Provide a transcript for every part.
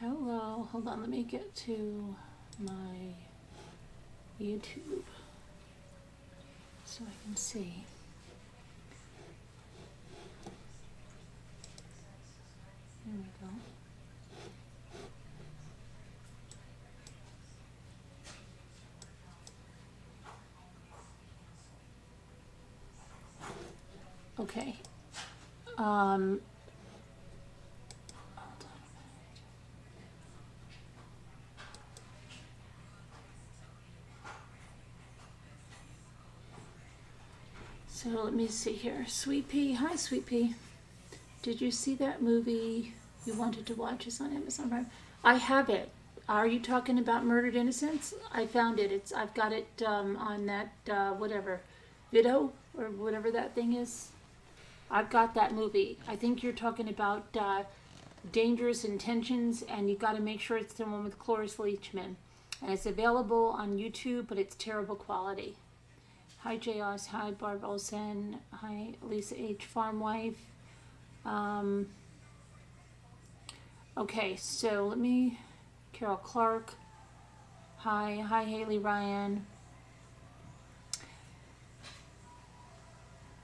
Hello, hold on, let me get to my YouTube so I can see. There we go. Okay. Hold on a minute. So let me see here. Sweet Pea, hi Sweet Pea. Did you see that movie you wanted to watch? It's on Amazon Prime. I have it. Are you talking about Murdered Innocents? I found it. I've got it on that whatever, Vido or whatever that thing is. I've got that movie. I think you're talking about Dangerous Intentions, and you got to make sure it's the one with Cloris Leachman. And it's available on YouTube, but it's terrible quality. Hi J.O.S. Hi Barb Olsen. Hi Lisa H. Farm Wife. Okay, so let me... Carol Clark. Hi Haley Ryan.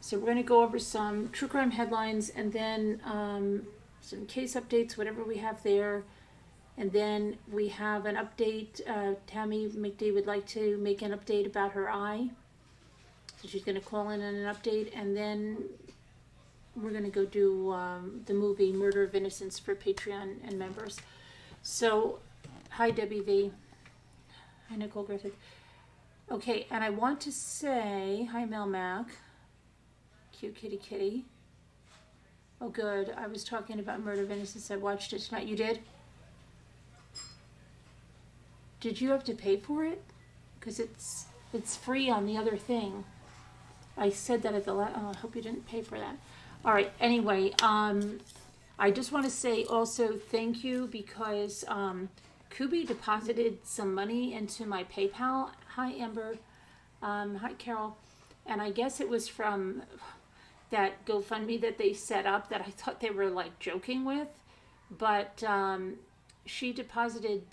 So we're going to go over some true crime headlines and then some case updates, whatever we have there. And then we have an update. Tammy McDee would like to make an update about her eye. So she's going to call in on an update. And then we're going to go do the movie Murder of Innocents for Patreon and members. So, hi Debbie V. Hi Nicole Griffith. Okay, and I want to say, hi Mel Mac. Cute kitty kitty. Oh good, I was talking about Murder of Innocents. I watched it tonight. You did? Did you have to pay for it? Because it's free on the other thing. I said that at the last... Oh, I hope you didn't pay for that. All right, anyway, I just want to say also thank you because Kubi deposited some money into my PayPal. Hi Amber. Hi Carol. And I guess it was from that GoFundMe that they set up that I thought they were like joking with, but she deposited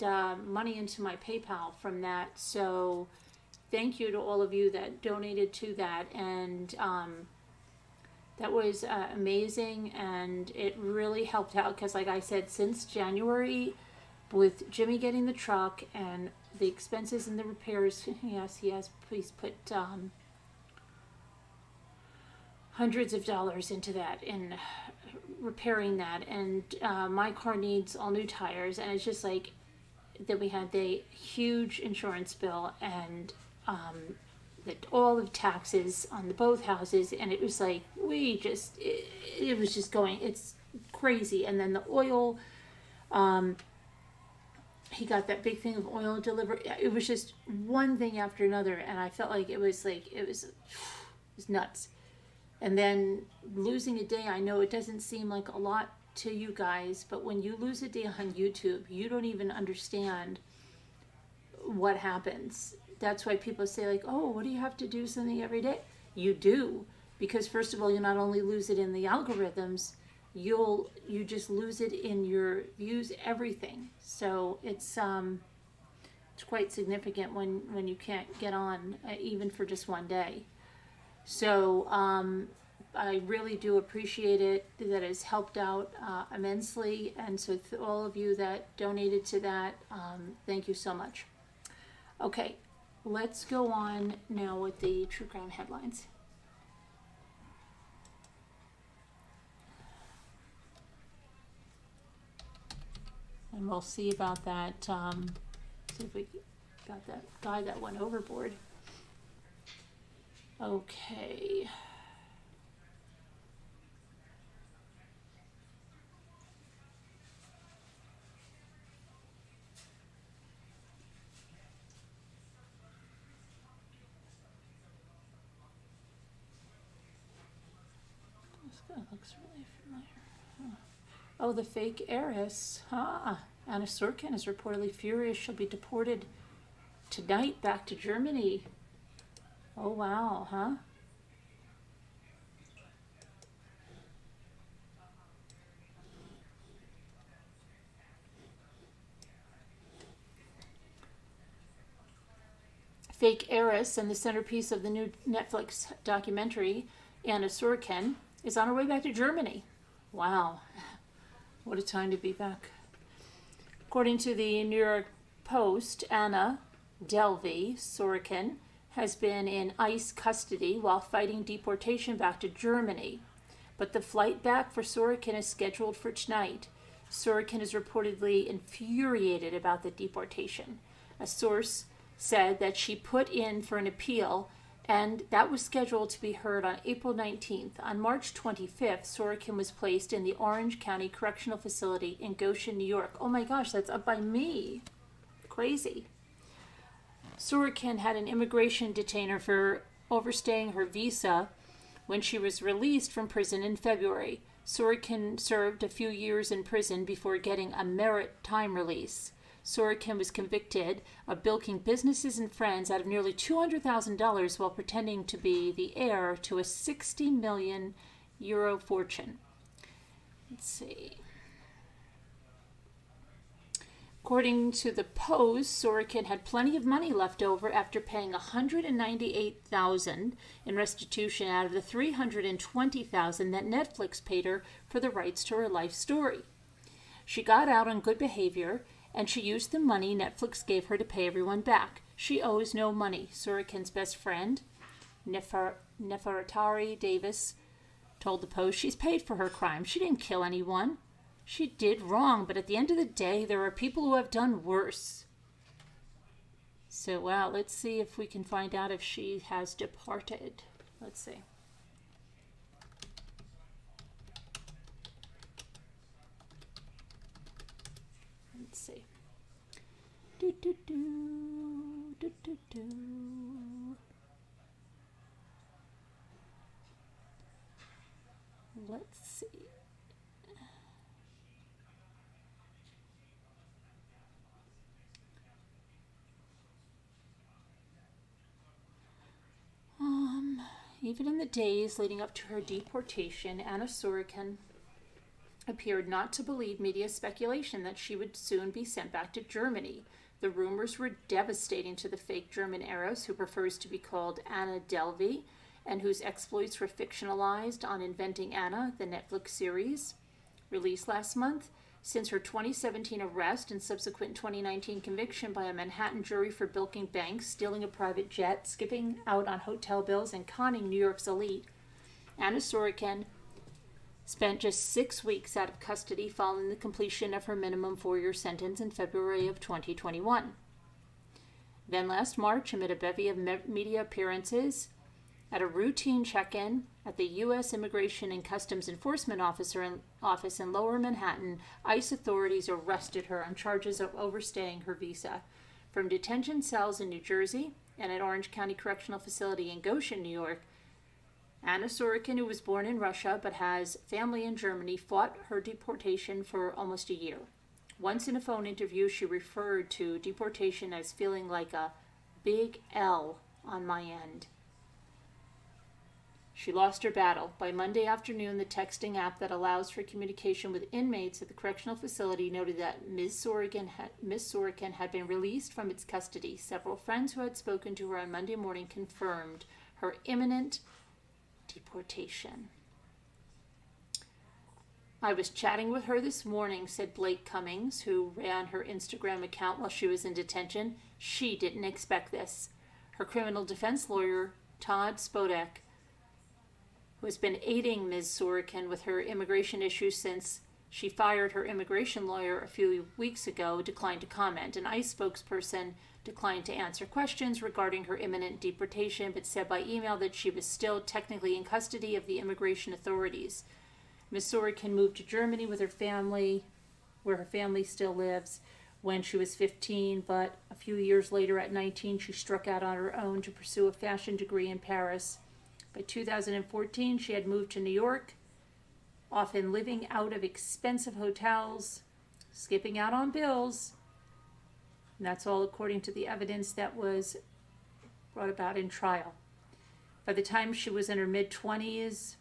money into my PayPal from that. So thank you to all of you that donated to that, and that was amazing, and it really helped out because, like I said, since January, with Jimmy getting the truck and the expenses and the repairs, yes, he has please put hundreds of dollars into that, in repairing that, and my car needs all new tires, and it's just like that we had the huge insurance bill and all of taxes on the both houses, and it was like it was just going, it's crazy. And then the oil, he got that big thing of oil delivered. It was just one thing after another, and I felt like it was nuts. And then losing a day, I know it doesn't seem like a lot to you guys, but when you lose a day on YouTube, you don't even understand what happens. That's why people say like, oh, what do you have to do something every day? You do, because first of all, you not only lose it in the algorithms, you just lose it in your views, everything. So it's quite significant when you can't get on even for just one day. So I really do appreciate it. That has helped out immensely. And so all of you that donated to that, thank you so much. Okay, let's go on now with the true crime headlines. And we'll see about that, see if we got that guy that went overboard. Okay. This guy looks really familiar. Huh. Oh, the fake heiress. Anna Sorokin is reportedly furious she'll be deported tonight back to Germany. Oh, wow, huh? fake heiress and the centerpiece of the new Netflix documentary, Anna Sorokin, is on her way back to Germany. Wow, what a time to be back. According to the New York Post, Anna Delvey Sorokin has been in ICE custody while fighting deportation back to Germany. But the flight back for Sorokin is scheduled for tonight. Sorokin is reportedly infuriated about the deportation. A source said that she put in for an appeal, and that was scheduled to be heard on April 19th. On March 25th, Sorokin was placed in the Orange County Correctional Facility in Goshen, New York. Oh my gosh, that's up by me. Crazy. Sorokin had an immigration detainer for overstaying her visa when she was released from prison in February. Sorokin served a few years in prison before getting a merit time release. Sorokin was convicted of bilking businesses and friends out of nearly $200,000 while pretending to be the heir to a 60 million euro fortune. Let's see. According to the Post, Sorokin had plenty of money left over after paying $198,000 in restitution out of the $320,000 that Netflix paid her for the rights to her life story. She got out on good behavior, and she used the money Netflix gave her to pay everyone back. She owes no money. Sorokin's best friend, Nefertari Davis, told the Post she's paid for her crime. She didn't kill anyone. She did wrong, but at the end of the day, there are people who have done worse. So, wow, let's see if we can find out if she has departed. Let's see. Let's see. Let's see. Even in the days leading up to her deportation, Anna Sorokin appeared not to believe media speculation that she would soon be sent back to Germany. The rumors were devastating to the fake German heiress, who prefers to be called Anna Delvey, and whose exploits were fictionalized on Inventing Anna, the Netflix series, released last month. Since her 2017 arrest and subsequent 2019 conviction by a Manhattan jury for bilking banks, stealing a private jet, skipping out on hotel bills, and conning New York's elite, Anna Sorokin spent just 6 weeks out of custody following the completion of her minimum 4-year sentence in February of 2021. Then last March, amid a bevy of media appearances, at a routine check-in at the U.S. Immigration and Customs Enforcement office in Lower Manhattan, ICE authorities arrested her on charges of overstaying her visa. From detention cells in New Jersey and at Orange County Correctional Facility in Goshen, New York, Anna Sorokin, who was born in Russia but has family in Germany, fought her deportation for almost a year. Once in a phone interview, she referred to deportation as feeling like a big L on my end. She lost her battle. By Monday afternoon, the texting app that allows for communication with inmates at the correctional facility noted that Ms. Sorokin had been released from its custody. Several friends who had spoken to her on Monday morning confirmed her imminent deportation. I was chatting with her this morning, said Blake Cummings, who ran her Instagram account while she was in detention. She didn't expect this. Her criminal defense lawyer, Todd Spodek, who has been aiding Ms. Sorokin with her immigration issues since she fired her immigration lawyer a few weeks ago, declined to comment. An ICE spokesperson declined to answer questions regarding her imminent deportation, but said by email that she was still technically in custody of the immigration authorities. Ms. Sorokin moved to Germany with her family, where her family still lives, when she was 15, but a few years later at 19, she struck out on her own to pursue a fashion degree in Paris. By 2014, she had moved to New York, often living out of expensive hotels, skipping out on bills. And that's all according to the evidence that was brought about in trial. By the time she was in her mid-20s,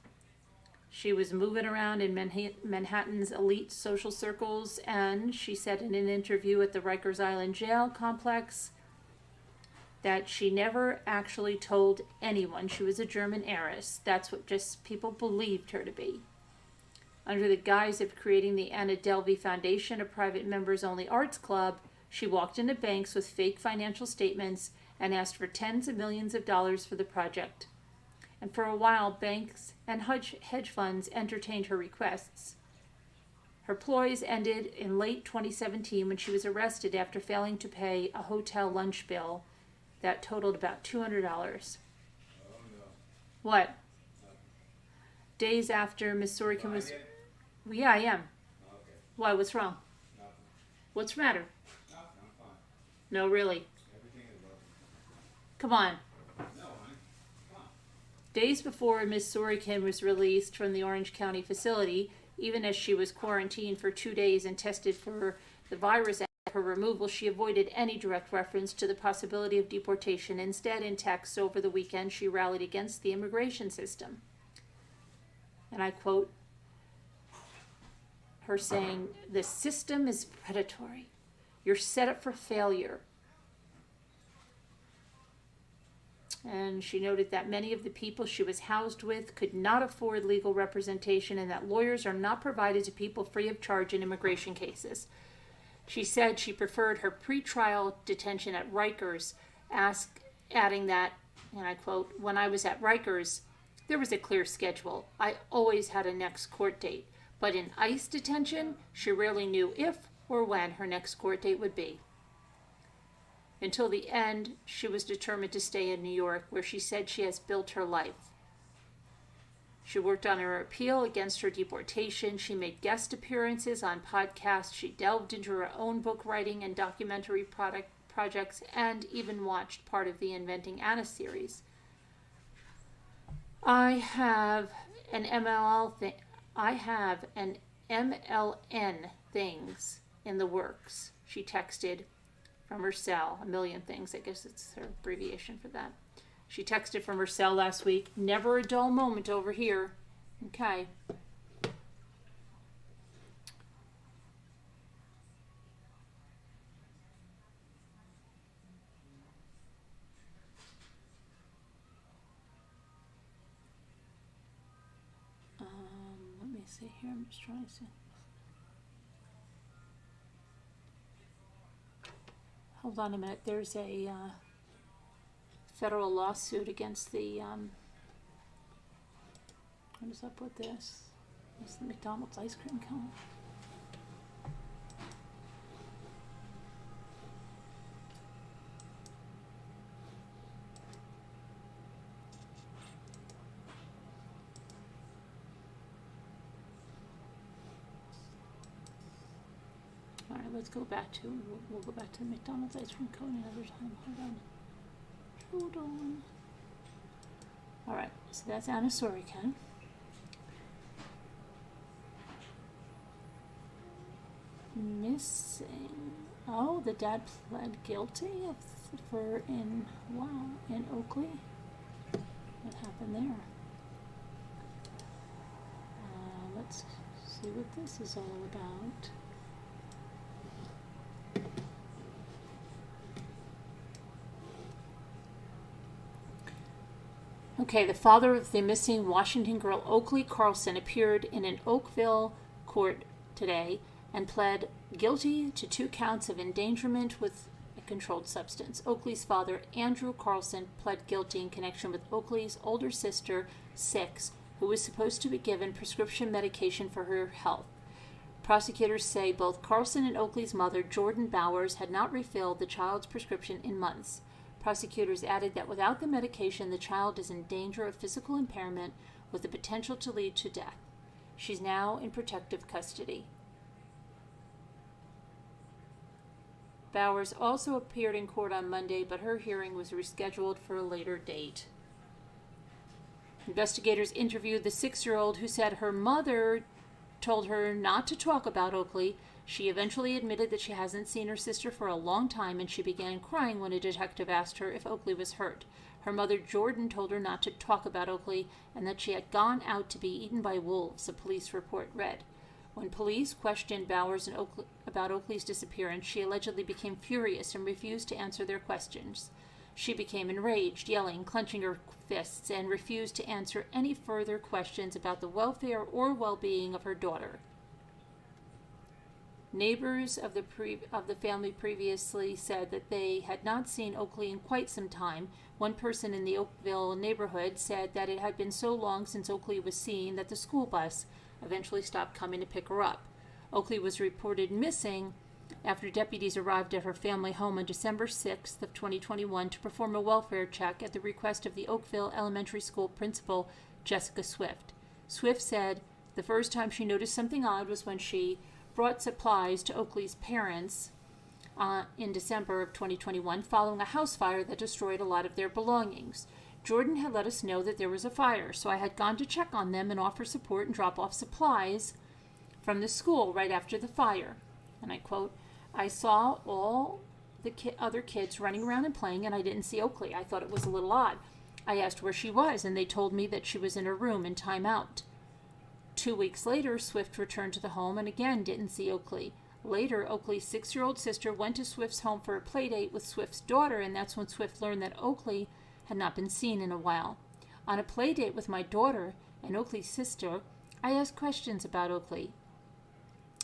she was moving around in Manhattan's elite social circles, and she said in an interview at the Rikers Island jail complex that she never actually told anyone she was a German heiress. That's what just people believed her to be. Under the guise of creating the Anna Delvey Foundation, a private members-only arts club, she walked into banks with fake financial statements and asked for tens of millions of dollars for the project. And for a while, banks and hedge funds entertained her requests. Her ploys ended in late 2017 when she was arrested after failing to pay a hotel lunch bill that totaled about $200. Oh, no. What? Days after Miss Sorokin was... Yeah, I am. Okay. Why? What's wrong? Nothing. What's the matter? Nothing. I'm fine. No, really. Everything is working. Come on. No, honey. Come on. Days before Miss Sorokin was released from the Orange County facility, even as she was quarantined for 2 days and tested for the virus after her removal, she avoided any direct reference to the possibility of deportation. Instead, in texts over the weekend, she rallied against the immigration system. And I quote her saying, "The system is predatory. You're set up for failure." And she noted that many of the people she was housed with could not afford legal representation and that lawyers are not provided to people free of charge in immigration cases. She said she preferred her pretrial detention at Rikers, adding that, and I quote, "When I was at Rikers, there was a clear schedule. I always had a next court date. But in ICE detention, she rarely knew if or when her next court date would be." Until the end, she was determined to stay in New York, where she said she has built her life. She worked on her appeal against her deportation. She made guest appearances on podcasts. She delved into her own book writing and documentary projects, and even watched part of the Inventing Anna series. I have an MLN things in the works, she texted from her cell. A million things, I guess it's her abbreviation for that. She texted from her cell last week. Never a dull moment over here. Okay. Let me see here. I'm just trying to see. Hold on a minute. There's a federal lawsuit against the, what is up with this? Is the McDonald's ice cream cone? All right, let's go back to, we'll go back to the McDonald's ice cream cone another time. Hold on. All right, so that's Anna Sorokin. Missing. Oh, the dad pled guilty in Oakley. What happened there? Let's see what this is all about. Okay, the father of the missing Washington girl Oakley Carlson appeared in an Oakville court today and pled guilty to 2 counts of endangerment with a controlled substance. Oakley's father, Andrew Carlson, pled guilty in connection with Oakley's older sister, 6, who was supposed to be given prescription medication for her health. Prosecutors say both Carlson and Oakley's mother, Jordan Bowers, had not refilled the child's prescription in months. Prosecutors added that without the medication, the child is in danger of physical impairment with the potential to lead to death. She's now in protective custody. Bowers also appeared in court on Monday, but her hearing was rescheduled for a later date. Investigators interviewed the 6-year-old who said her mother told her not to talk about Oakley. She eventually admitted that she hasn't seen her sister for a long time, and she began crying when a detective asked her if Oakley was hurt. Her mother, Jordan, told her not to talk about Oakley and that she had gone out to be eaten by wolves, a police report read. When police questioned Bowers and about Oakley's disappearance, she allegedly became furious and refused to answer their questions. She became enraged, yelling, clenching her fists, and refused to answer any further questions about the welfare or well-being of her daughter. Neighbors of the family previously said that they had not seen Oakley in quite some time. One person in the Oakville neighborhood said that it had been so long since Oakley was seen that the school bus eventually stopped coming to pick her up. Oakley was reported missing after deputies arrived at her family home on December 6th of 2021 to perform a welfare check at the request of the Oakville Elementary School principal, Jessica Swift. Swift said the first time she noticed something odd was when she brought supplies to Oakley's parents in December of 2021 following a house fire that destroyed a lot of their belongings. Jordan had let us know that there was a fire, so I had gone to check on them and offer support and drop off supplies from the school right after the fire. And I quote, I saw all the other kids running around and playing, and I didn't see Oakley. I thought it was a little odd. I asked where she was, and they told me that she was in her room in timeout. 2 weeks later, Swift returned to the home and again didn't see Oakley. Later, Oakley's 6-year-old sister went to Swift's home for a play date with Swift's daughter, and that's when Swift learned that Oakley had not been seen in a while. On a play date with my daughter and Oakley's sister, I asked questions about Oakley.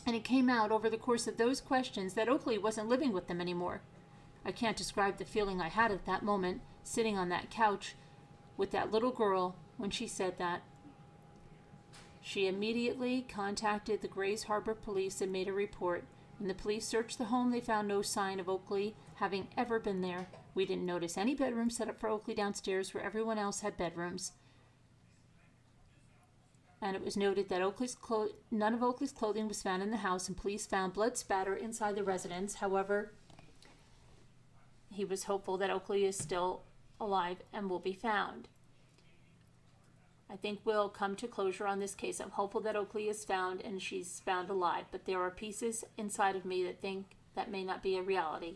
And it came out over the course of those questions that Oakley wasn't living with them anymore. I can't describe the feeling I had at that moment, sitting on that couch with that little girl when she said that. She immediately contacted the Grays Harbor police and made a report. When the police searched the home, they found no sign of Oakley having ever been there. We didn't notice any bedrooms set up for Oakley downstairs where everyone else had bedrooms. And it was noted that none of Oakley's clothing was found in the house, and police found blood spatter inside the residence. However, he was hopeful that Oakley is still alive and will be found. I think we'll come to closure on this case. I'm hopeful that Oakley is found and she's found alive, but there are pieces inside of me that think that may not be a reality,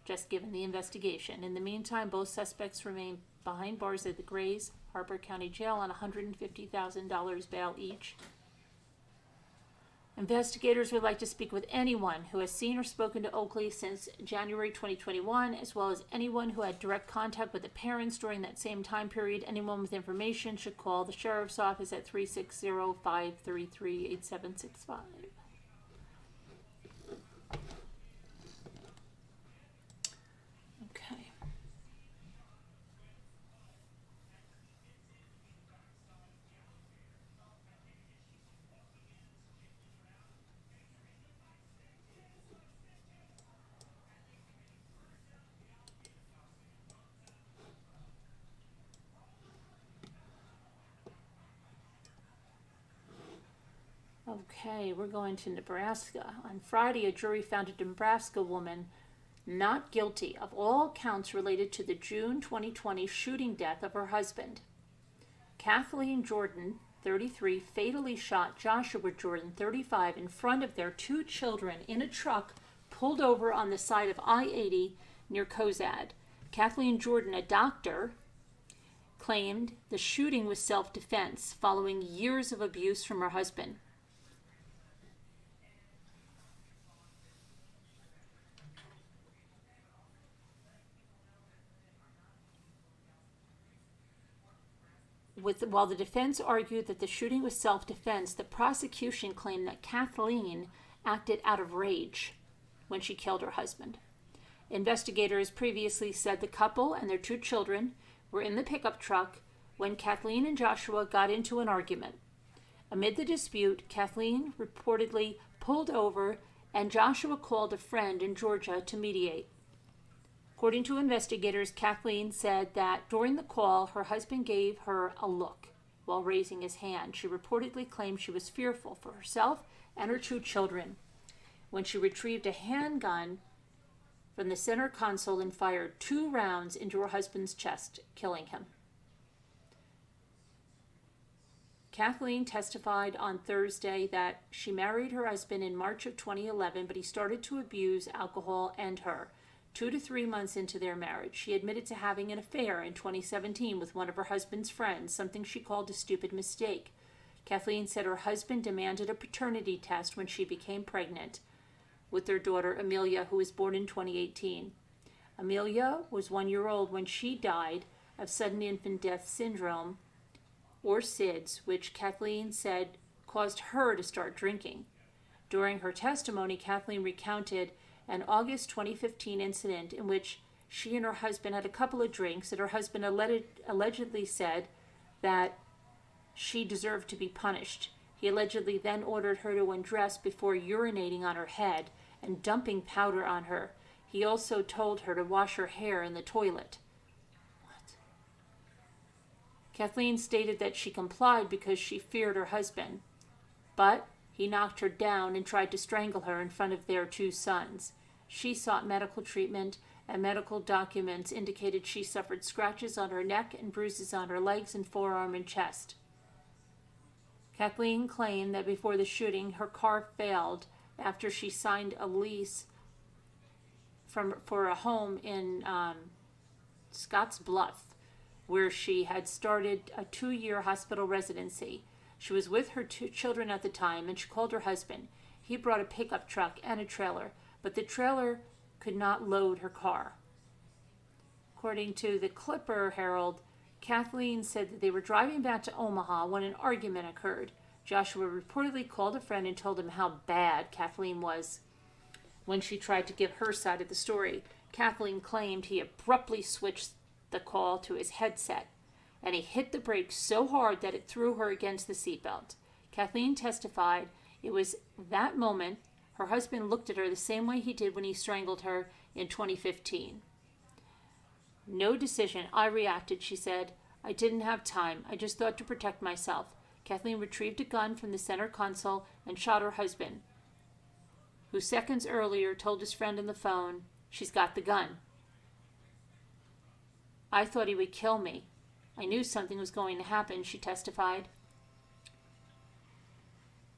just given the investigation. In the meantime, both suspects remain behind bars at the Grays Harbor County Jail on $150,000 bail each. Investigators would like to speak with anyone who has seen or spoken to Oakley since January 2021, as well as anyone who had direct contact with the parents during that same time period. Anyone with information should call the sheriff's office at 360-533-8765. Okay. Okay, we're going to Nebraska. On Friday, a jury found a Nebraska woman not guilty of all counts related to the June 2020 shooting death of her husband. Kathleen Jordan, 33, fatally shot Joshua Jordan, 35, in front of their 2 children in a truck pulled over on the side of I-80 near Cozad. Kathleen Jordan, a doctor, claimed the shooting was self-defense following years of abuse from her husband. While the defense argued that the shooting was self-defense, the prosecution claimed that Kathleen acted out of rage when she killed her husband. Investigators previously said the couple and their 2 children were in the pickup truck when Kathleen and Joshua got into an argument. Amid the dispute, Kathleen reportedly pulled over and Joshua called a friend in Georgia to mediate. According to investigators, Kathleen said that during the call, her husband gave her a look while raising his hand. She reportedly claimed she was fearful for herself and her 2 children when she retrieved a handgun from the center console and fired 2 rounds into her husband's chest, killing him. Kathleen testified on Thursday that she married her husband in March of 2011, but he started to abuse alcohol and her. 2 to 3 months into their marriage, she admitted to having an affair in 2017 with one of her husband's friends, something she called a stupid mistake. Kathleen said her husband demanded a paternity test when she became pregnant with their daughter Amelia, who was born in 2018. Amelia was 1 year old when she died of sudden infant death syndrome, or SIDS, which Kathleen said caused her to start drinking. During her testimony, Kathleen recounted an August 2015 incident in which she and her husband had a couple of drinks, and her husband allegedly said that she deserved to be punished. He allegedly then ordered her to undress before urinating on her head and dumping powder on her. He also told her to wash her hair in the toilet. What? Kathleen stated that she complied because she feared her husband, but he knocked her down and tried to strangle her in front of their 2 sons. She sought medical treatment, and medical documents indicated she suffered scratches on her neck and bruises on her legs and forearm and chest. Kathleen claimed that before the shooting, her car failed after she signed a lease for a home in Scotts Bluff, where she had started a 2-year hospital residency. She was with her 2 children at the time, and she called her husband. He brought a pickup truck and a trailer, but the trailer could not load her car. According to the Clipper Herald, Kathleen said that they were driving back to Omaha when an argument occurred. Joshua reportedly called a friend and told him how bad Kathleen was. When she tried to give her side of the story, Kathleen claimed he abruptly switched the call to his headset, and he hit the brakes so hard that it threw her against the seatbelt. Kathleen testified it was that moment her husband looked at her the same way he did when he strangled her in 2015. No decision. I reacted, she said. I didn't have time. I just thought to protect myself. Kathleen retrieved a gun from the center console and shot her husband, who seconds earlier told his friend on the phone, she's got the gun. I thought he would kill me. I knew something was going to happen, she testified.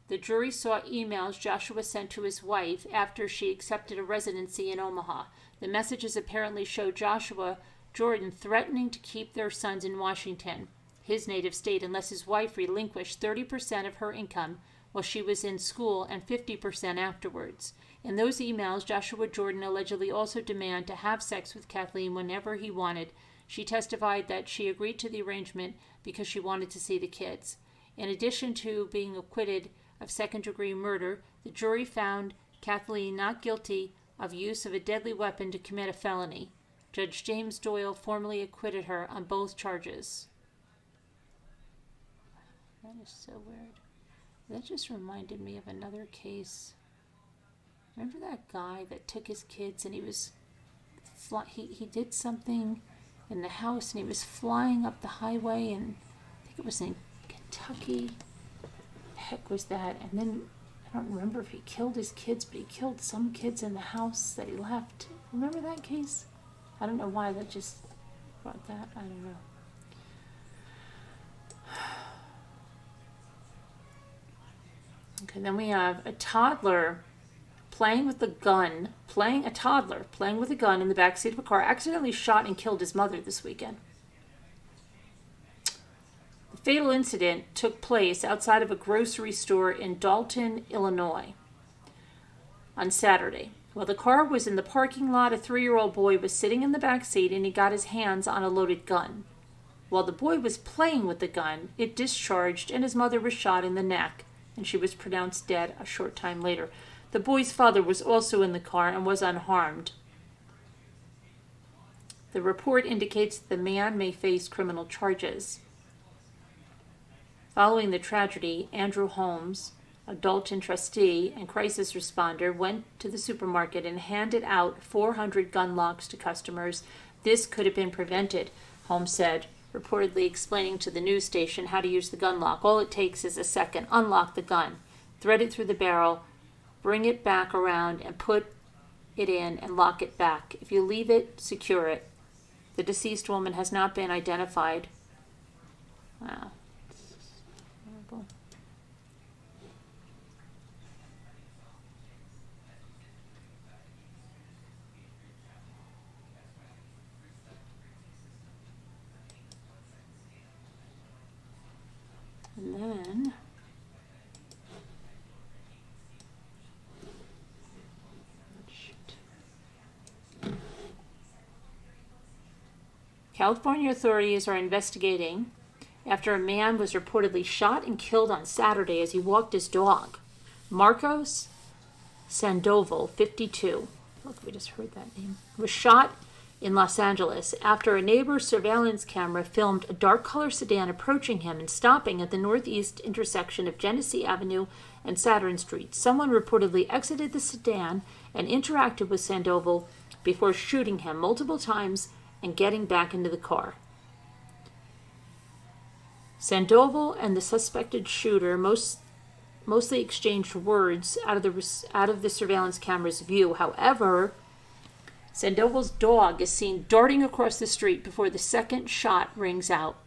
The jury saw emails Joshua sent to his wife after she accepted a residency in Omaha. The messages apparently showed Joshua Jordan threatening to keep their sons in Washington, his native state, unless his wife relinquished 30% of her income while she was in school and 50% afterwards. In those emails, Joshua Jordan allegedly also demanded to have sex with Kathleen whenever he wanted. She testified that she agreed to the arrangement because she wanted to see the kids. In addition to being acquitted of second-degree murder, the jury found Kathleen not guilty of use of a deadly weapon to commit a felony. Judge James Doyle formally acquitted her on both charges. That is so weird. That just reminded me of another case. Remember that guy that took his kids and he was he did something in the house and he was flying up the highway, and I think it was in Kentucky. The heck was that? And then I don't remember if he killed his kids, but he killed some kids in the house that he left. Remember that case? I don't know why that just brought that. I don't know. Okay, then we have a toddler playing with a gun in the backseat of a car, accidentally shot and killed his mother this weekend. The fatal incident took place outside of a grocery store in Dalton, Illinois, on Saturday. While the car was in the parking lot, a 3-year-old boy was sitting in the back seat and he got his hands on a loaded gun. While the boy was playing with the gun, it discharged and his mother was shot in the neck, and she was pronounced dead a short time later. The boy's father was also in the car and was unharmed. The report indicates that the man may face criminal charges. Following the tragedy, Andrew Holmes, a Dalton trustee and crisis responder, went to the supermarket and handed out 400 gun locks to customers. This could have been prevented, Holmes said, reportedly explaining to the news station how to use the gun lock. All it takes is a second. Unlock the gun, thread it through the barrel, bring it back around and put it in and lock it back. If you leave it, secure it. The deceased woman has not been identified. Wow. Horrible. And then California authorities are investigating after a man was reportedly shot and killed on Saturday as he walked his dog. Marcos Sandoval, 52. Look, we just heard that name. Was shot in Los Angeles after a neighbor's surveillance camera filmed a dark-colored sedan approaching him and stopping at the northeast intersection of Genesee Avenue and Saturn Street. Someone reportedly exited the sedan and interacted with Sandoval before shooting him multiple times and getting back into the car. Sandoval and the suspected shooter mostly exchanged words out of the surveillance camera's view. However, Sandoval's dog is seen darting across the street before the second shot rings out.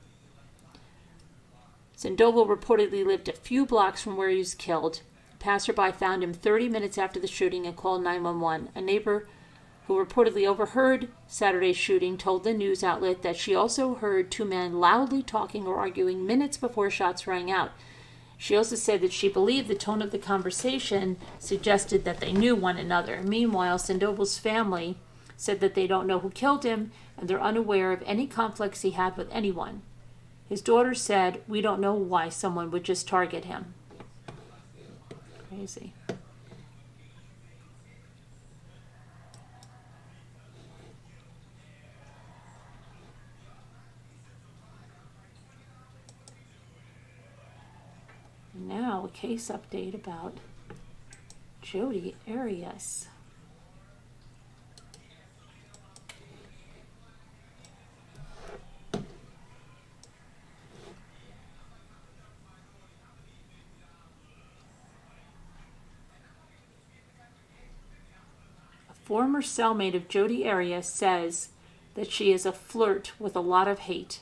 Sandoval reportedly lived a few blocks from where he was killed. A passerby found him 30 minutes after the shooting and called 911. A neighbor who reportedly overheard Saturday's shooting told the news outlet that she also heard two men loudly talking or arguing minutes before shots rang out. She also said that she believed the tone of the conversation suggested that they knew one another. Meanwhile, Sandoval's family said that they don't know who killed him and they're unaware of any conflicts he had with anyone. His daughter said, "We don't know why someone would just target him." Crazy. Now, a case update about Jodi Arias. A former cellmate of Jodi Arias says that she is a flirt with a lot of hate.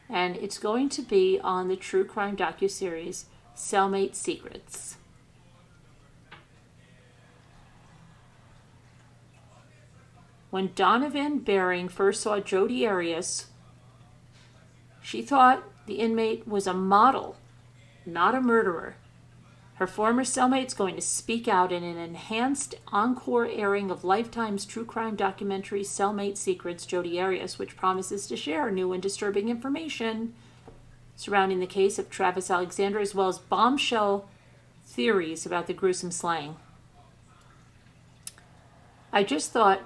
And it's going to be on the true crime docuseries Cellmate Secrets. When Donovan Bering first saw Jodi Arias, she thought the inmate was a model, not a murderer. Her former cellmate's going to speak out in an enhanced encore airing of Lifetime's true crime documentary Cellmate Secrets, Jodi Arias, which promises to share new and disturbing information surrounding the case of Travis Alexander, as well as bombshell theories about the gruesome slaying. I just thought,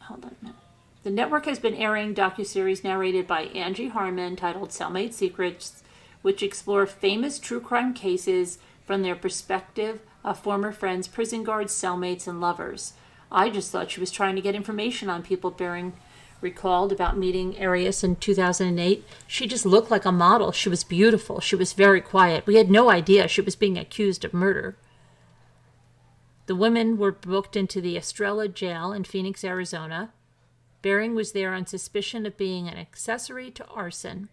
hold on a minute. The network has been airing docuseries narrated by Angie Harmon titled Cellmate Secrets, which explore famous true crime cases from their perspective of former friends, prison guards, cellmates, and lovers. I just thought she was trying to get information on people. Bering recalled about meeting Arias in 2008. She just looked like a model. She was beautiful. She was very quiet. We had no idea she was being accused of murder. The women were booked into the Estrella jail in Phoenix, Arizona. Bering was there on suspicion of being an accessory to arson.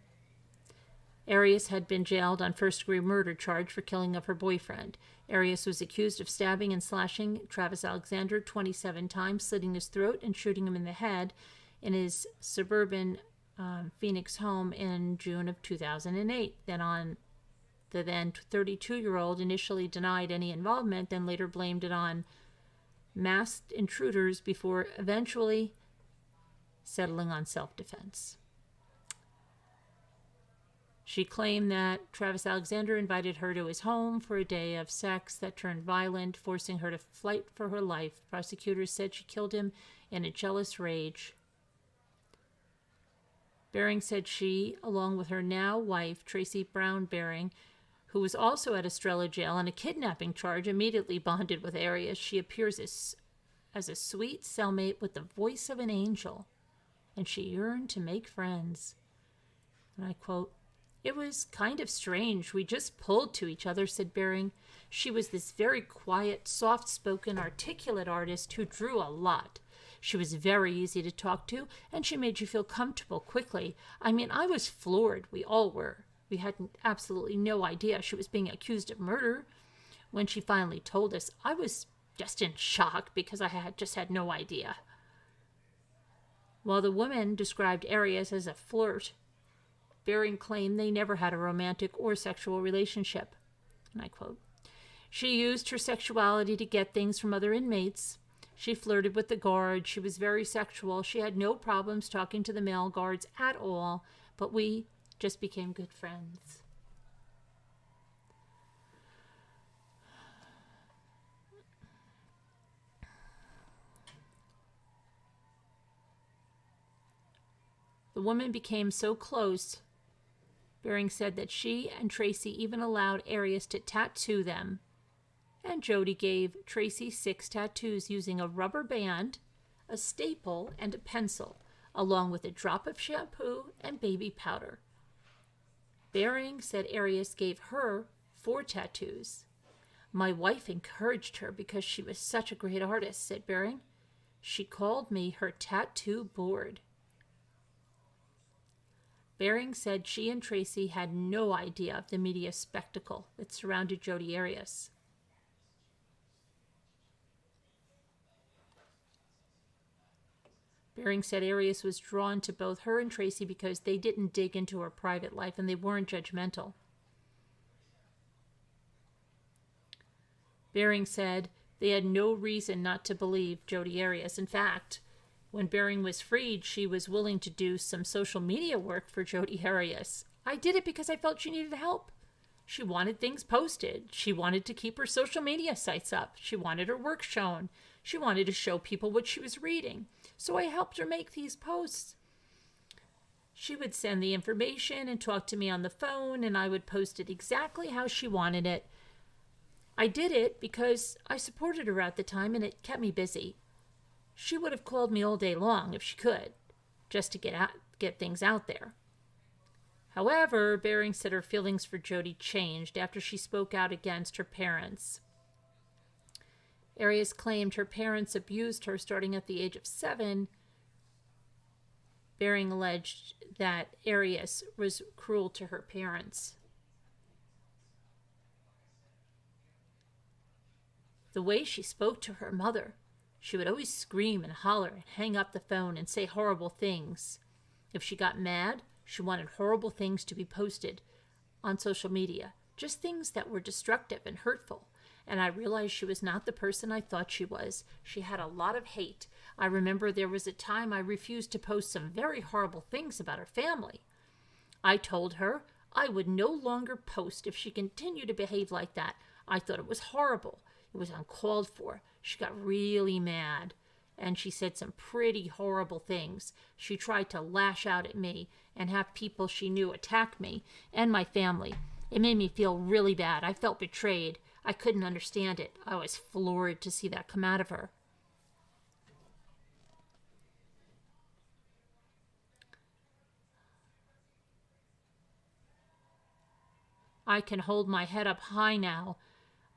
Arias had been jailed on first-degree murder charge for killing of her boyfriend. Arias was accused of stabbing and slashing Travis Alexander 27 times, slitting his throat and shooting him in the head in his suburban Phoenix home in June of 2008. The then 32-year-old initially denied any involvement, then later blamed it on masked intruders before eventually settling on self-defense. She claimed that Travis Alexander invited her to his home for a day of sex that turned violent, forcing her to fight for her life. Prosecutors said she killed him in a jealous rage. Bering said she, along with her now wife, Tracy Brown Bering, who was also at Estrella jail on a kidnapping charge, immediately bonded with Arias. She appears as a sweet cellmate with the voice of an angel, and she yearned to make friends. And I quote, "It was kind of strange. We just pulled to each other," said Bering. She was this very quiet, soft-spoken, articulate artist who drew a lot. She was very easy to talk to, and she made you feel comfortable quickly. I mean, I was floored. We all were. We had absolutely no idea she was being accused of murder. When she finally told us, I was just in shock because I had no idea. While the woman described Arias as a flirt, Bering claimed they never had a romantic or sexual relationship. And I quote, "She used her sexuality to get things from other inmates. She flirted with the guards. She was very sexual. She had no problems talking to the male guards at all, but we just became good friends. The woman became so close, Bering said, that she and Tracy even allowed Arias to tattoo them. And Jodi gave Tracy 6 tattoos using a rubber band, a staple, and a pencil, along with a drop of shampoo and baby powder. Bering said Arias gave her 4 tattoos. My wife encouraged her because she was such a great artist, said Bering. She called me her tattoo board. Bering said she and Tracy had no idea of the media spectacle that surrounded Jodi Arias. Bering said Arias was drawn to both her and Tracy because they didn't dig into her private life and they weren't judgmental. Bering said they had no reason not to believe Jodi Arias. In fact, when Bering was freed, she was willing to do some social media work for Jodi Arias. I did it because I felt she needed help. She wanted things posted. She wanted to keep her social media sites up. She wanted her work shown. She wanted to show people what she was reading. So I helped her make these posts. She would send the information and talk to me on the phone, and I would post it exactly how she wanted it. I did it because I supported her at the time, and it kept me busy. She would have called me all day long if she could, just to get things out there. However, Bering said her feelings for Jodi changed after she spoke out against her parents. Arias claimed her parents abused her starting at the age of 7. Bering alleged that Arias was cruel to her parents. The way she spoke to her mother, she would always scream and holler and hang up the phone and say horrible things. If she got mad, she wanted horrible things to be posted on social media, just things that were destructive and hurtful. And I realized she was not the person I thought she was. She had a lot of hate. I remember there was a time I refused to post some very horrible things about her family. I told her I would no longer post if she continued to behave like that. I thought it was horrible. It was uncalled for. She got really mad, and she said some pretty horrible things. She tried to lash out at me and have people she knew attack me and my family. It made me feel really bad. I felt betrayed. I couldn't understand it. I was floored to see that come out of her. I can hold my head up high now.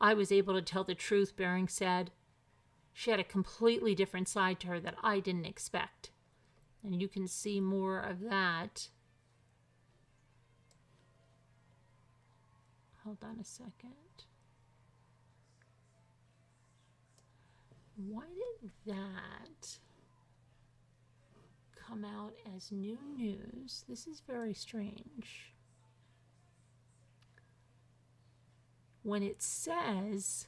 I was able to tell the truth, Bering said. She had a completely different side to her that I didn't expect. And you can see more of that. Hold on a second. Why did that come out as new news? This is very strange. When it says,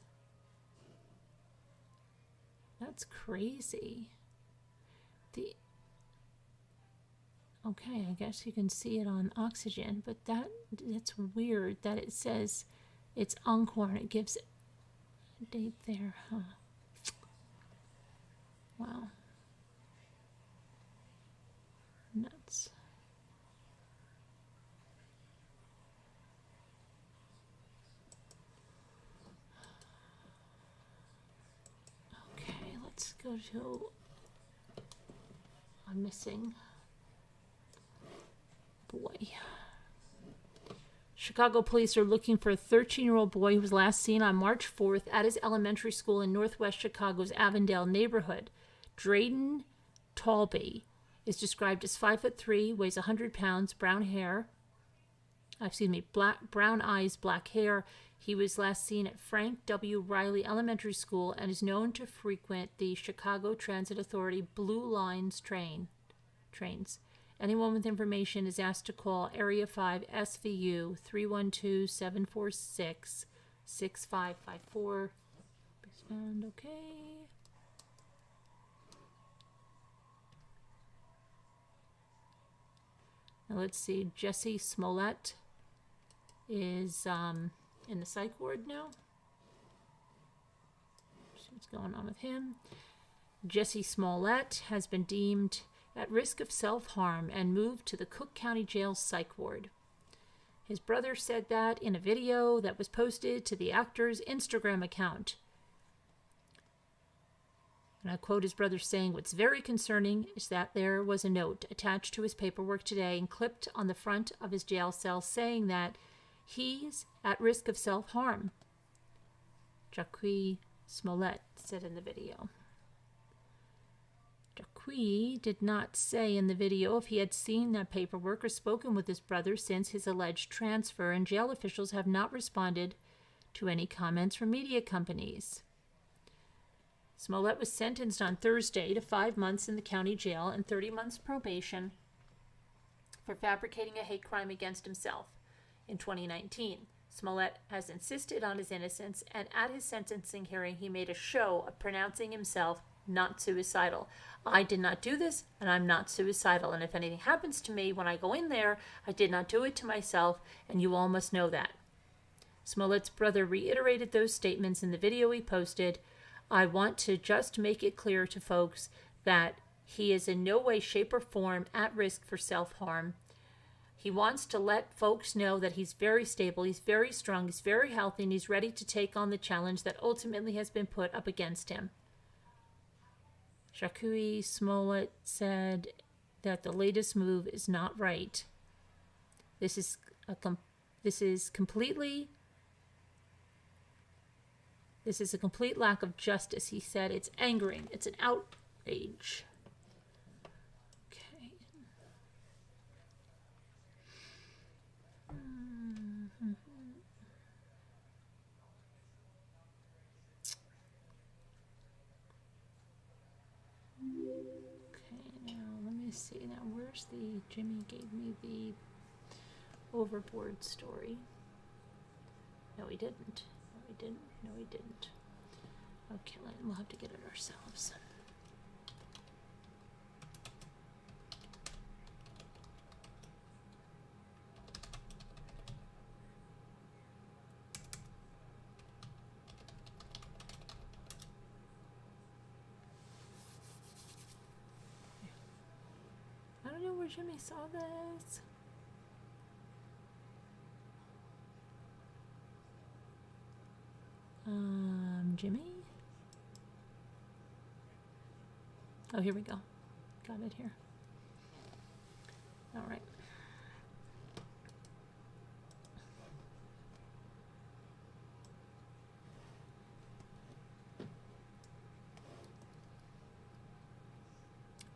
that's crazy. Okay, I guess you can see it on Oxygen, but that's weird that it says it's Encore and it gives a date there, huh? Wow. Nuts. Okay, let's go to, I'm missing boy. Chicago police are looking for a 13-year-old boy who was last seen on March 4th at his elementary school in northwest Chicago's Avondale neighborhood. Drayden Talby is described as 5'3", weighs 100 pounds, brown eyes, black hair. He was last seen at Frank W. Riley Elementary School and is known to frequent the Chicago Transit Authority Blue Lines trains. Anyone with information is asked to call Area 5 SVU 312-746-6554. Found okay. Now let's see. Jussie Smollett is in the psych ward now. See what's going on with him. Jussie Smollett has been deemed at risk of self-harm and moved to the Cook County Jail's psych ward. His brother said that in a video that was posted to the actor's Instagram account. And I quote his brother saying, "What's very concerning is that there was a note attached to his paperwork today and clipped on the front of his jail cell saying that he's at risk of self-harm," Jussie Smollett said in the video. Jussie did not say in the video if he had seen that paperwork or spoken with his brother since his alleged transfer, and jail officials have not responded to any comments from media companies. Smollett was sentenced on Thursday to 5 months in the county jail and 30 months probation for fabricating a hate crime against himself in 2019. Smollett has insisted on his innocence, and at his sentencing hearing, he made a show of pronouncing himself not suicidal. "I did not do this, and I'm not suicidal. And if anything happens to me when I go in there, I did not do it to myself, and you all must know that." Smollett's brother reiterated those statements in the video he posted. "I want to just make it clear to folks that he is in no way, shape, or form at risk for self-harm. He wants to let folks know that he's very stable, he's very strong, he's very healthy, and he's ready to take on the challenge that ultimately has been put up against him." Jussie Smollett said that the latest move is not right. This is a complete lack of justice, he said. "It's angering. It's an outrage." Okay. See now, where's the Jimmy gave me the overboard story? No, he didn't. No, he didn't. No, he didn't. Okay, we'll have to get it ourselves. I don't know where Jimmy saw this. Jimmy? Oh, here we go. Got it here. All right.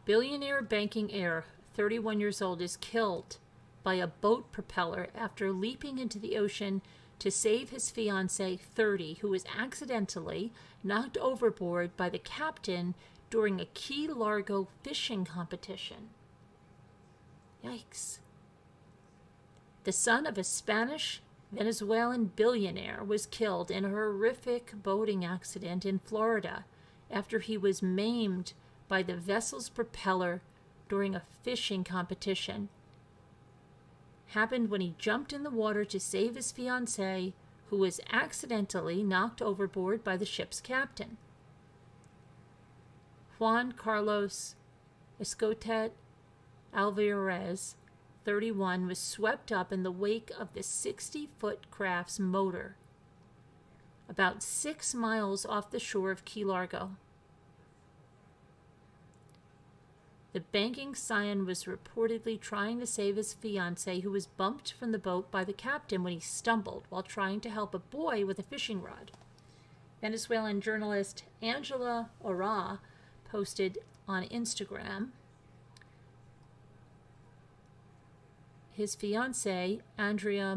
Billionaire banking heir, 31 years old, is killed by a boat propeller after leaping into the ocean to save his fiancée, 30, who was accidentally knocked overboard by the captain during a Key Largo fishing competition. Yikes. The son of a Spanish Venezuelan billionaire was killed in a horrific boating accident in Florida after he was maimed by the vessel's propeller during a fishing competition. Happened when he jumped in the water to save his fiancée, who was accidentally knocked overboard by the ship's captain. Juan Carlos Escotet Alvarez, 31, was swept up in the wake of the 60-foot craft's motor, about 6 miles off the shore of Key Largo. The banking scion was reportedly trying to save his fiancée, who was bumped from the boat by the captain when he stumbled while trying to help a boy with a fishing rod. Venezuelan journalist Angela Ora posted on Instagram. His fiancée, Andrea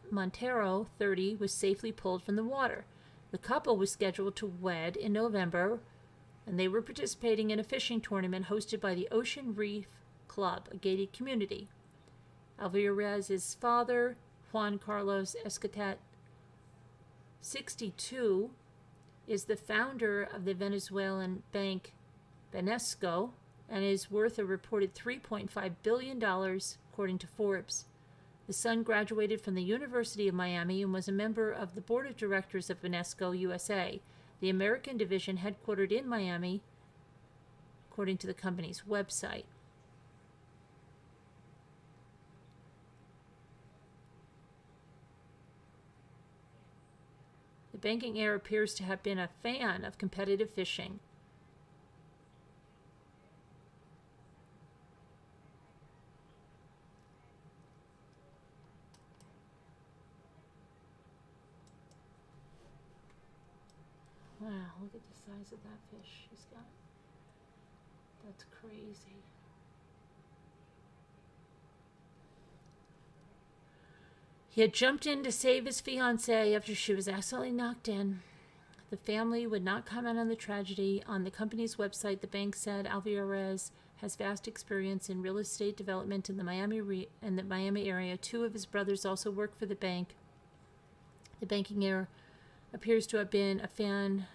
Montero, 30, was safely pulled from the water. The couple was scheduled to wed in November, and they were participating in a fishing tournament hosted by the Ocean Reef Club, a gated community. Alvarez's father, Juan Carlos Escotet, 62, is the founder of the Venezuelan bank Banesco and is worth a reported $3.5 billion according to Forbes. The son graduated from the University of Miami and was a member of the board of directors of Banesco USA, the American division headquartered in Miami, according to the company's website. The banking heir appears to have been a fan of competitive fishing. Wow, look at the size of that fish she's got. That's crazy. He had jumped in to save his fiancée after she was accidentally knocked in. The family would not comment on the tragedy. On the company's website, the bank said Alvarez has vast experience in real estate development in the Miami area. Two of his brothers also work for the bank. The banking heir appears to have been a fan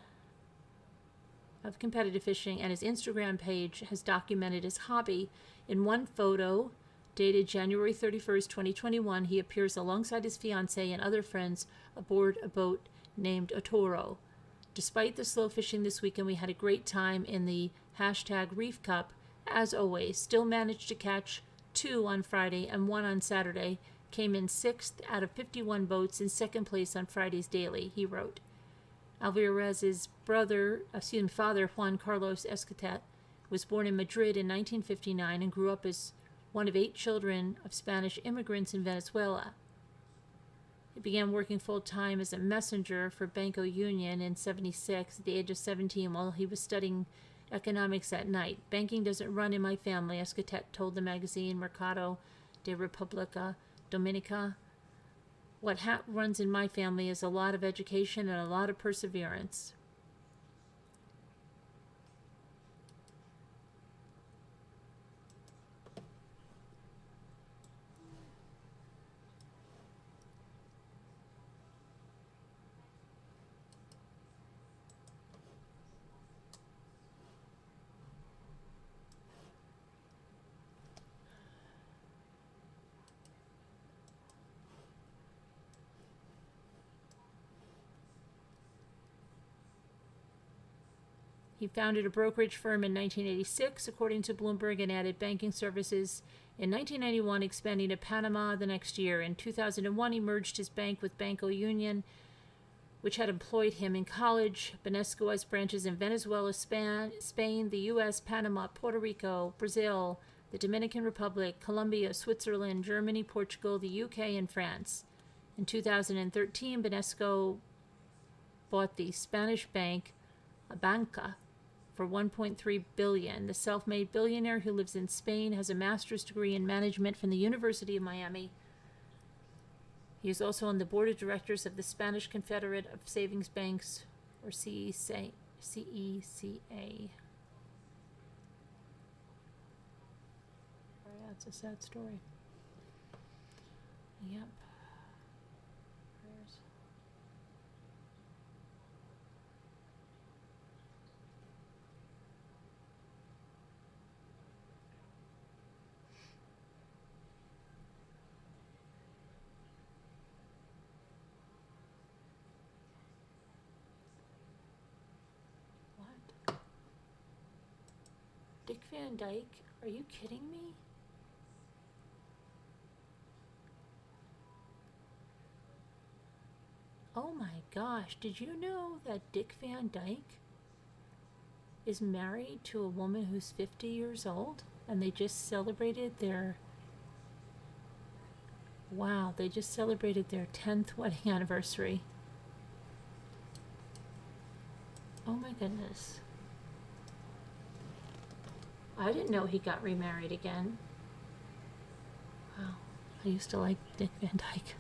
of competitive fishing, and his Instagram page has documented his hobby. In one photo, dated January 31st, 2021, he appears alongside his fiancée and other friends aboard a boat named Otoro. Despite the slow fishing this weekend, we had a great time in the #Reef Cup. As always, still managed to catch 2 on Friday and 1 on Saturday. Came in 6th out of 51 boats, in 2nd place on Friday's daily, he wrote. Alvarez's father, Juan Carlos Escotet, was born in Madrid in 1959 and grew up as one of 8 children of Spanish immigrants in Venezuela. He began working full-time as a messenger for Banco Union in '76 at the age of 17 while he was studying economics at night. Banking doesn't run in my family, Escotet told the magazine Mercado de República Dominica. What runs in my family is a lot of education and a lot of perseverance. He founded a brokerage firm in 1986, according to Bloomberg, and added banking services in 1991, expanding to Panama the next year. In 2001, he merged his bank with Banco Union, which had employed him in college. Banesco has branches in Venezuela, Spain, the U.S., Panama, Puerto Rico, Brazil, the Dominican Republic, Colombia, Switzerland, Germany, Portugal, the UK, and France. In 2013, Banesco bought the Spanish bank Abanca for $1.3 billion. The self-made billionaire who lives in Spain has a master's degree in management from the University of Miami. He is also on the board of directors of the Spanish Confederate of Savings Banks, or CECA. That's a sad story. Yep. Prayers. What? Dick Van Dyke? Are you kidding me? Oh my gosh, did you know that Dick Van Dyke is married to a woman who's 50 years old? And they just celebrated their... Wow, they just celebrated their 10th wedding anniversary. Oh my goodness. I didn't know he got remarried again. Wow, I used to like Dick Van Dyke.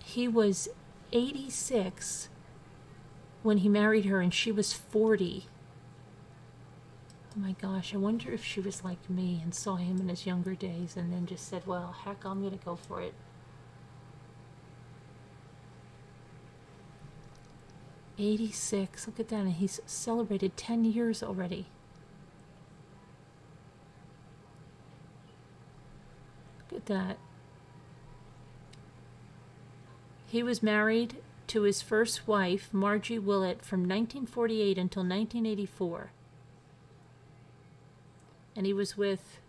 He was 86 when he married her, and she was 40. Oh my gosh, I wonder if she was like me and saw him in his younger days and then just said, well, heck, I'm going to go for it. 86. Look at that. And he's celebrated 10 years already. Look at that. He was married to his first wife, Margie Willett, from 1948 until 1984. And he was with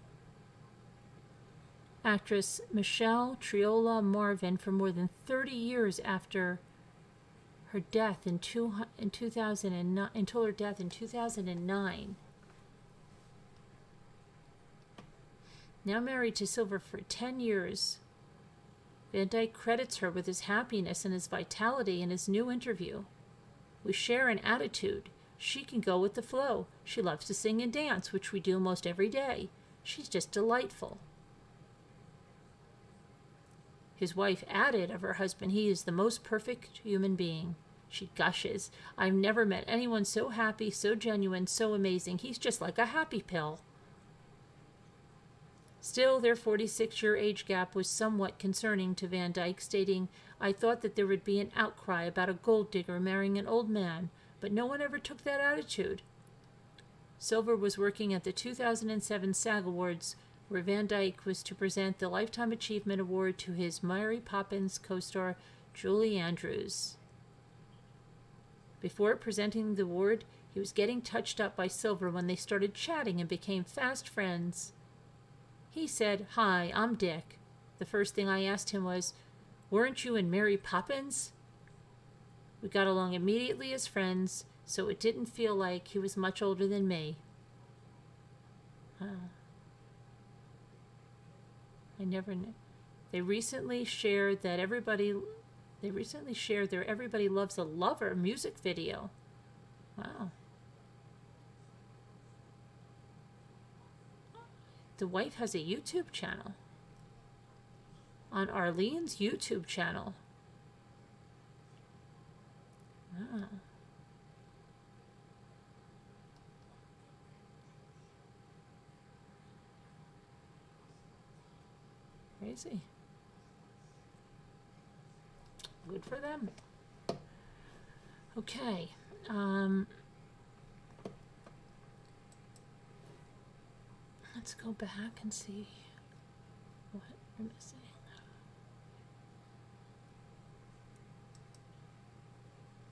actress Michelle Triola Marvin for more than 30 years after her death in 2009, until her death in 2009. Now married to Silver for 10 years, Van Dyke credits her with his happiness and his vitality in his new interview. We share an attitude. She can go with the flow. She loves to sing and dance, which we do most every day. She's just delightful. His wife added of her husband, he is the most perfect human being. She gushes. I've never met anyone so happy, so genuine, so amazing. He's just like a happy pill. Still, their 46-year age gap was somewhat concerning to Van Dyke, stating, I thought that there would be an outcry about a gold digger marrying an old man, but no one ever took that attitude. Silver was working at the 2007 SAG Awards, where Van Dyke was to present the Lifetime Achievement Award to his Mary Poppins co-star Julie Andrews. Before presenting the award, he was getting touched up by Silver when they started chatting and became fast friends. He said, Hi, I'm Dick. The first thing I asked him was, Weren't you in Mary Poppins? We got along immediately as friends, so it didn't feel like he was much older than me. I never knew. They recently shared their Everybody Loves a Lover music video. Wow. The wife has a YouTube channel. On Arlene's YouTube channel. Wow. Crazy. Good for them. Okay. Let's go back and see what we're missing.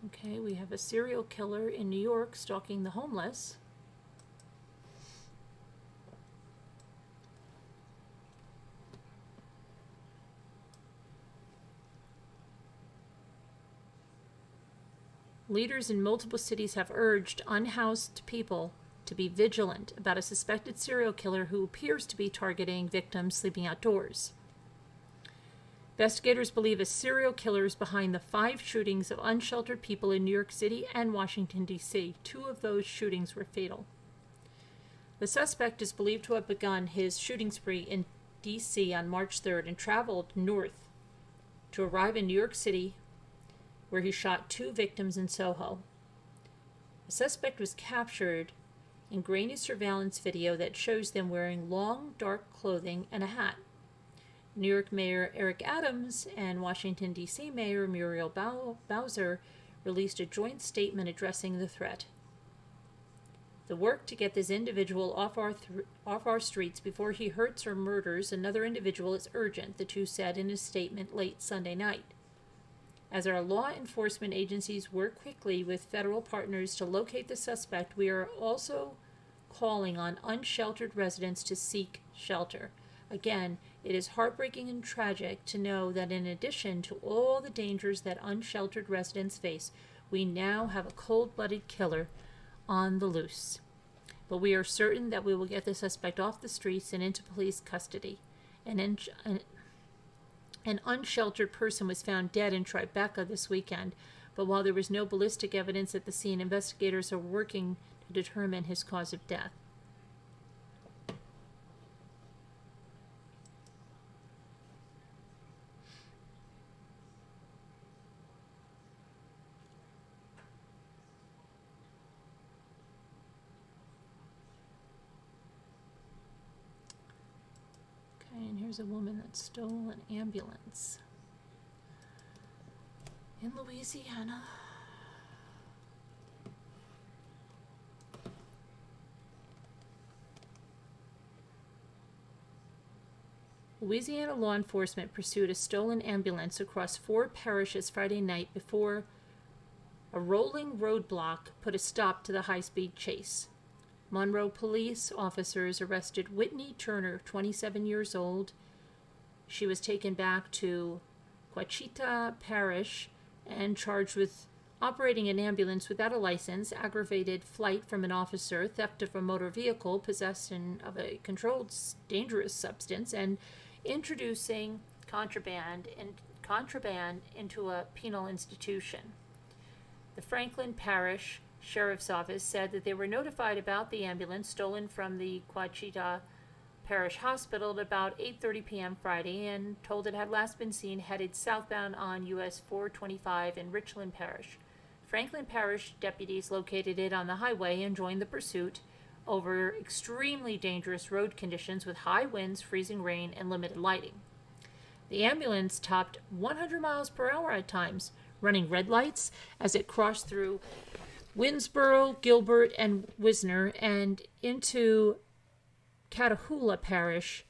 Okay, we have a serial killer in New York stalking the homeless. Leaders in multiple cities have urged unhoused people to be vigilant about a suspected serial killer who appears to be targeting victims sleeping outdoors. Investigators believe a serial killer is behind the 5 shootings of unsheltered people in New York City and Washington, D.C. 2 of those shootings were fatal. The suspect is believed to have begun his shooting spree in D.C. on March 3rd and traveled north to arrive in New York City, where he shot 2 victims in Soho. The suspect was captured in grainy surveillance video that shows them wearing long, dark clothing and a hat. New York Mayor Eric Adams and Washington, D.C. Mayor Muriel Bowser released a joint statement addressing the threat. The work to get this individual off our streets before he hurts or murders another individual is urgent, the 2 said in a statement late Sunday night. As our law enforcement agencies work quickly with federal partners to locate the suspect, we are also calling on unsheltered residents to seek shelter. Again, it is heartbreaking and tragic to know that in addition to all the dangers that unsheltered residents face, we now have a cold-blooded killer on the loose. But we are certain that we will get the suspect off the streets and into police custody. An unsheltered person was found dead in Tribeca this weekend, but while there was no ballistic evidence at the scene, investigators are working to determine his cause of death. And here's a woman that stole an ambulance in Louisiana. Louisiana law enforcement pursued a stolen ambulance across 4 parishes Friday night before a rolling roadblock put a stop to the high-speed chase. Monroe police officers arrested Whitney Turner, 27 years old. She was taken back to Ouachita Parish and charged with operating an ambulance without a license, aggravated flight from an officer, theft of a motor vehicle, possession of a controlled dangerous substance, and introducing contraband into a penal institution. The Franklin Parish Sheriff's Office said that they were notified about the ambulance stolen from the Ouachita Parish Hospital at about 8:30 p.m. Friday and told it had last been seen headed southbound on US 425 in Richland Parish. Franklin Parish deputies located it on the highway and joined the pursuit over extremely dangerous road conditions with high winds, freezing rain, and limited lighting. The ambulance topped 100 miles per hour at times, running red lights as it crossed through Winsboro, Gilbert, and Wisner and into Catahoula Parish,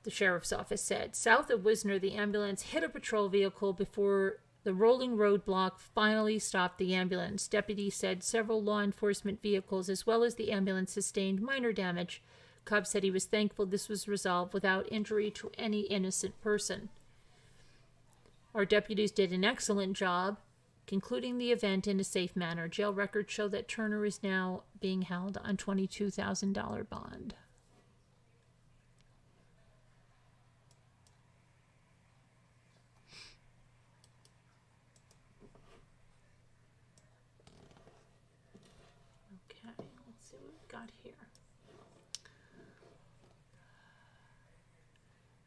the sheriff's office said. South of Wisner, the ambulance hit a patrol vehicle before the rolling roadblock finally stopped the ambulance. Deputies said several law enforcement vehicles as well as the ambulance sustained minor damage. Cobb said he was thankful this was resolved without injury to any innocent person. Our deputies did an excellent job concluding the event in a safe manner. Jail records show that Turner is now being held on $22,000 bond. Let's see what we've got here.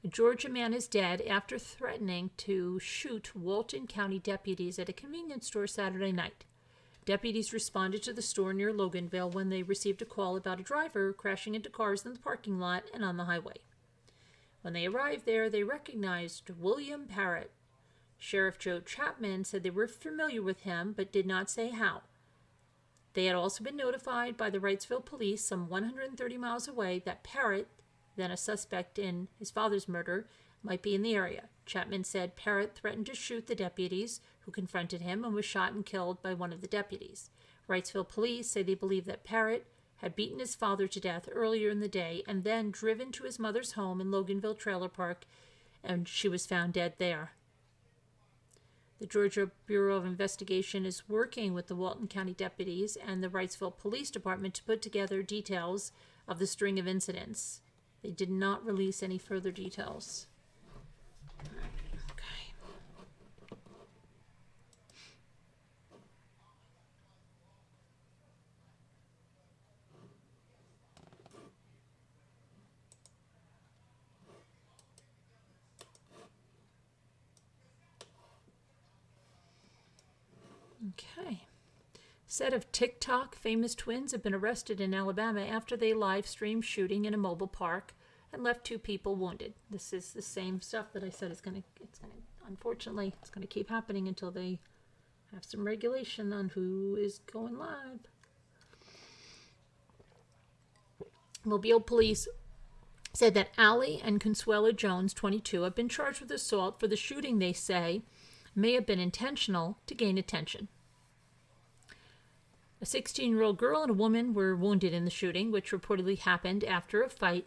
A Georgia man is dead after threatening to shoot Walton County deputies at a convenience store Saturday night. Deputies responded to the store near Loganville when they received a call about a driver crashing into cars in the parking lot and on the highway. When they arrived there, they recognized William Parrott. Sheriff Joe Chapman said they were familiar with him but did not say how. They had also been notified by the Wrightsville police some 130 miles away that Parrott, then a suspect in his father's murder, might be in the area. Chapman said Parrott threatened to shoot the deputies who confronted him and was shot and killed by one of the deputies. Wrightsville police say they believe that Parrott had beaten his father to death earlier in the day and then driven to his mother's home in Loganville Trailer Park, and she was found dead there. The Georgia Bureau of Investigation is working with the Walton County deputies and the Wrightsville Police Department to put together details of the string of incidents. They did not release any further details. Okay. Set of TikTok famous twins have been arrested in Alabama after they live streamed shooting in a mobile park and left 2 people wounded. This is the same stuff that I said unfortunately, it's going to keep happening until they have some regulation on who is going live. Mobile police said that Allie and Consuela Jones, 22, have been charged with assault for the shooting they say may have been intentional to gain attention. A 16-year-old girl and a woman were wounded in the shooting, which reportedly happened after a fight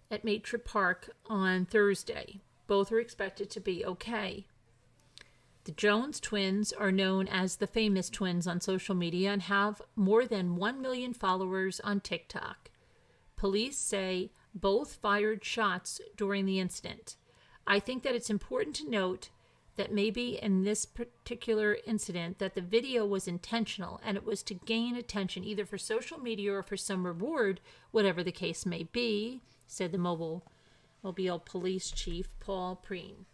at Maitre Park on Thursday. Both are expected to be okay. The Jones twins are known as the famous twins on social media and have more than 1 million followers on TikTok. Police say both fired shots during the incident. I think that it's important to note that maybe in this particular incident that the video was intentional and it was to gain attention either for social media or for some reward, whatever the case may be, said the Mobile Police Chief Paul Preen.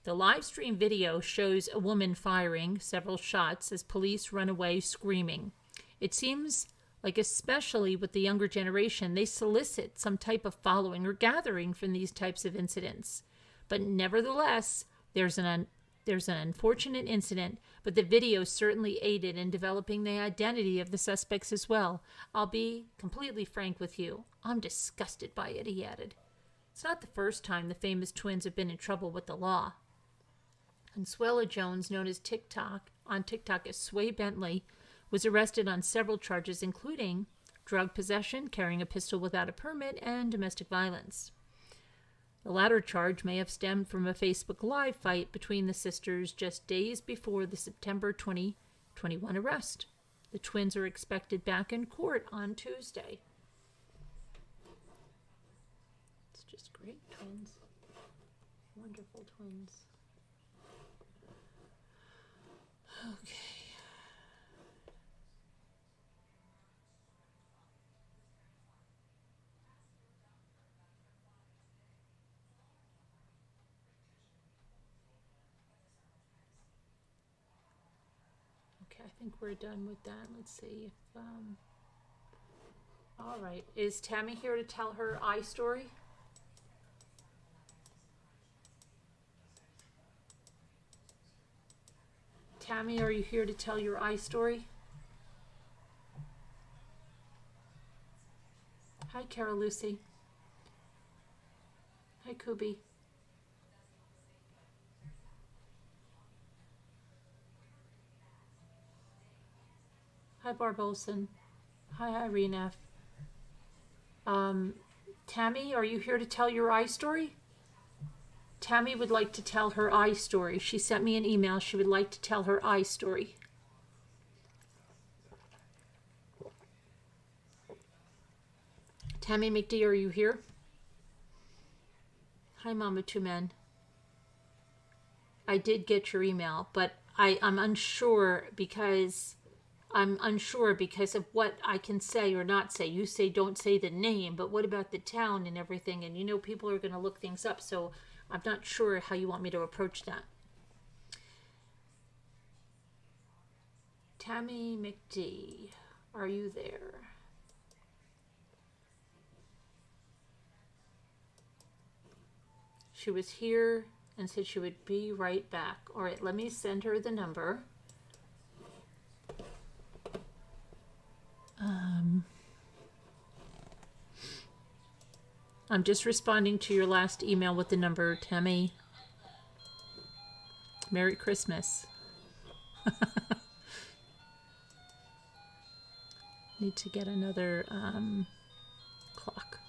The live stream video shows a woman firing several shots as police run away screaming. It seems like, especially with the younger generation, they solicit some type of following or gathering from these types of incidents. But nevertheless, there's an There's an unfortunate incident, but the video certainly aided in developing the identity of the suspects as well. I'll be completely frank with you. I'm disgusted by it, he added. It's not the first time the famous twins have been in trouble with the law. Consuela Jones, known as on TikTok as Sway Bentley, was arrested on several charges, including drug possession, carrying a pistol without a permit, and domestic violence. The latter charge may have stemmed from a Facebook Live fight between the sisters just days before the September 2021 arrest. The twins are expected back in court on Tuesday. It's just great twins. Wonderful twins. Okay. I think we're done with that. Let's see if, all right. Is Tammy here to tell her eye story? Tammy, are you here to tell your eye story? Hi, Carol Lucy. Hi, Kubi. Hi, Barb Olson. Hi, Irene F. Tammy, are you here to tell your eye story? Tammy would like to tell her eye story. She sent me an email. She would like to tell her eye story. Tammy McD, are you here? Hi, Mama Two Men. I did get your email, but I'm unsure because of what I can say or not say. You say don't say the name, but what about the town and everything? And you know people are going to look things up, so I'm not sure how you want me to approach that. Tammy McD, are you there? She was here and said she would be right back. All right, let me send her the number. I'm just responding to your last email with the number, Tammy. Merry Christmas. Need to get another clock.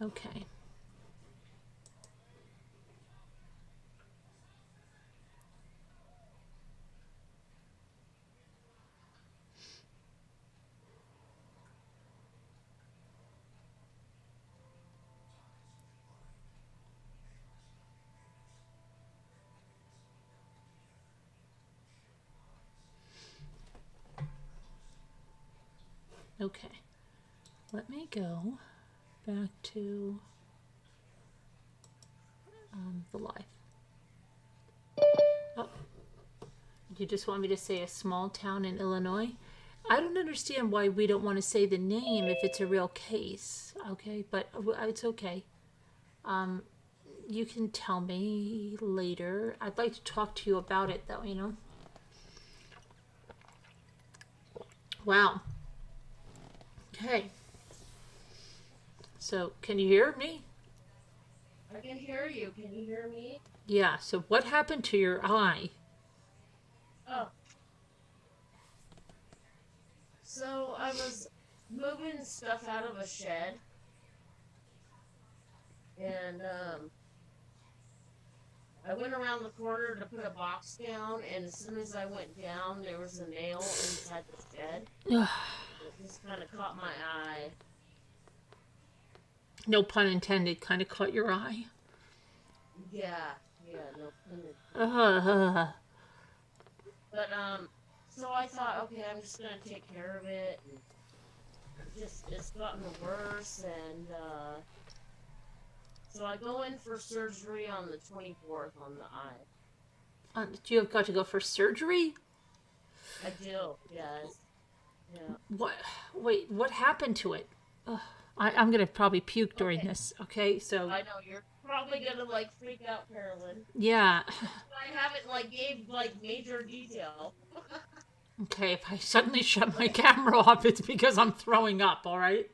Okay. Okay. Let me go back to the live. Oh, you just want me to say a small town in Illinois? I don't understand why we don't want to say the name if it's a real case. Okay, but it's okay. You can tell me later. I'd like to talk to you about it, though, you know. Wow. Okay. So, can you hear me? I can hear you. Can you hear me? Yeah, so what happened to your eye? Oh. So I was moving stuff out of a shed. And I went around the corner to put a box down, and as soon as I went down, there was a nail inside the shed. It just kind of caught my eye. No pun intended, kind of caught your eye. Yeah, no pun intended. But, so I thought, okay, I'm just gonna take care of it, and it's gotten worse, and, So I go in for surgery on the 24th on the eye. You have got to go for surgery? I do, yes. Yeah. What? Wait, what happened to it? Ugh, I'm going to probably puke during this, okay? So, I know, you're probably gonna, like, freak out, Carolyn. yeah. I haven't, like, gave, like, major detail. Okay, if I suddenly shut my camera off, it's because I'm throwing up, all right?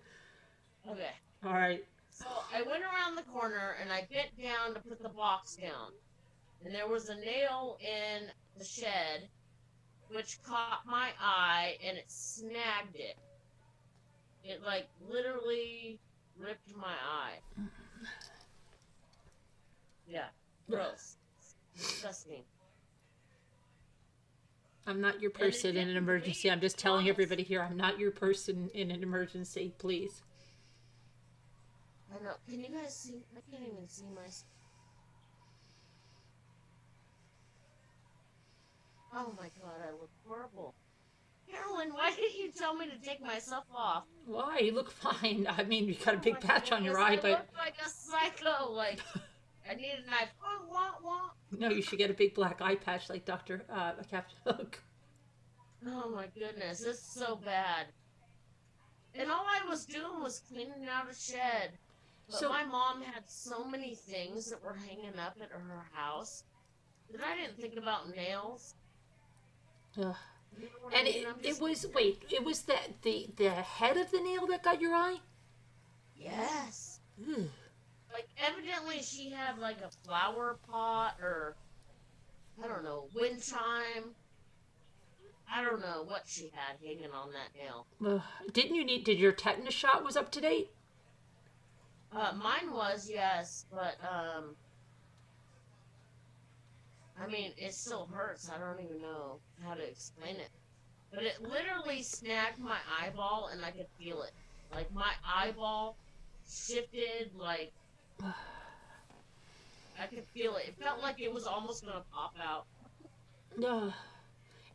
Okay. All right. So I went around the corner and I bent down to put the box down. And there was a nail in the shed which caught my eye and it snagged it. It, like, literally ripped my eye. Yeah. Gross. Disgusting. I'm not your person in an emergency. I'm just telling everybody here, I'm not your person in an emergency, please. I know. Can you guys see? I can't even see my... Oh my god, I look horrible. Carolyn, why didn't you tell me to take myself off? Why? You look fine. I mean, you got a big patch on your eye, I but... look like a psycho, like... I need a knife. Oh, wah. No, you should get a big black eye patch like Captain Hook. Oh my goodness, this is so bad. And all I was doing was cleaning out a shed. But So- my mom had so many things that were hanging up at her house that I didn't think about nails. Ugh. You know what I And mean? I'm it just- was, wait, it was the head of the nail that got your eye? Yes. Ugh. Like, evidently she had, like, a flower pot or, I don't know, wind chime. I don't know what she had hanging on that nail. Ugh. Did your tetanus shot was up to date? Mine was, yes, but, I mean, it still hurts. I don't even know how to explain it. But it literally snagged my eyeball, and I could feel it. Like, my eyeball shifted, like, I could feel it. It felt like it was almost gonna pop out. Ugh.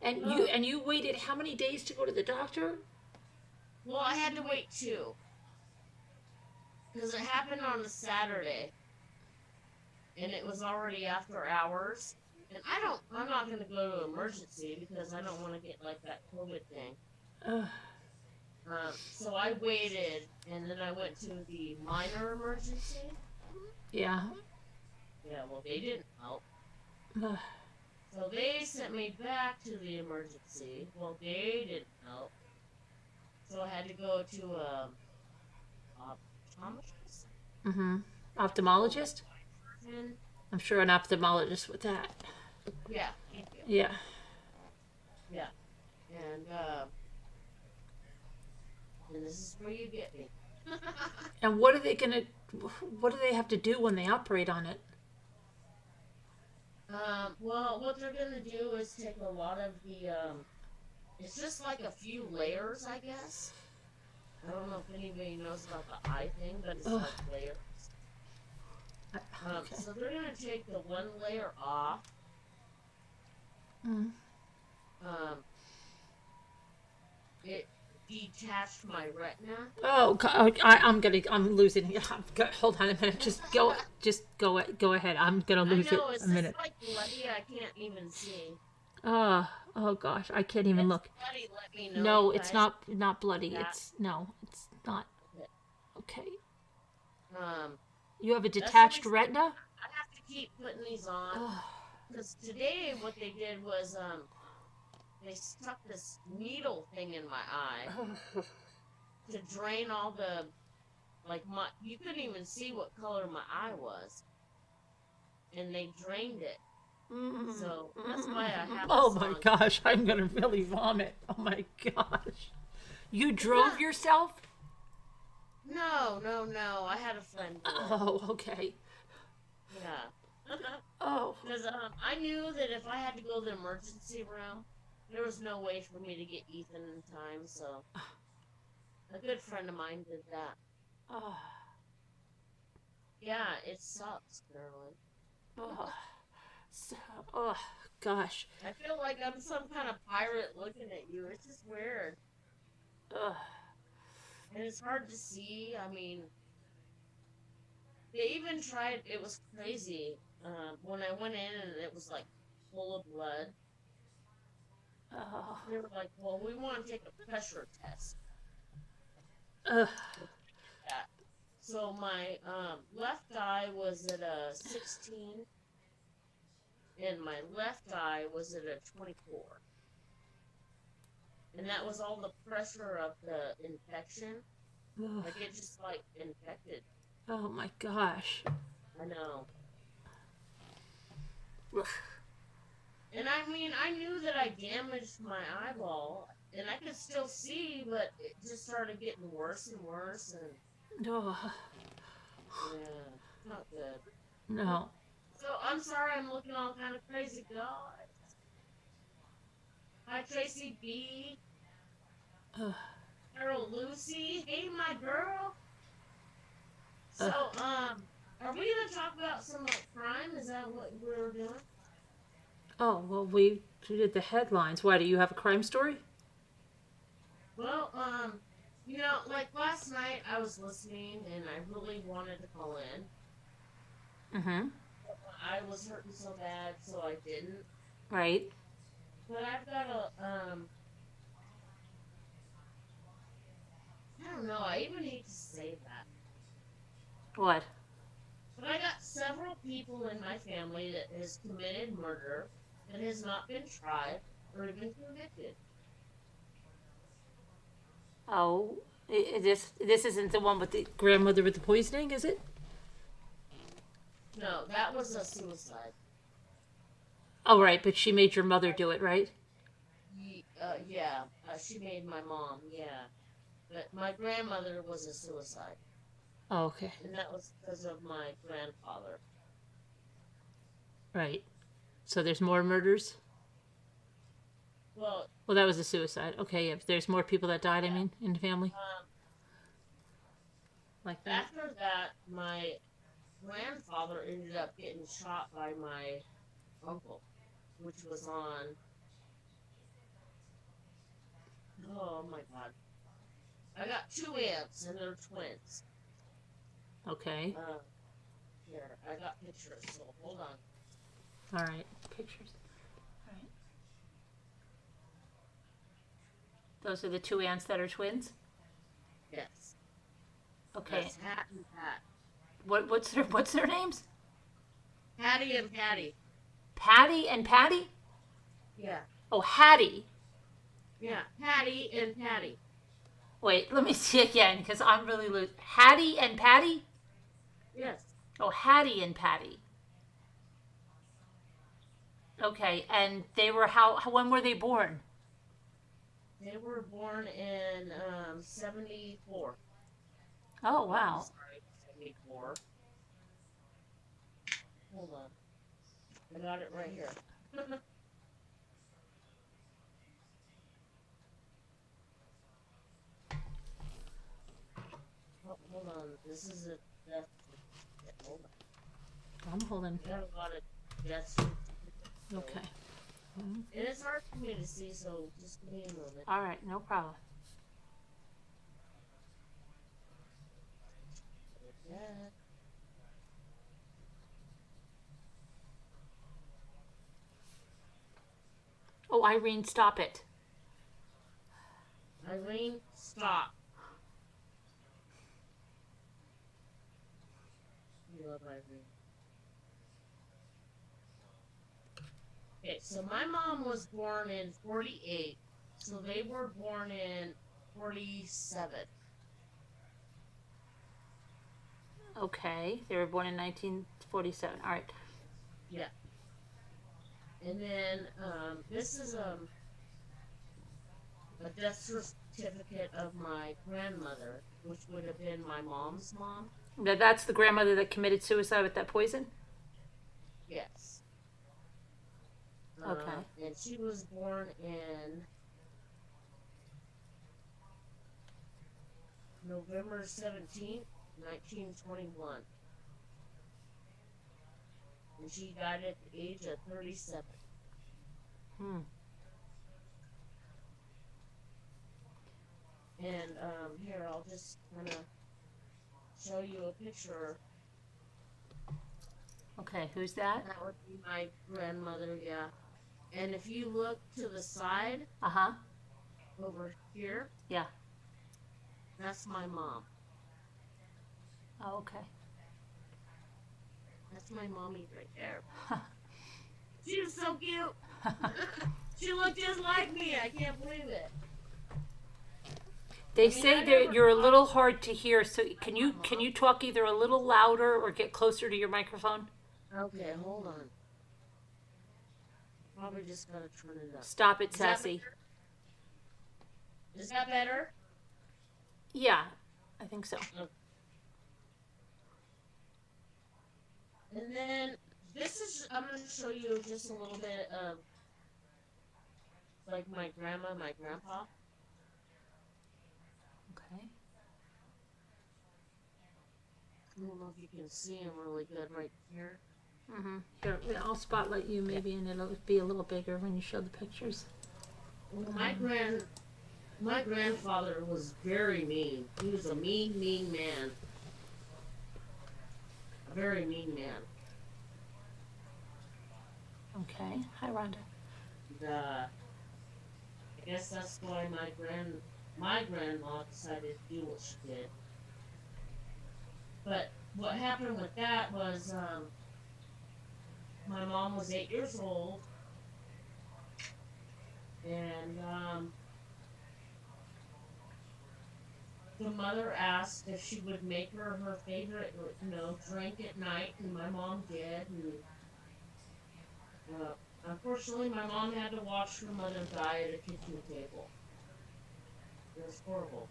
And you waited how many days to go to the doctor? Well, I had to wait 2. Because it happened on a Saturday. And it was already after hours. And I'm not going to go to emergency because I don't want to get, like, that COVID thing. Ugh. So I waited, and then I went to the minor emergency. Yeah. Yeah, well, they didn't help. Ugh. So they sent me back to the emergency. Well, they didn't help. So I had to go to a optometrist. Mm-hmm. Ophthalmologist? And I'm sure an ophthalmologist with that. yeah, thank you. Yeah. Yeah. And this is where you get me. And what do they have to do when they operate on it? Well, what they're gonna do is take a lot of the, it's just like a few layers, I guess. I don't know if anybody knows about the eye thing, but it's Ugh. like layers. Okay. So they're gonna take the one layer off. Mm. It detached my retina. Oh, God, I'm losing it. Hold on a minute. Just go ahead. I'm gonna lose I know, it it's a minute. just like bloody, I can't even see. Oh gosh, I can't even look. Bloody, let me know, No, you it's guys. not bloody. That- It's not. Okay. Um, You have a That's detached always- retina? I have to keep putting these on. Oh, Because today, what they did was, they stuck this needle thing in my eye to drain all the, like, you couldn't even see what color my eye was. And they drained it. So, that's why I have Oh this my on. gosh, I'm gonna really vomit. Oh my gosh. You drove yourself? No. I had a friend do it. Oh, okay. Yeah. Oh. Because I knew that if I had to go to the emergency room, there was no way for me to get Ethan in time, so a good friend of mine did that. Oh. Yeah, it sucks, Carolyn. Oh. So, oh gosh. I feel like I'm some kind of pirate looking at you. It's just weird. Ugh. And it's hard to see. I mean, They even tried. It was crazy. When I went in and it was like full of blood, Oh. they were like, "Well, we want to take a pressure test." Ugh. Yeah. So my left eye was at a 16, and my left eye was at a 24, and that was all the pressure of the infection. Ugh. Like it just like infected. Oh my gosh. I know. Ugh. And I mean, I knew that I damaged my eyeball, and I could still see, but it just started getting worse and worse, and Oh. yeah, not good. No. So I'm sorry, I'm looking all kind of crazy, guys. Hi, Tracy B. Ugh. Carol Lucy. Hey, my girl. So, Ugh. are we gonna talk about some like crime? Is that what we're doing? Oh, well, we did the headlines. Why, do you have a crime story? Well, like last night I was listening and I really wanted to call in. Mm-hmm. I was hurting so bad, so I didn't. Right. But I've got I don't know, I even hate to say that. What? But I got several people in my family that has committed murder that has not been tried or even convicted. Oh, this isn't the one with the grandmother with the poisoning, is it? No, that was a suicide. Oh, right, but she made your mother do it, right? Yeah, she made my mom, yeah. But my grandmother was a suicide, Oh, okay. and that was because of my grandfather. Right. So there's more murders? Well, Well, that was a suicide. Okay, if there's more people that died, I yeah. mean, in the family? Like that? After that, my grandfather ended up getting shot by my uncle, which was on. Oh my god. I got two aunts and they're twins. Okay. Here, I got pictures, so hold on. All right. Pictures. All right. Those are the two aunts that are twins? Yes. Okay. That's Hat and Pat. What's their names? Hattie and Patty. Patty and Patty? Yeah. Oh, Hattie. Yeah. Hattie and Patty. Wait, let me see again because I'm really loose. Hattie and Patty? Yes. Oh, Hattie and Patty. Okay, and they were when were they born? They were born in 74. Oh, I'm wow. sorry, 74. Hold on. I got it right here. Oh, hold on. This is a death. Hold on. I'm holding. We got a lot of deaths. Okay. It is hard for me to see, so just give me a moment. All right, no problem. Yeah. Oh, Irene, stop it. Irene, stop. You love Irene. Okay, so my mom was born in 48, so they were born in 47. Okay, they were born in 1947. All right. Yeah. And then this is a death certificate of my grandmother, which would have been my mom's mom. Now, that's the grandmother that committed suicide with that poison? Yes. Okay. And she was born in November 17th, 1921. And she died at the age of 37. Hmm. And here, I'll just kind of show you a picture Okay, who's that? That would be my grandmother, yeah. And if you look to the side Uh-huh. over here, Yeah. that's my mom. Oh, okay. That's my mommy right there. She was so cute. She looked just like me. I can't believe it. They I say that never you're a thought- little hard to hear, so can you talk either a little louder or get closer to your microphone? Okay, hold on. Probably just gotta turn it up. Stop it, Is that Sassy. better? Is that better? Yeah, I think so. And then this is, I'm going to show you just a little bit of like my grandma, my grandpa. Okay. I don't know if you can see him really good right here. Mm-hmm. Here, I'll spotlight you maybe, and it'll be a little bigger when you show the pictures. Well, my grandfather was very mean. He was a mean man. A very mean man. Okay. Hi, Rhonda. I guess that's why my grandma decided to do what she did. But what happened with that was my mom was 8 years old, and the mother asked if she would make her favorite, drink at night, and my mom did. And unfortunately, my mom had to watch her mother die at a kitchen table. It was horrible.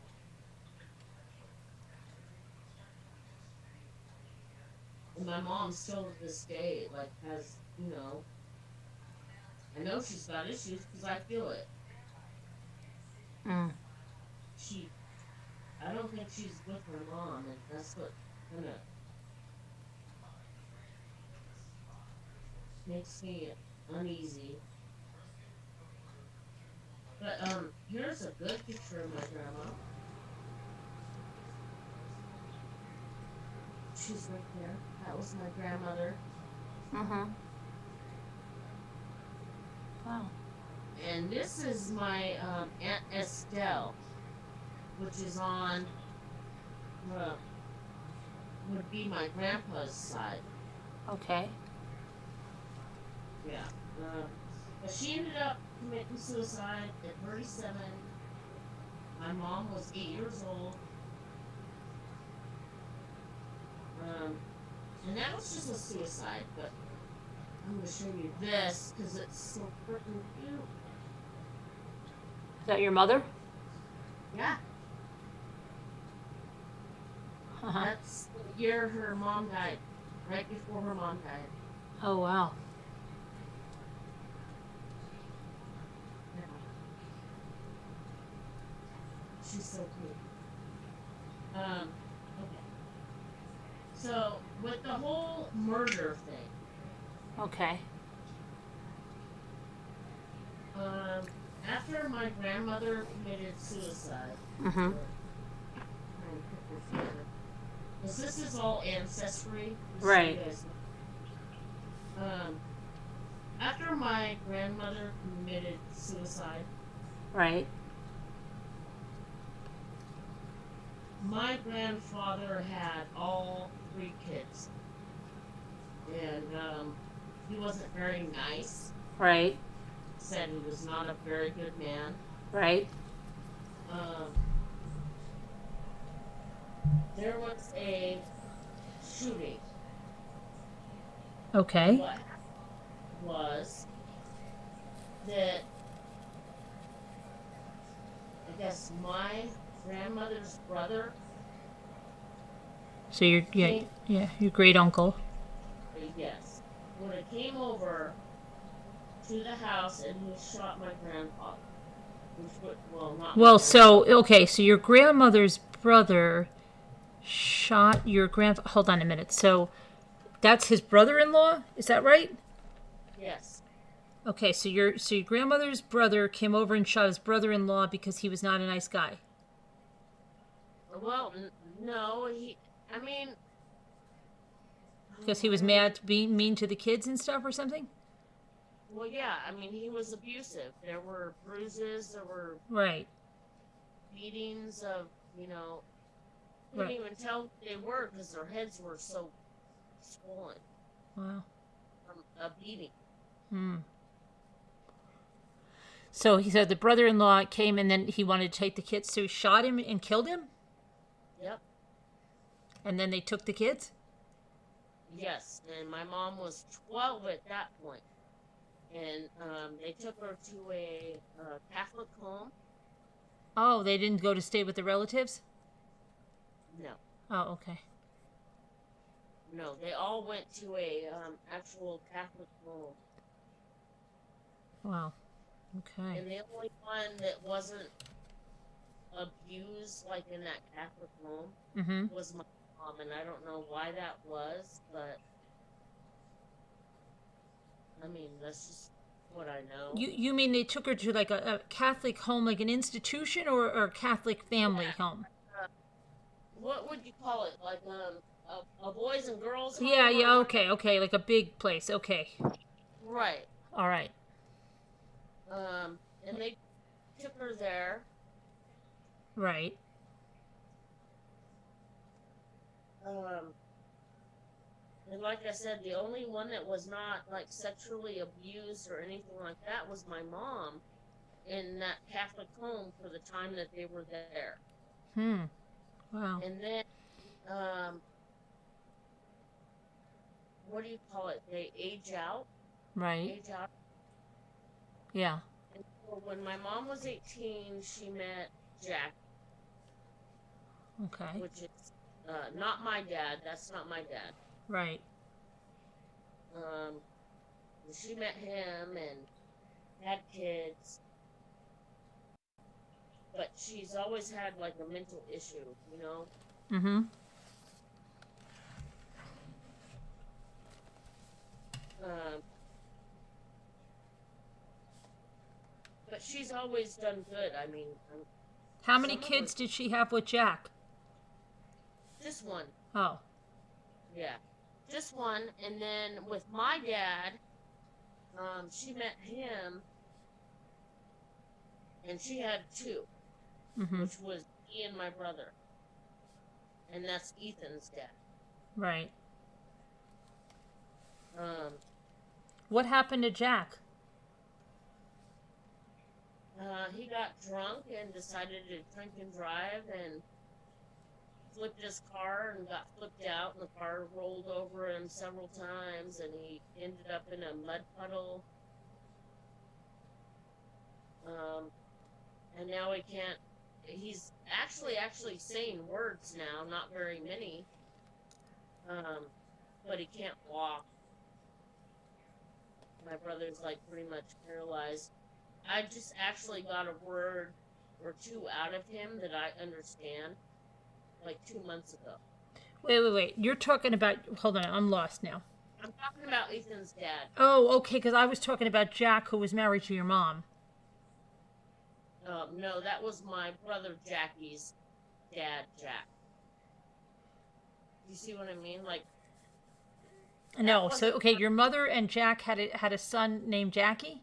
And my mom still to this day, has, I know she's got issues because I feel it. Mm. I don't think she's with her mom, and that's what kind of makes me uneasy. But here's a good picture of my grandma. She's right there. That was my grandmother. Mm-hmm. Wow. And this is my Aunt Estelle, which is on would be my grandpa's side. Okay. Yeah. But she ended up committing suicide at 37. My mom was 8 years old. And that was just a suicide, but I'm going to show you this because it's so freaking cute. Is that your mother? Yeah. Uh-huh. That's the year her mom died, right before her mom died. Oh, wow. Yeah. She's so cute. Okay. So, with the whole murder thing, Okay. after my grandmother committed suicide, Mm-hmm. because this is all ancestry. Right. After my grandmother committed suicide, Right. my grandfather had all 3 kids. And he wasn't very nice. Right. Said he was not a very good man. Right. There was a shooting. Okay. What happened was that I guess my grandmother's brother, So your your great uncle. yes, when it came over to the house and he shot my grandfather. Not Well, my so okay, so your grandmother's brother shot your Hold on a minute. So that's his brother-in-law. Is that right? Yes. Okay, so your grandmother's brother came over and shot his brother-in-law because he was not a nice guy. Well, no, Because he was mad, being mean to the kids and stuff or something? Well, yeah, I mean, he was abusive. There were bruises, there were Right. beatings of, you know, couldn't Right. even tell who they were because their heads were so swollen Wow. from a beating. Hmm. So he said the brother-in-law came and then he wanted to take the kids, so he shot him and killed him? Yep. And then they took the kids? Yes, and my mom was 12 at that point. And they took her to a Catholic home. Oh, they didn't go to stay with the relatives? No, Oh, okay. no, they all went to a actual Catholic home. Wow. Okay. And the only one that wasn't abused like in that Catholic home Mm-hmm. was my mom, and I don't know why that was, but I mean that's just what I know. You mean they took her to like a Catholic home, like an institution, or a Catholic family home? Uh, what would you call it? Like a boys and girls home? Yeah, yeah, or- okay, like a big place. Okay. Right. All right. And they took her there. Right. And like I said, the only one that was not like sexually abused or anything like that was my mom in that Catholic home for the time that they were there. Hmm. Wow. And then, what do you call it? They age out. Right. Age out. Yeah. And so when my mom was 18, she met Jack, Okay. which is not my dad. That's not my dad. Right. She met him and had kids, but she's always had like a mental issue, you know. Mm-hmm. But she's always done good. I mean, How many some of kids her- did she have with Jack? just one, Oh. yeah, just one. And then with my dad, she met him, and she had two, Mm-hmm. which was me and my brother, and that's Ethan's dad. Right. Um, What happened to Jack? he got drunk and decided to drink and drive and flipped his car and got flipped out, and the car rolled over him several times, and he ended up in a mud puddle. And now he can't. He's actually saying words now, not very many. But he can't walk. My brother's like pretty much paralyzed. I just actually got a word or two out of him that I understand, like 2 months ago. Wait. You're talking about... Hold on, I'm lost now. I'm talking about Ethan's dad. Oh, okay, because I was talking about Jack, who was married to your mom. No, that was my brother Jackie's dad, Jack. You see what I mean? Like, No, wasn't- so, okay, your mother and Jack had a son named Jackie?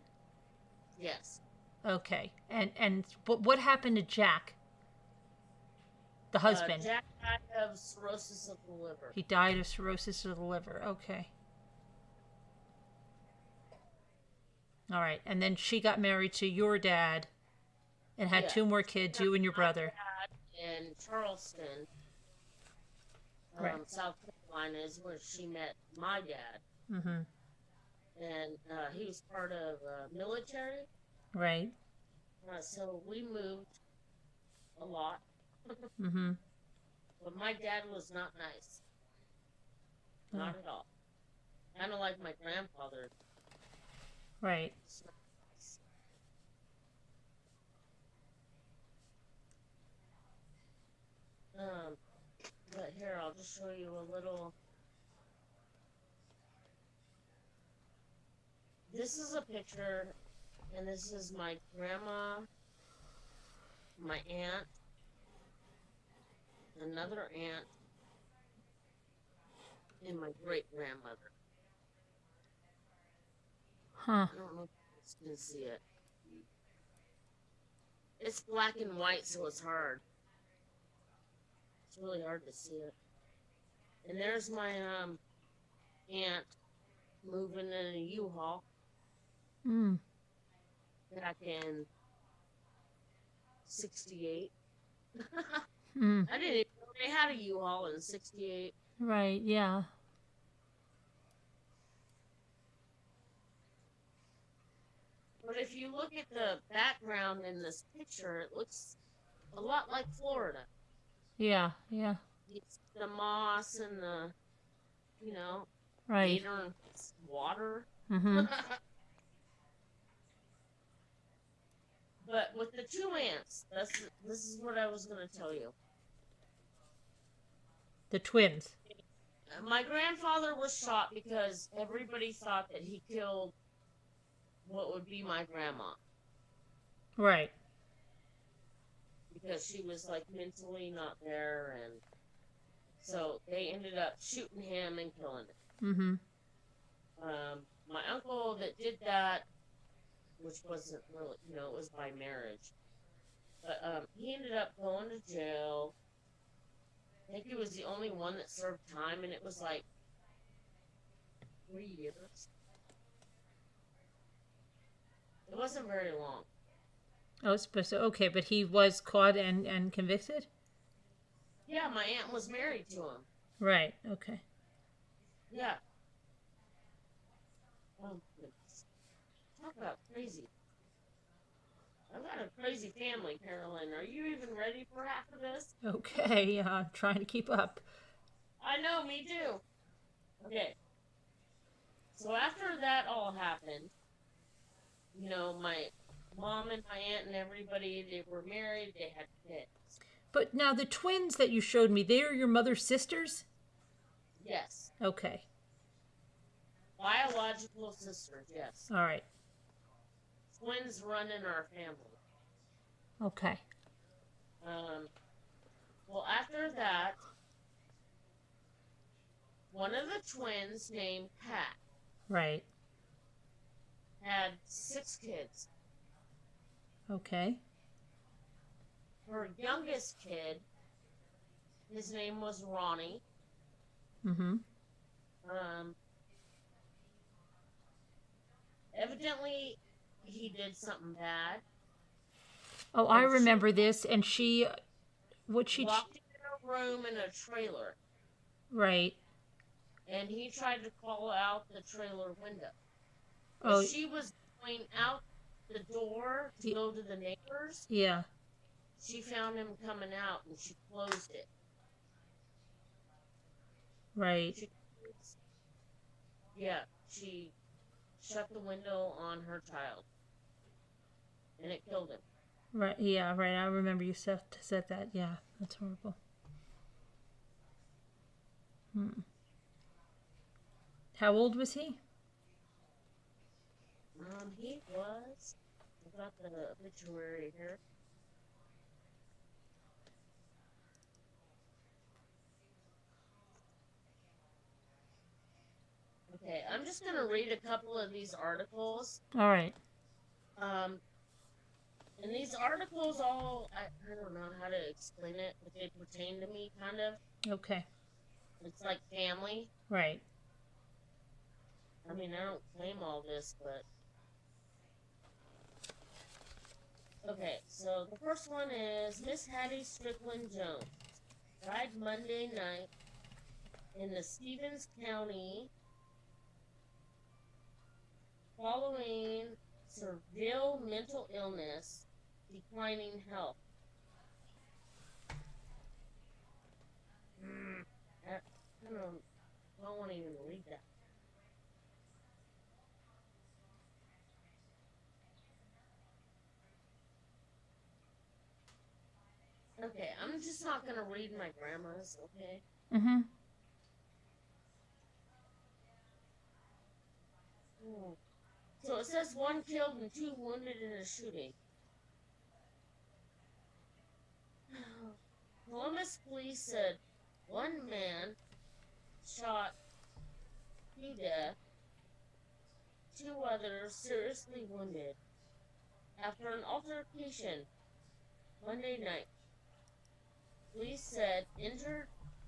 yes. Okay, and what happened to Jack? The husband. Jack died of cirrhosis of the liver. He died of cirrhosis of the liver. Okay. All right, and then she got married to your dad and had Yeah. 2 more kids, you and your brother. In Charleston, Right. South Carolina, is where she met my dad. Mm-hmm. And he was part of military. Right. So we moved a lot. Mm-hmm. But my dad was not nice. Not at all. Kind of like my grandfather. Right. It's not nice. But here, I'll just show you a little. This is a picture, and this is my grandma, my aunt, another aunt, and my great-grandmother. Huh. I don't know if you can see it. It's black and white, so it's hard. It's really hard to see it. And there's my aunt moving in a U-Haul Mm. back in '68. Mm. I didn't even know they had a U-Haul in '68. Right, yeah. But if you look at the background in this picture, it looks a lot like Florida. Yeah, yeah. It's the moss and the, Right. gator and water. Mm-hmm. But with the two ants, this is what I was going to tell you. The twins. My grandfather was shot because everybody thought that he killed what would be my grandma. Right. Because she was like mentally not there, and so they ended up shooting him and killing him. Mm-hmm. My uncle that did that, which wasn't really, it was by marriage, but he ended up going to jail. I think he was the only one that served time, and it was like 3 years. It wasn't very long. Oh, so okay, but he was caught and convicted? Yeah, my aunt was married to him. Right, okay. Yeah. Oh, goodness. Talk about crazy. I've got a crazy family, Carolyn. Are you even ready for half of this? Okay, yeah, I'm trying to keep up. I know, me too. Okay. So after that all happened, my mom and my aunt and everybody, they were married, they had kids. But now the twins that you showed me, they are your mother's sisters? Yes. Okay. Biological sisters, yes. All right. Twins run in our family. Okay. Well, after that, one of the twins named Pat Right. had 6 kids. Okay. Her youngest kid, his name was Ronnie. Mm-hmm. Evidently, he did something bad. Oh, I remember this, and she Locked him in a room in a trailer. Right. And he tried to crawl out the trailer window. Oh. She was going out the door to go to the neighbors. Yeah. She found him coming out, and she closed it. Right. She shut the window on her child. And it killed him. Right, yeah, right. I remember you said that. Yeah, that's horrible. How old was he? He was... I've got the obituary here. Okay, I'm just going to read a couple of these articles. All right. And these articles all, I don't know how to explain it, but they pertain to me, kind of. Okay. It's like family. Right. I mean, I don't claim all this, but... Okay, so the first one is Miss Hattie Strickland Jones died Monday night in the Stevens County following severe mental illness, declining health. I don't want to even read that. Okay, I'm just not going to read my grandma's, okay? Mm-hmm. So it says 1 killed and 2 wounded in a shooting. Columbus police said one man shot shocking death. 2 others seriously wounded. After an altercation Monday night, police said injured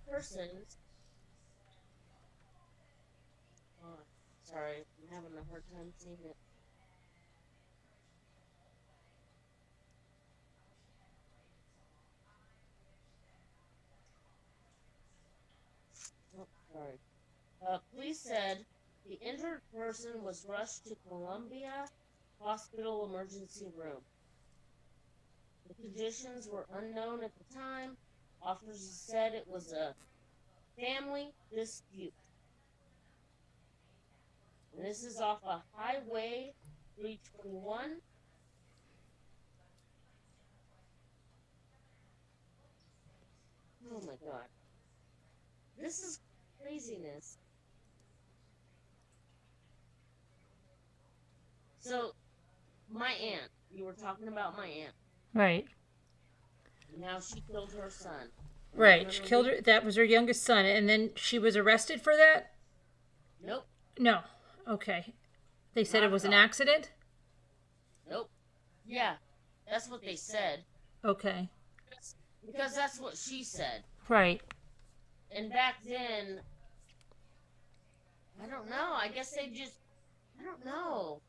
persons. Oh, sorry, I'm having a hard time seeing it. Oh, sorry. Police said the injured person was rushed to Columbia Hospital emergency room. The conditions were unknown at the time. Officers said it was a family dispute. And this is off a Highway 321. Oh my God. This is craziness. So, my aunt, you were talking about my aunt. Right. Now she killed her son. Right. She killed her. That was her youngest son, and then she was arrested for that? Nope. No. Okay. They said Not it was at an all. accident? Nope. Yeah, that's what they said. Okay. Because that's what she said. Right. And back then, I don't know. I guess they just, I don't know.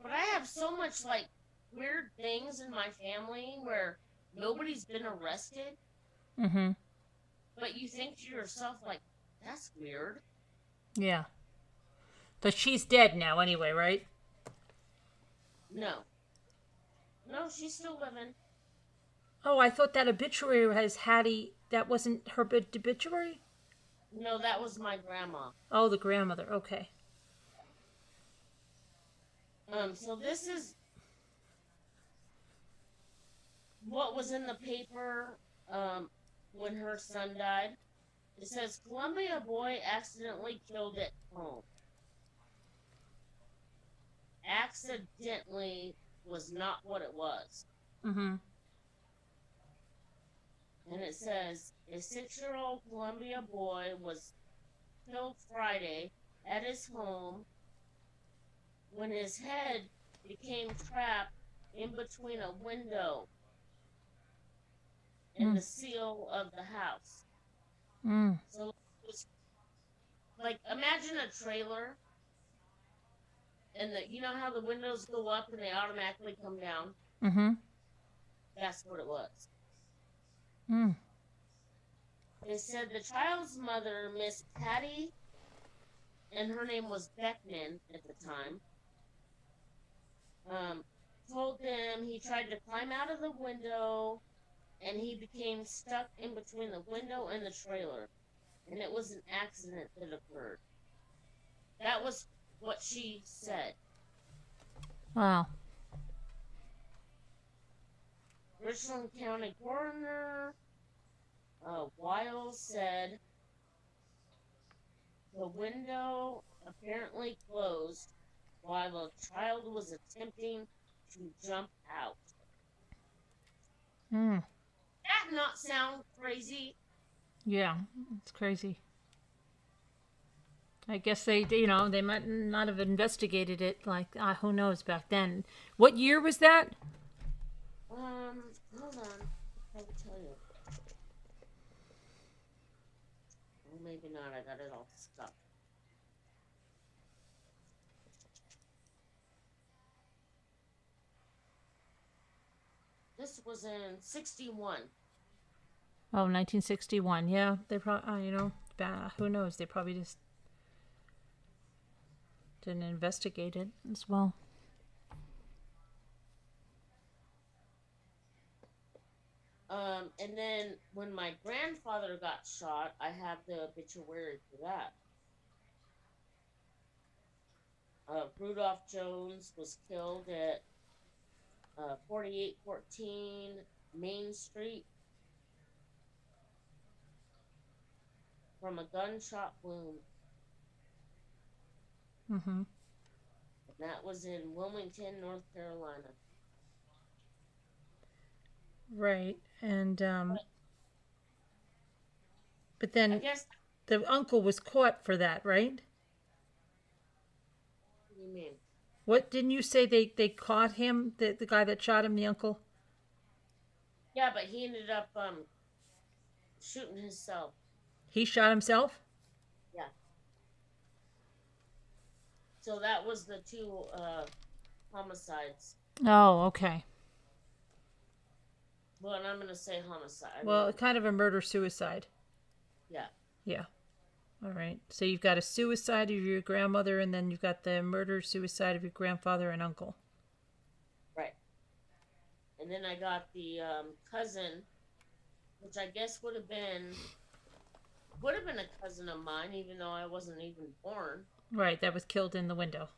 But I have so much, like, weird things in my family where nobody's been arrested. Mm-hmm. But you think to yourself, like, that's weird. Yeah. But she's dead now anyway, right? No. No, she's still living. Oh, I thought that obituary has Hattie. That wasn't her obituary? No, that was my grandma. Oh, the grandmother. Okay. So this is what was in the paper, when her son died. It says, Columbia boy accidentally killed at home. Accidentally was not what it was. Mm-hmm. And it says, a 6-year-old Columbia boy was killed Friday at his home when his head became trapped in between a window and the seal of the house. Mm. So it was like, imagine a trailer, and you know how the windows go up and they automatically come down? Mm-hmm. That's what it was. Mm. They said the child's mother, Miss Patty, and her name was Beckman at the time, told them he tried to climb out of the window and he became stuck in between the window and the trailer. And it was an accident that occurred. That was what she said. Wow. Richland County Coroner Wiles said the window apparently closed while the child was attempting to jump out. Mm. That not sound crazy? Yeah, it's crazy. I guess they might not have investigated it. Like, who knows back then? What year was that? Hold on. I will tell you. Or maybe not. I got it all stuck. This was in 61. Oh, 1961. Yeah, they probably, who knows? They probably just didn't investigate it as well. And then when my grandfather got shot, I have the obituary for that. Rudolph Jones was killed at 4814 Main Street from a gunshot wound. Mm-hmm. And that was in Wilmington, North Carolina. Right, and but then I guess the uncle was caught for that, right? What do you mean? What didn't you say they caught him, the guy that shot him, the uncle? Yeah, but he ended up shooting himself. He shot himself? Yeah. So that was the two homicides. Oh, okay. Well, and I'm gonna say homicide. Well, kind of a murder-suicide. Yeah. Yeah. All right. So you've got a suicide of your grandmother, and then you've got the murder-suicide of your grandfather and uncle. Right. And then I got the cousin, which I guess would have been a cousin of mine, even though I wasn't even born. Right. That was killed in the window.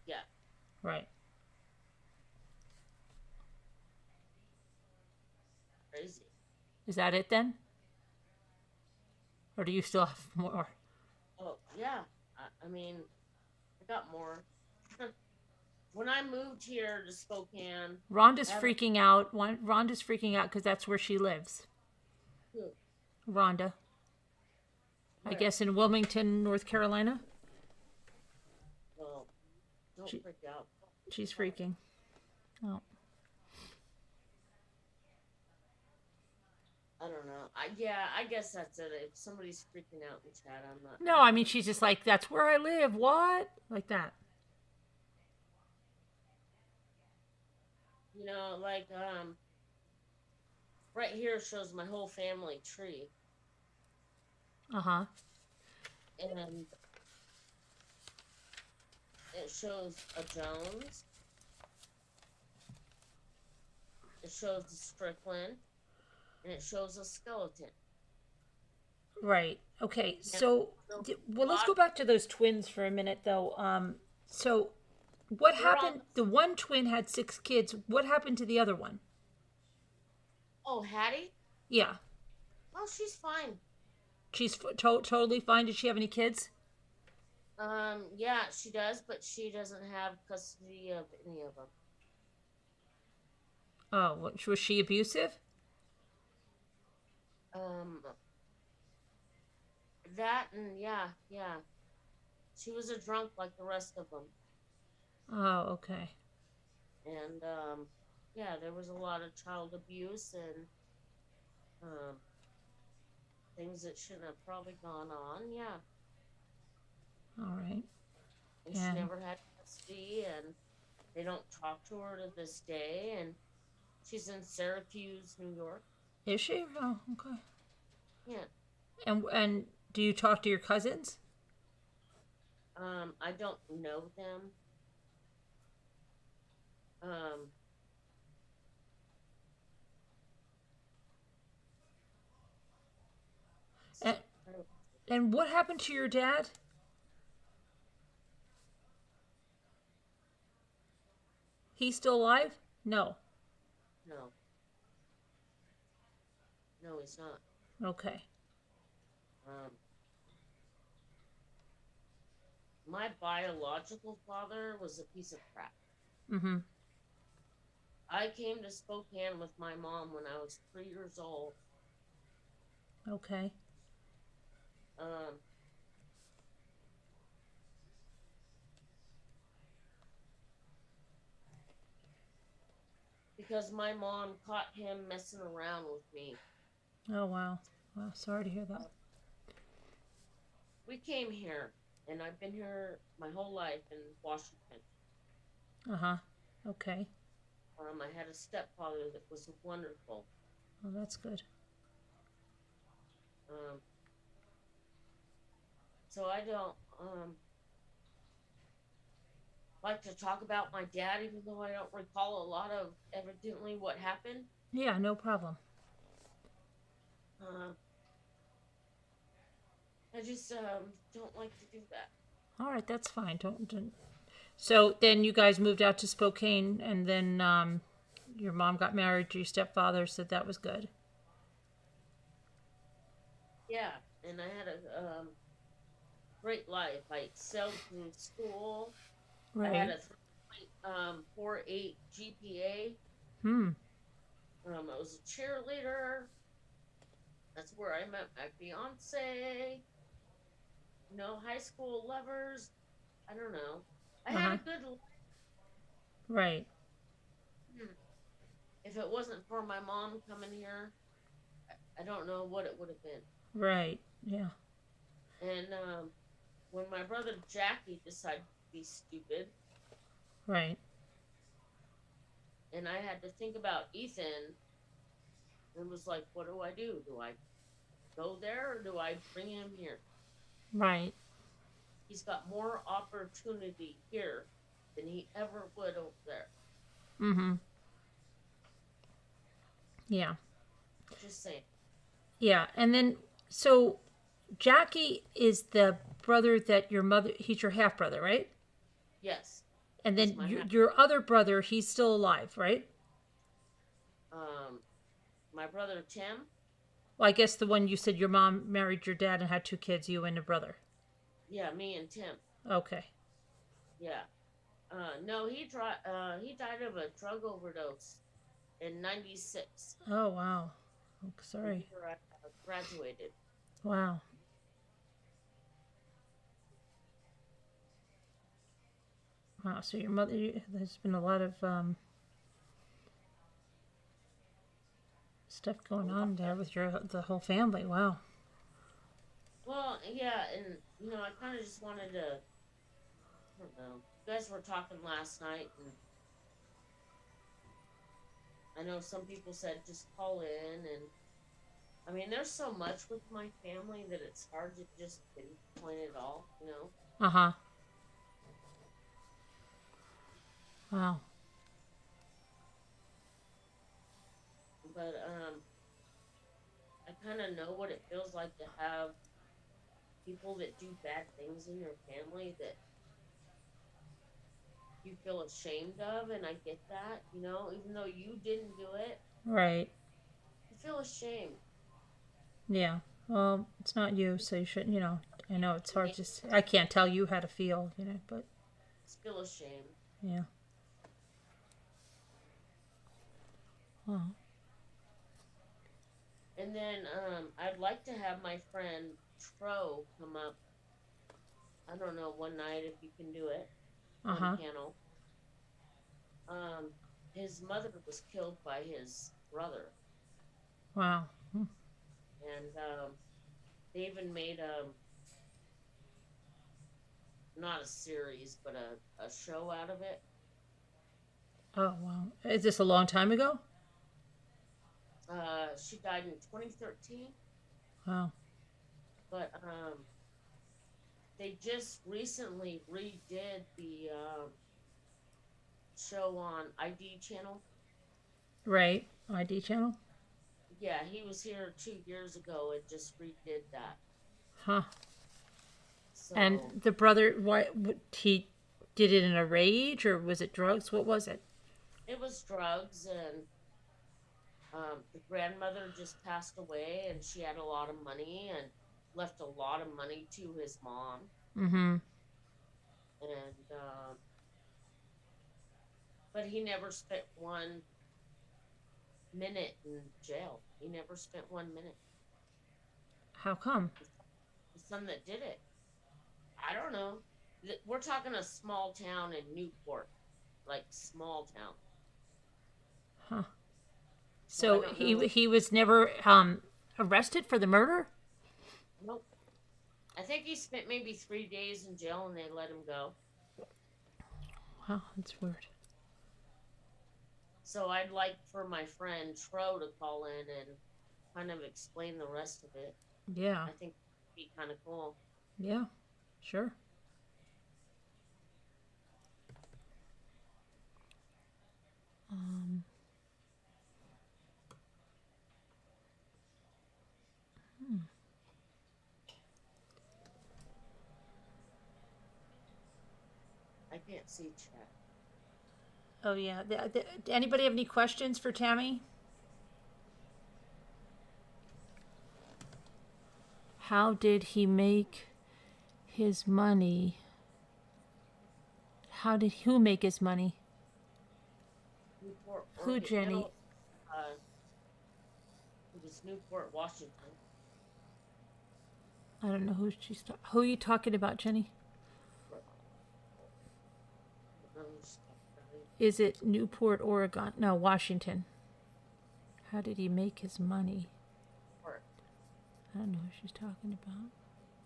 Yeah. Right. Crazy. Is that it then? Or do you still have more? Oh yeah. I mean, I got more. When I moved here to Spokane, Rhonda's freaking out. Rhonda's freaking out because that's where she lives. Who? Rhonda. I guess in Wilmington, North Carolina. Well, don't freak out. She's freaking. Oh. I don't know. I guess that's it. If somebody's freaking out in chat, I'm not. No, I mean, she's just like, that's where I live. What? Like that. You know, like, right here shows my whole family tree. Uh-huh. And it shows a Jones. It shows a Strickland. And it shows a skeleton. Right. Okay. So, well, let's go back to those twins for a minute, though. So, what happened? The one twin had 6 kids. What happened to the other one? Oh, Hattie? Yeah. Oh, she's fine. She's totally fine. Did she have any kids? Yeah, she does, but she doesn't have custody of any of them. Oh, was she abusive? That and yeah. She was a drunk like the rest of them. Oh, okay. And, yeah, there was a lot of child abuse and, things that shouldn't have probably gone on, yeah. All right. And she never had custody, and they don't talk to her to this day, and she's in Syracuse, New York. Is she? Oh, okay. Yeah. And do you talk to your cousins? I don't know them. And what happened to your dad? He's still alive? No. No. No, he's not. Okay. My biological father was a piece of crap. Mm-hmm. I came to Spokane with my mom when I was 3 years old. Okay. Because my mom caught him messing around with me. Oh, wow. Wow, sorry to hear that. We came here, and I've been here my whole life in Washington. Uh-huh. Okay. I had a stepfather that was wonderful. Oh, that's good. So I don't like to talk about my dad, even though I don't recall a lot of evidently what happened. Yeah, no problem. I just don't like to do that. All right, that's fine. Don't. So then you guys moved out to Spokane, and then your mom got married to your stepfather, so that was good. Yeah, and I had a great life. I excelled through school. Right. I had a 4.8 GPA. Hmm. I was a cheerleader. That's where I met my fiance. You know, high school lovers. I don't know. I had a good life. Right. If it wasn't for my mom coming here, I don't know what it would have been. Right. Yeah. And when my brother Jackie decided to be stupid, Right. and I had to think about Ethan, and was like, what do I do? Do I go there or do I bring him here? Right. He's got more opportunity here than he ever would over there. Mm-hmm. Yeah. Just saying. Yeah. And then, so Jackie is the brother that your mother, he's your half brother, right? Yes. And then your other brother, he's still alive, right? My brother Tim. Well, I guess the one you said your mom married your dad and had 2 kids, you and a brother. Yeah, me and Tim. Okay. Yeah. No, he died of a drug overdose in '96. Oh, wow. Oh, sorry. After I graduated. Wow. Wow. So your mother, there's been a lot of stuff going on there with the whole family. Wow. Well, yeah, and you know, I kind of just wanted to. I don't know. You guys were talking last night, and I know some people said just call in, and I mean, there's so much with my family that it's hard to just pinpoint it all, you know. Uh-huh. Wow. But I kind of know what it feels like to have people that do bad things in your family that you feel ashamed of, and I get that, you know, even though you didn't do it, Right. you feel ashamed. Yeah. Well, it's not you, so you shouldn't, I know it's hard to I can't tell you how to feel, but Just feel ashamed. yeah. Well. And then I'd like to have my friend Tro come up. I don't know, one night if you can do it on panel. His mother was killed by his brother. Wow. And they even made not a series, but a show out of it. Oh, wow. Is this a long time ago? She died in 2013. Wow. But they just recently redid the show on ID channel. Right. ID channel? Yeah, he was here 2 years ago and just redid that. Huh. So, and the brother, he did it in a rage, or was it drugs? What was it? It was drugs, and the grandmother just passed away, and she had a lot of money and left a lot of money to his mom. Mm-hmm. And but he never spent 1 minute in jail. He never spent 1 minute. How come? The son that did it. I don't know. We're talking a small town in Newport. Like, small town. Huh. So he was never arrested for the murder? Nope. I think he spent maybe 3 days in jail and they let him go. Wow, that's weird. So I'd like for my friend Tro to call in and kind of explain the rest of it. Yeah. I think it'd be kind of cool. Yeah, sure. I can't see chat. Oh, yeah. Anybody have any questions for Tammy? How did he make his money? Who make his money? Newport, Who, Jenny? It was Newport, Washington. I don't know who she's who are you talking about, Jenny? Is it Newport, Oregon? No, Washington. How did he make his money? I don't know who she's talking about.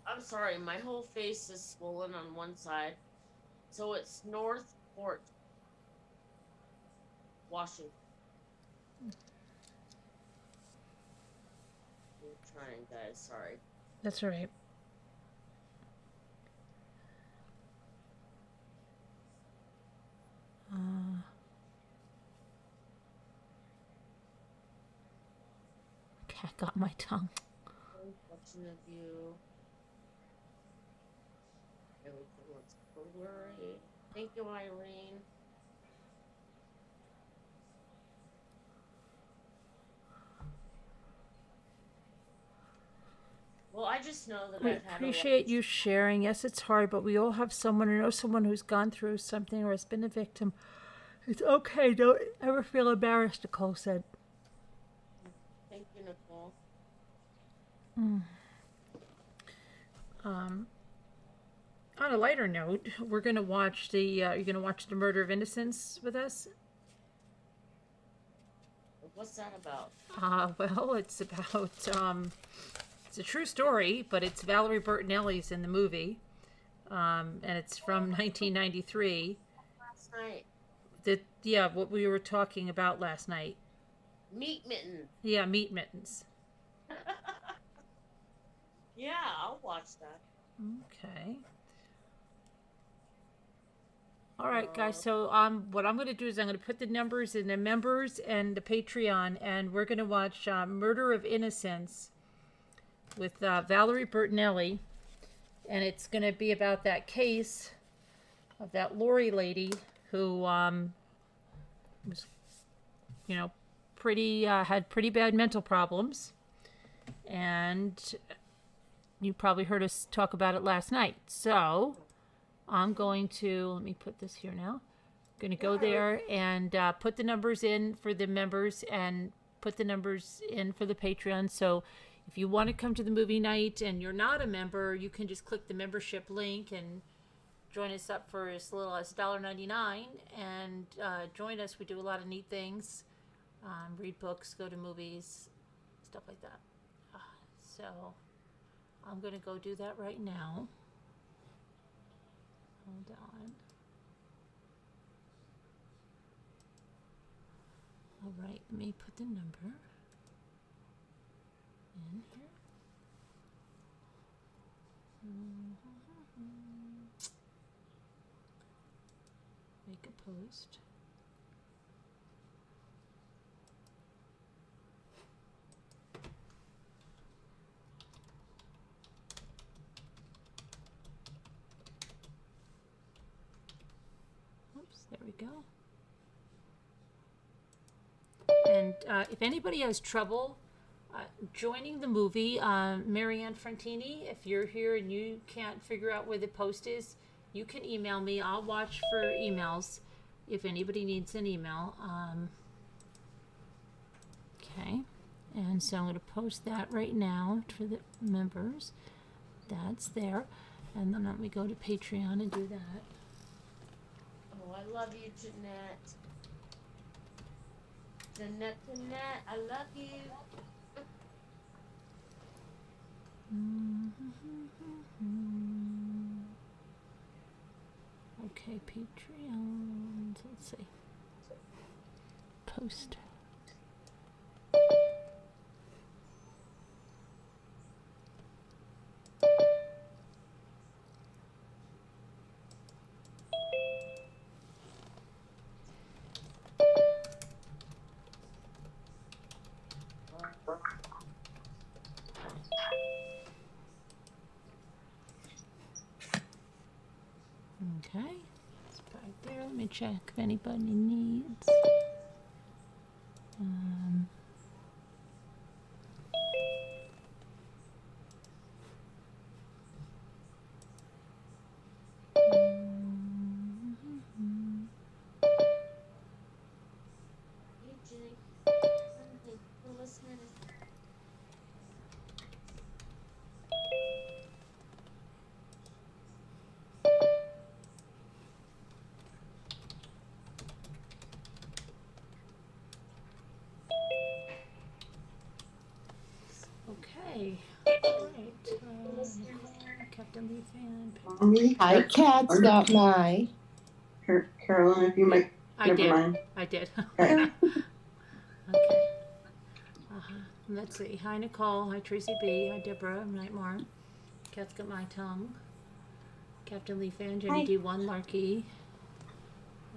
I'm sorry, my whole face is swollen on one side. So it's Northport, Washington. I'm trying, guys. Sorry. That's all right. Cat got my tongue. Reflection of you. Everything looks blurry. Thank you, Irene. Well, I just know that We I've had appreciate you sharing. Yes, it's hard, but we all have someone or know someone who's gone through something or has been a victim. It's okay. Don't ever feel embarrassed, Nicole said. Thank you, Nicole. On a lighter note, we're gonna watch the. You're gonna watch the Murder of Innocence with us. What's that about? Well, it's about. It's a true story, but it's Valerie Bertinelli's in the movie, and it's from 1993. Last night. What we were talking about last night. Meat mitten. Yeah, Meat Mittens. Yeah, I'll watch that. Okay. All right, guys. So what I'm going to do is I'm going to put the numbers in the members and the Patreon, and we're going to watch Murder of Innocence with Valerie Bertinelli, and it's going to be about that case of that Lori lady who was, had pretty bad mental problems, and you probably heard us talk about it last night. So I'm going to, let me put this here now. I'm going to go there and put the numbers in for the members and put the numbers in for the Patreon. So if you want to come to the movie night and you're not a member, you can just click the membership link and join us up for as little as $1.99 and join us. We do a lot of neat things. Read books, go to movies, stuff like that. So I'm going to go do that right now. Hold on. All right, let me put the number in here. Make a post. There we go. And if anybody has trouble joining the movie, Marianne Frontini, if you're here and you can't figure out where the post is, you can email me. I'll watch for emails if anybody needs an email. Okay. And so I'm going to post that right now for the members. That's there. And then let me go to Patreon and do that. Oh, I love you, Jeanette. Jeanette, I love you. Okay, Patreon. Let's see. Post. Okay, it's back there. Let me check if anybody needs. Hey, Jenny. Thanks for listening. Okay. All right. Captain Lee fan. Hi, Cat's got my. Carolyn, if you might. Never mind. I did. Okay. Okay. Let's see. Hi, Nicole. Hi, Tracy B. Hi, Deborah. Nightmare. Cat's got my tongue. Captain Lee fan. Jenny D1 Larky.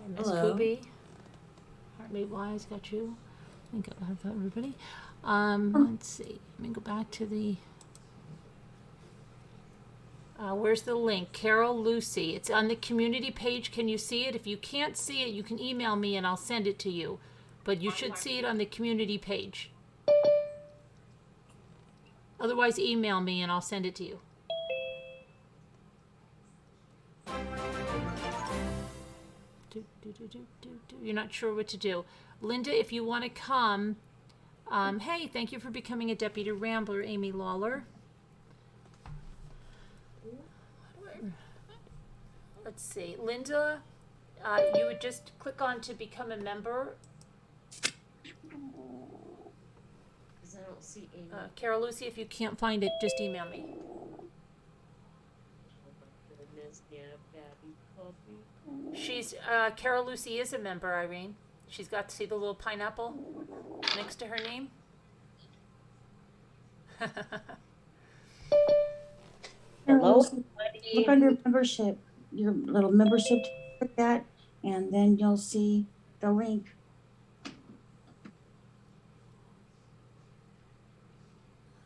And Miss Hello. Kubi. Heartmate Wise got you. I think I have everybody. Let's see. Let me go back to the. Where's the link? Carol Lucy. It's on the community page. Can you see it? If you can't see it, you can email me and I'll send it to you. But you should see it on the community page. Otherwise, email me and I'll send it to you. You're not sure what to do. Linda, if you want to come, hey, thank you for becoming a Deputy Rambler, Amy Lawler. Let's see. Linda, you would just click on to become a member. Because I don't see Amy. Carol Lucy, if you can't find it, just email me. Goodness, yeah, Babby Puppy. She's, Carol Lucy is a member, Irene. She's got to see the little pineapple next to her name. Hello. Look under membership, your little membership, click that, and then you'll see the link.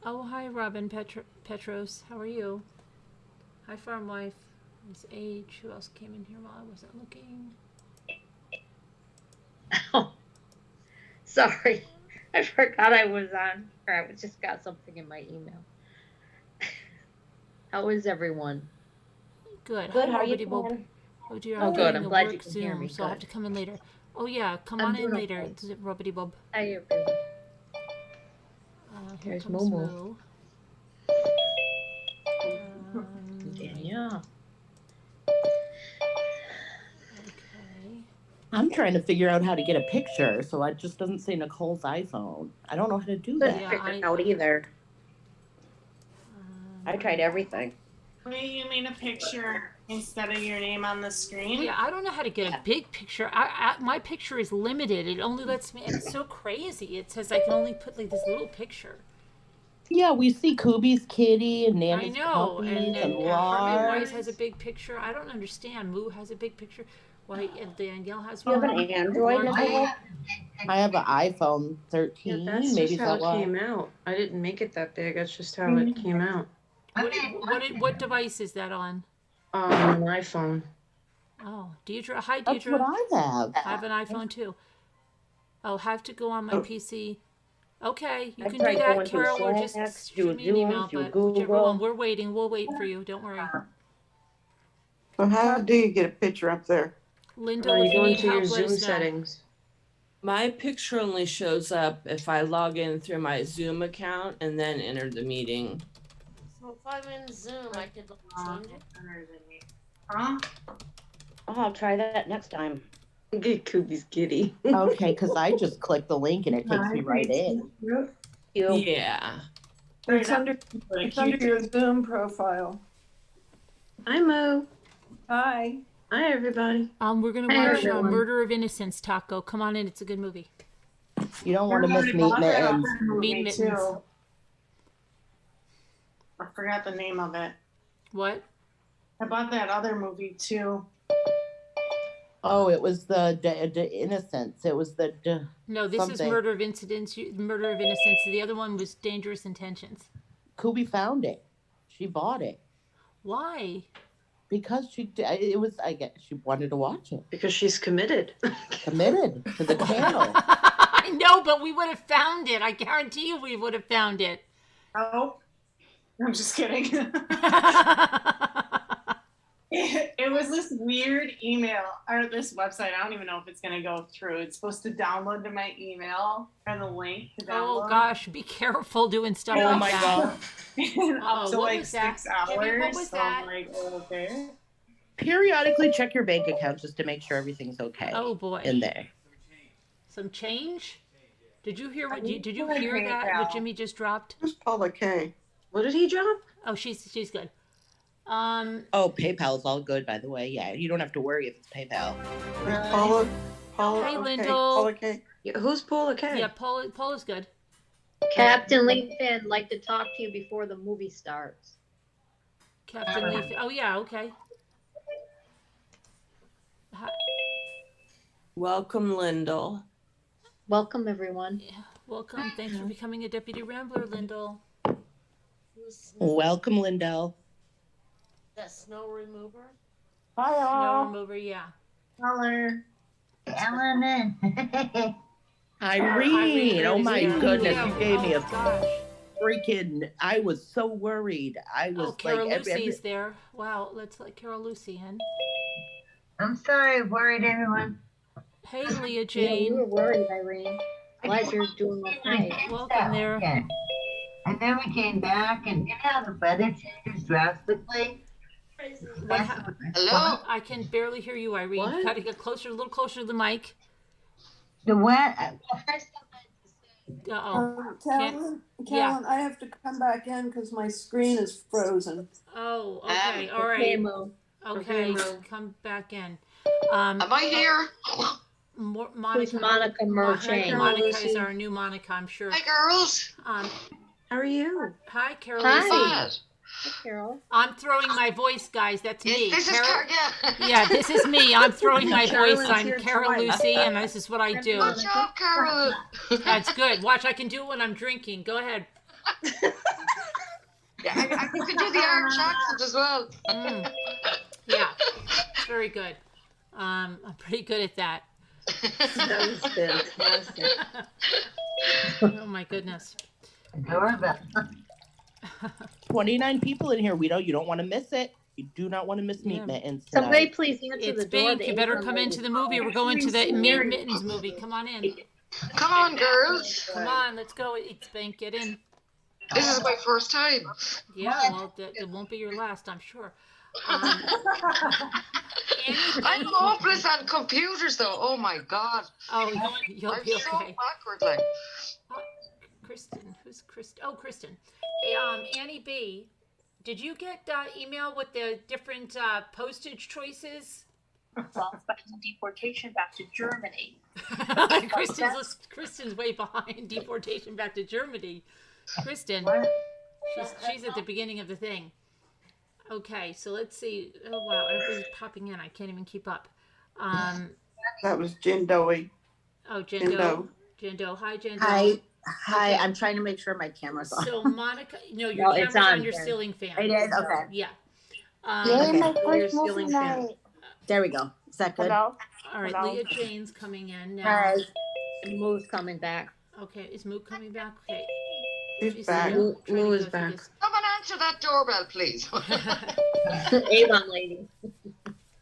Oh, hi, Robin Petros. How are you? Hi, Farm Wife. Miss Age. Who else came in here while I wasn't looking? Oh, sorry. I forgot I was on, or I just got something in my email. How is everyone? Good. Good, Hi, how are you everybody. Well, doing? oh dear, Oh, I'm good. doing I'm a glad work you can hear Zoom, me. so I'll have Good. to come in later. Oh yeah, come I'm on in doing later. okay. It's Rubbity Bub. Hi, everyone. Here There's comes Momo. Moo. Danielle. Okay. I'm trying to figure out how to get a picture, so it just doesn't say Nicole's iPhone. I don't know how to do Couldn't that. Yeah, figure it out either. I Um, tried everything. Wait, you mean a picture instead of your name on the screen? Yeah, I don't know how to get a big picture. My picture is limited. It only lets me. It's so crazy. It says I can only put like this little picture. Yeah, we see Kubi's kitty and I Nana's know, puppies and and Hartley Wise Lars. has a big picture. I don't understand. Moo has a big picture. Why? And Danielle has Do you have one. an Android, Larky. Nicole? I have an iPhone 13. Yeah, that's Maybe just how is that it why? came out. I didn't make it that big. That's just how it came out. What device is that on? An iPhone. Oh, Deidre. Hi, That's Deidre. what I have. I have an iPhone too. I'll have to go on my PC. Okay, you I can do tried that, going to Carol, or Slack, just do shoot me an Zoom, email. do But whichever Google. one, we're waiting. We'll wait for you. Don't worry. So how do you get a picture up there? Linda, You if you go need into your help, let Zoom us know. settings. My picture only shows up if I log in through my Zoom account and then enter the meeting. So if I'm in Zoom, I could change it. Huh? Oh, I'll try that next time. Get Koopy's kitty. Okay, because I just click the link and it takes me right in. You. Yeah. It's under your Zoom profile. Hi, Mo. Hi. Hi, everybody. We're gonna Hi, watch everyone. Murder of Innocence, Taco. Come on in. It's a good movie. You don't want to miss Meat Mittens. Meat Mittens. I forgot the name of it. What? I bought that other movie too. Oh, it was the Innocence. It was the. No, this is Something. Murder of Innocence. The other one was Dangerous Intentions. Kubi found it. She bought it Why? because it was. I guess she wanted to watch it. Because she's committed. Committed to the channel. I know, but we would have found it. I guarantee you we would have found it. Oh, I'm just kidding. It was this weird email or this website. I don't even know if it's gonna go through. It's supposed to download to my email or the link to download. Oh gosh, be careful doing stuff Oh like my that. God. Up to what like was that? 6 hours. Jimmy, what was so that? I'm like, okay. Periodically check your bank account just to make sure everything's okay Oh boy. in there. Some change? Did you hear that? What Jimmy just dropped? Who's Paula K? What did he drop? Oh, she's good. Oh, PayPal's all good, by the way. Yeah, you don't have to worry if it's PayPal. Paula. Hey, okay. Lyndall. Paula K. Yeah, who's Paula K? Yeah, Paula's good. Captain Leafin like to talk to you before the movie starts. Captain Leaf. Oh yeah, okay. Hi. Welcome, Lyndall. Welcome, everyone. Yeah, welcome. Thanks for becoming a deputy rambler, Lyndall. Welcome, Lyndall. That snow remover? Snow remover, yeah. Color. Ellen. Irene. Oh my goodness, Yeah. you gave me a Gosh. freaking. I was so worried. I was Carol like, Lucy's there. Wow, let's let Carol Lucy in. I'm sorry, worried everyone. Hey, Leah Yeah, you were Jane. worried, Irene. Glad you're doing okay. Welcome there. And then we came back, and you know the weather changes drastically. Hello? I can barely hear you, Irene. What? Got to get closer, a little closer to the mic. The wet. Uh-oh. Carolyn, Yeah. I have to come back in because my screen is frozen. Oh, okay. All Okay, right. Mo. Okay, Mo. come back in. Am I here? Who's Monica Merchant? Monica is Lucy. our new Monica, I'm sure. Hi, girls. Um, How are you? hi, Carol Hi. Lucy. Bad. Hey, Carol. I'm throwing my voice, guys. That's me. This is yeah. Yeah, this is me. I'm throwing my voice. Carolyn's I'm here Carol twice. Lucy, and this is what I do. Good job, Carol. That's good. Watch, I can do it when I'm drinking. Go ahead. Yeah, I can do the Irish accent as well. Mm. Yeah, very good. I'm pretty good at that. That was fantastic. Oh my goodness. Adorable. 29 people in here, Guido. You don't want to miss it. You do not want to miss Yeah. Meat Mittens Somebody tonight. please answer It's the door. Bink. You better come into the movie. We're going to the Meat Mittens movie. Come on in. Come on, girls. Come on, let's go. It's Bink. Get in. This is my first time. Yeah, well, it won't be your last, I'm sure. Annie I'm B. hopeless on computers, though. Oh my God. Oh, you'll I'm be so okay. backward, like. Kristen, who's Kristen? Oh, Kristen. Annie B. Did you get email with the different postage choices? Well, expecting deportation back to Germany. Kristen's way behind. Deportation back to Germany. Kristen, she's at the beginning of the thing. Okay, so let's see. Oh wow, everybody's popping in. I can't even keep up. That was Jen Doey. Oh, Jendo. Hi, Jendo. Hi. I'm trying to make sure my camera's on. So Monica, no, your No, it's camera's on on, your Jen. ceiling fan. It is? Okay. Yeah. Okay. Ceiling fan. There we go. Is that good? All right, Hello. Leah Jane's coming in now. Hi. Moo's coming back. Okay, is Moot coming back? Okay. She's back. trying to Moo go is through back. this. Someone answer that doorbell, please. Avon lady.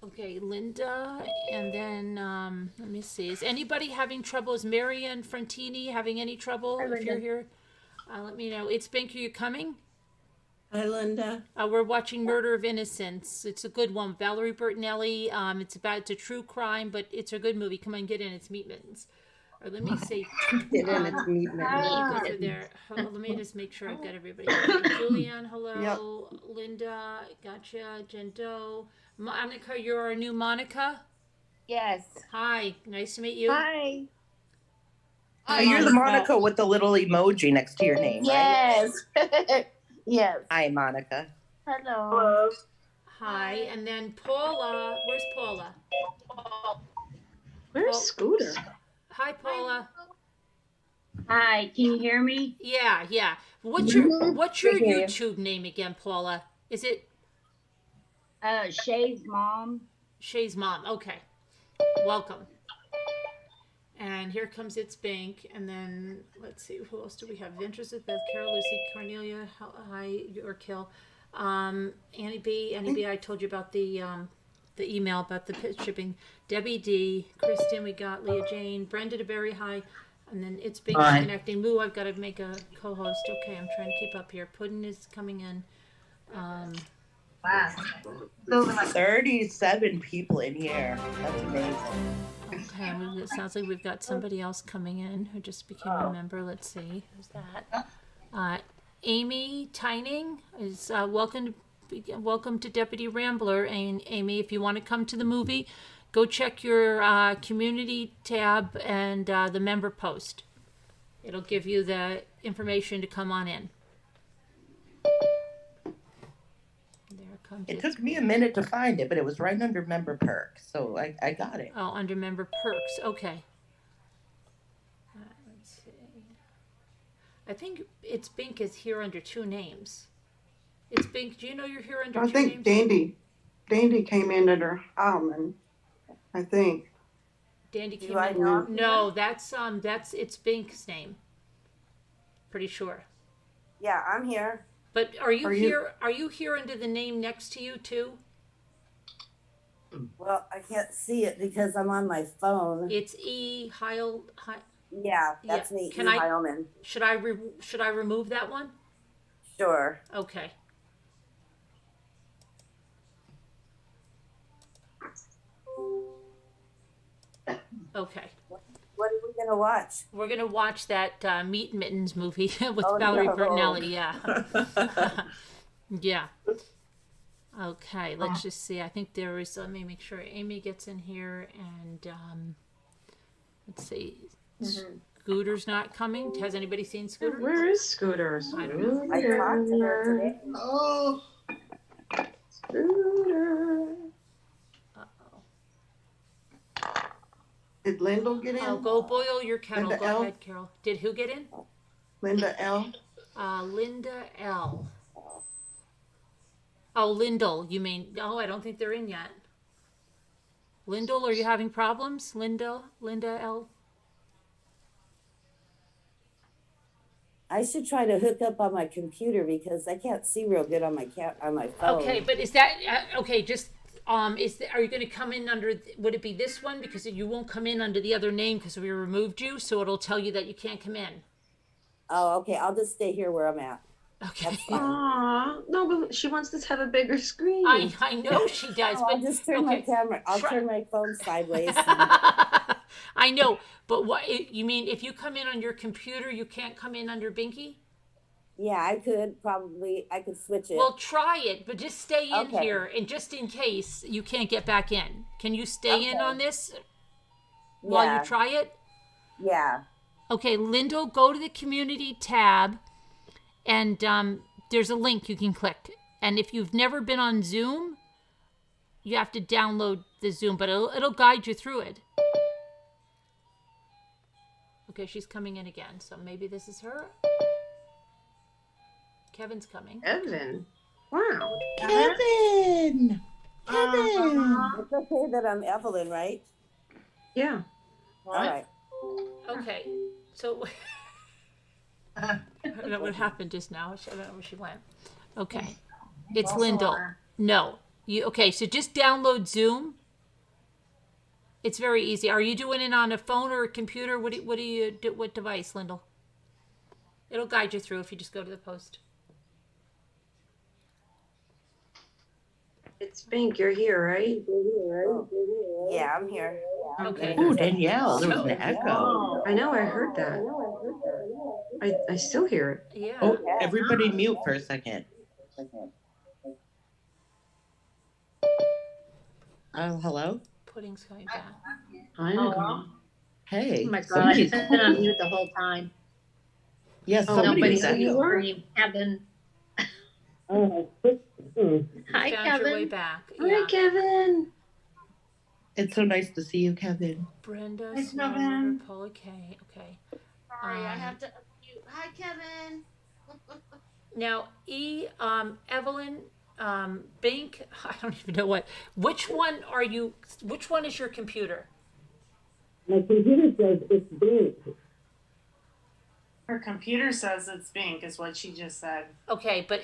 Okay, Linda, and then let me see. Is anybody having trouble? Is Marianne Frontini having any trouble? Hi, If you're Linda. here, let me know. It's Bink. Are you coming? Hi, Linda. We're watching Murder of Innocence. It's a good one. Valerie Bertinelli. It's a true crime, but it's a good movie. Come on, get in. It's Meat Mittens. Or let me see. Get in, it's Meat Mittens. Over there. Hold on, let me just make sure I've got everybody. Okay, Julianne, hello. Yep. Linda, gotcha. Jen Doe. Monica, you're our new Monica. Yes. Hi, nice to meet you. Hi. Oh, you're the Monica with the little emoji next to your name, right? Yes. Yes. Hi, Monica. Hello. Hi, and then Paula. Where's Paula? Where's Scooter? Hi, Paula. Hi. Can you hear me? Yeah. What's your I hear you. YouTube name again, Paula? Is it Shay's mom. Shay's mom? Okay. Welcome. And here comes It's Bank, and then let's see, who else do we have? Interested Beth, Carol, Lucy, Cornelia, hi, or Kill, Annie B. I told you about the email about the pit shipping. Debbie D, Kristen, we got Leah Jane, Brenda DeBerry, hi, and then It's Bank is connecting. Moo, I've got to make a co-host. Okay, I'm trying to keep up here. Puddin is coming in. Wow. 37 people in here. That's amazing. Okay, it sounds like we've got somebody else coming in who just became a member. Let's see, who's that? Amy Tyning is welcome to Deputy Rambler. And Amy, if you want to come to the movie, go check your community tab and the member post. It'll give you the information to come on in. There comes It took me a minute to find it, but it was right under member perks, so I got it. Oh, under member perks. Okay. Let's see. I think it's Bink is here under two names. It's Bink. Do you know you're here under I two think names? Dandy came in under Heilman, I think. Dandy Do came I in. know? No, that's it's Bink's name. Pretty sure. Yeah, I'm here. But are you here? Are you here under the name next to you too? Well, I can't see it because I'm on my phone. It's Heil. Yeah, that's me. Can Heilman. Should I remove that one? Sure. Okay. Okay. What are we gonna watch? We're gonna watch that Meat Mittens movie with Valerie Bertinelli. Yeah. Yeah. Okay. Let's just see. I think there is. Let me make sure Amy gets in here, and let's see. Scooter's not coming. Has anybody seen Scooter? Where is Scooter? I don't know. I talked to her today. Oh, Scooter. did Lyndall get in? Oh, go boil your kettle. Linda Go L? ahead, Carol. Did who get in? Linda L. Linda L. Oh, Lyndall. You mean? Oh, I don't think they're in yet. Lyndall, are you having problems? Linda L. I should try to hook up on my computer because I can't see real good on my phone. Okay, but is that okay? Just are you going to come in under? Would it be this one? Because you won't come in under the other name because we removed you, so it'll tell you that you can't come in. Oh, okay. I'll just stay here where I'm at. Okay. Aw, no, but she wants us to have a bigger screen. I know she does, but I'll just turn my camera. I'll turn my phone sideways. I know, but what you mean? If you come in on your computer, you can't come in under Binky? Yeah, I could switch it. Well, try it, but just stay in Okay. here, and just in case you can't get back in. Can you stay in on this while Yeah. you try it? Yeah. Okay, Lyndall, go to the community tab, and there's a link you can click. And if you've never been on Zoom, you have to download the Zoom, but it'll guide you through it. Okay, she's coming in again, so maybe this is her. Kevin's coming. Evan. Wow. Kevin! It's okay that I'm Evelyn, right? Yeah. All right. Okay, so I don't know what happened just now. I don't know where she went. Okay, it's Lyndall. No, okay? So just download Zoom. It's very easy. Are you doing it on a phone or a computer? What do you do? What device, Lyndall? It'll guide you through if you just go to the post. It's Bink, you're here, right? Yeah, I'm here. Okay. Ooh, Danielle, there was an echo. I know, I heard that. I still hear it. Yeah. Oh, everybody mute for a second. Oh, hello? Pudding's coming back. I know. Hey. Oh my God, somebody's- I've been on mute the whole time. Yes, Oh, somebody Nobody's was echoing. scream, Kevin. Hi, Found your way Kevin. back. Hi, Yeah. Kevin. It's so nice to see you, Kevin. Brenda, Thanks, Snow, Kevin. Paula K. Okay. Sorry, I have to unmute. Hi, Kevin. Now, Evelyn, Bink, I don't even know which one are you, which one is your computer? My computer says it's Bink. Her computer says it's Bink, is what she just said. Okay, but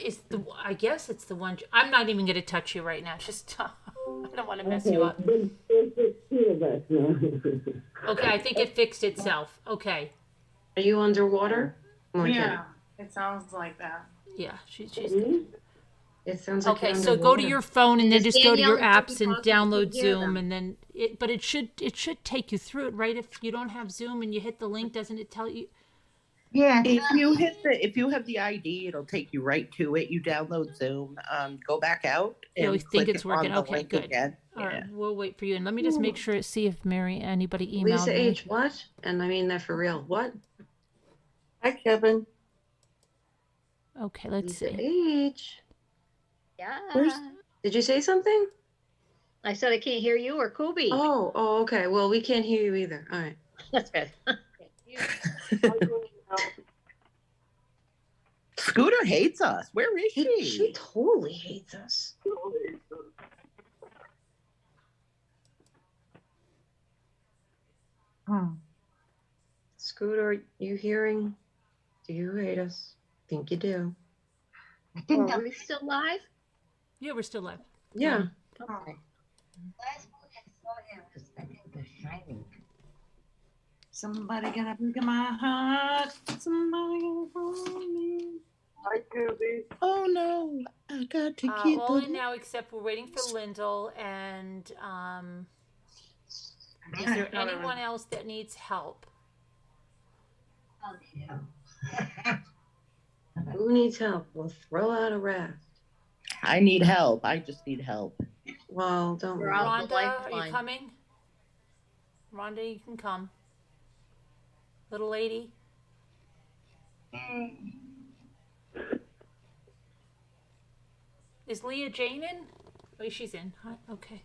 I guess it's the one, I'm not even going to touch you right now. Just, I don't want to mess you up. Okay, I think it fixed itself. Okay. Are you underwater? Okay. Yeah, it sounds like that. Yeah, she's good. It sounds like Okay, you're so go to underwater. your phone and then Is just go to your Danielle apps and talking? You download can hear Zoom, them. and then but it should take you through it, right? If you don't have Zoom and you hit the link, doesn't it tell you? Yeah. If you have the ID, it'll take you right to it. You download Zoom, go back out, Yeah, and we think click it's it working. on the Okay, link good. again. All right, Yeah. we'll wait for you, and let me just make sure see if anybody emailed Lisa me. H, what? And I mean that for real. What? Hi, Kevin. Okay, let's Lisa see. H. Yeah. Did you say something? I said I can't hear you or Kubi. Oh, okay. Well, we can't hear you either. All right. That's good. Scooter hates us. Where is she? She totally hates us. Scooter, you hearing? Do you hate us? Think you do. Oh, are we still live? Yeah, we're still live. Yeah. Okay. Last one I saw him was, I think, The Shining. Somebody gotta break my heart. Somebody gotta hold me. Hi, Kobe. Oh no, I got to get All the. in now, except we're waiting for Lyndall, and is there anyone else that needs help? Oh, yeah. Who needs help? We'll throw out a raft. I need help. I just need help. Well, don't We're worry. out the Rhonda, are lifeline. you coming? Rhonda, you can come. Little lady. Is Leah Jane in? Oh, she's in. Hi. Okay.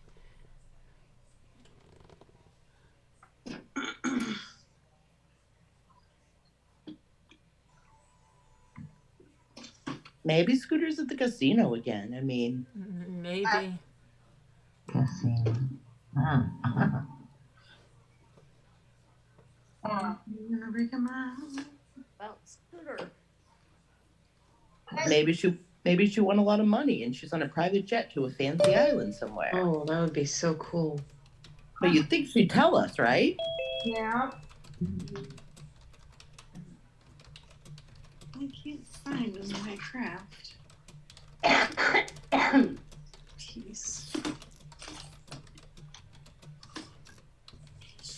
Maybe Scooter's at the casino again. I mean, Maybe. Well, Scooter. maybe she won a lot of money and she's on a private jet to a fancy island somewhere. Oh, that would be so cool. But you'd think she'd tell us, right? Yeah. I can't find my craft. Peace.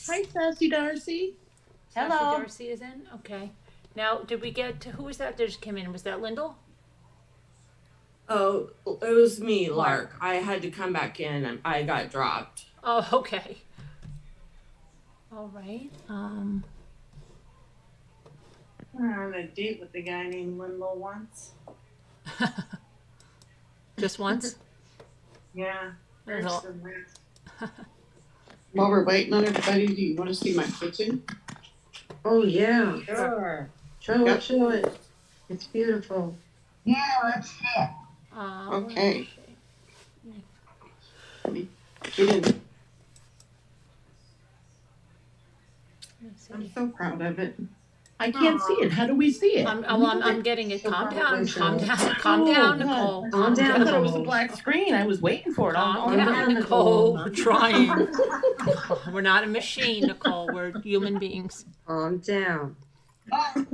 Hi, Sassy Darcy. Sassy Darcy is in? Okay. Now, did we get to, who was that that just came in? Was that Lyndall? Oh, it was me, Lark. I had to come back in and I got dropped. Oh, okay. All right. I went on a date with a guy named Lyndall once. Just once? Yeah. There's First all- and last. While we're waiting on everybody, do you want to see my kitchen? Oh, yeah. Sure. Show it. It's beautiful. Yeah, let's see it. Okay. Let me get in. I'm so proud of it. I can't see it. How do we see it? I'm getting it. Calm down. Calm down. Oh, Calm down, God. Nicole. Calm down. I thought it was a black screen. I was waiting for it. Calm all down, day. Nicole. We're trying. We're not a machine, Nicole. We're human beings. Calm down. Turn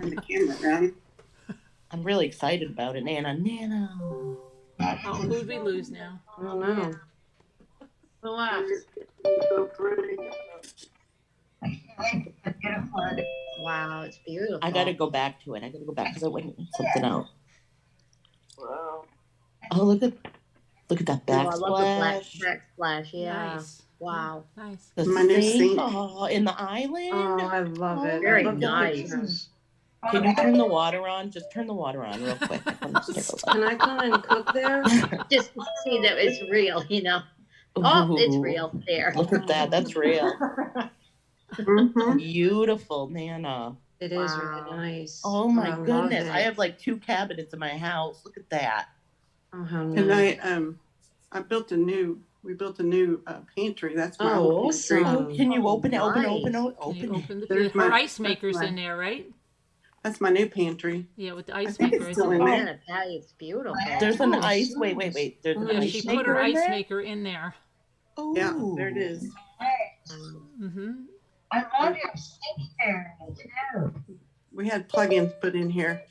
the camera around. I'm really excited about it, Nana. Oh, who'd we lose now? I don't know. The left. So pretty. Wow, it's beautiful. I gotta go back to it. I gotta go back because I went something else. Wow. Oh, look at that Oh, I love the black backsplash. backsplash. Yeah. Nice. Wow. Nice. The My new sink. sink. Oh, in the island. Oh, I love it. Very I love the nice. pictures. Can you turn the water on? Just turn the water on real quick. I wanna just take a Can I come and cook there? Just to see that it's real, you know. Oh, it's Ooh, real there. Look at that. That's real. Mm-hmm. Beautiful, Nana. It is Wow. really nice. Oh my I love goodness. it. I have like 2 cabinets in my house. Look at that. Oh, how And nice. we built a new pantry. That's my Oh, old pantry. awesome. Oh, can you open it? Open it, nice. open it, Can you open it. open the There's her my- ice maker's that's in my- there, right? That's my new pantry. Yeah, with the I ice think maker. it's still in Oh, there. yeah, that is beautiful. There's an Oh, ice. Wait. nice. There's an Yeah, ice she maker put her in ice there? maker in there. Oh. Yeah, there it is. Mm-hmm. I love your sink area too. We had plugins put in here.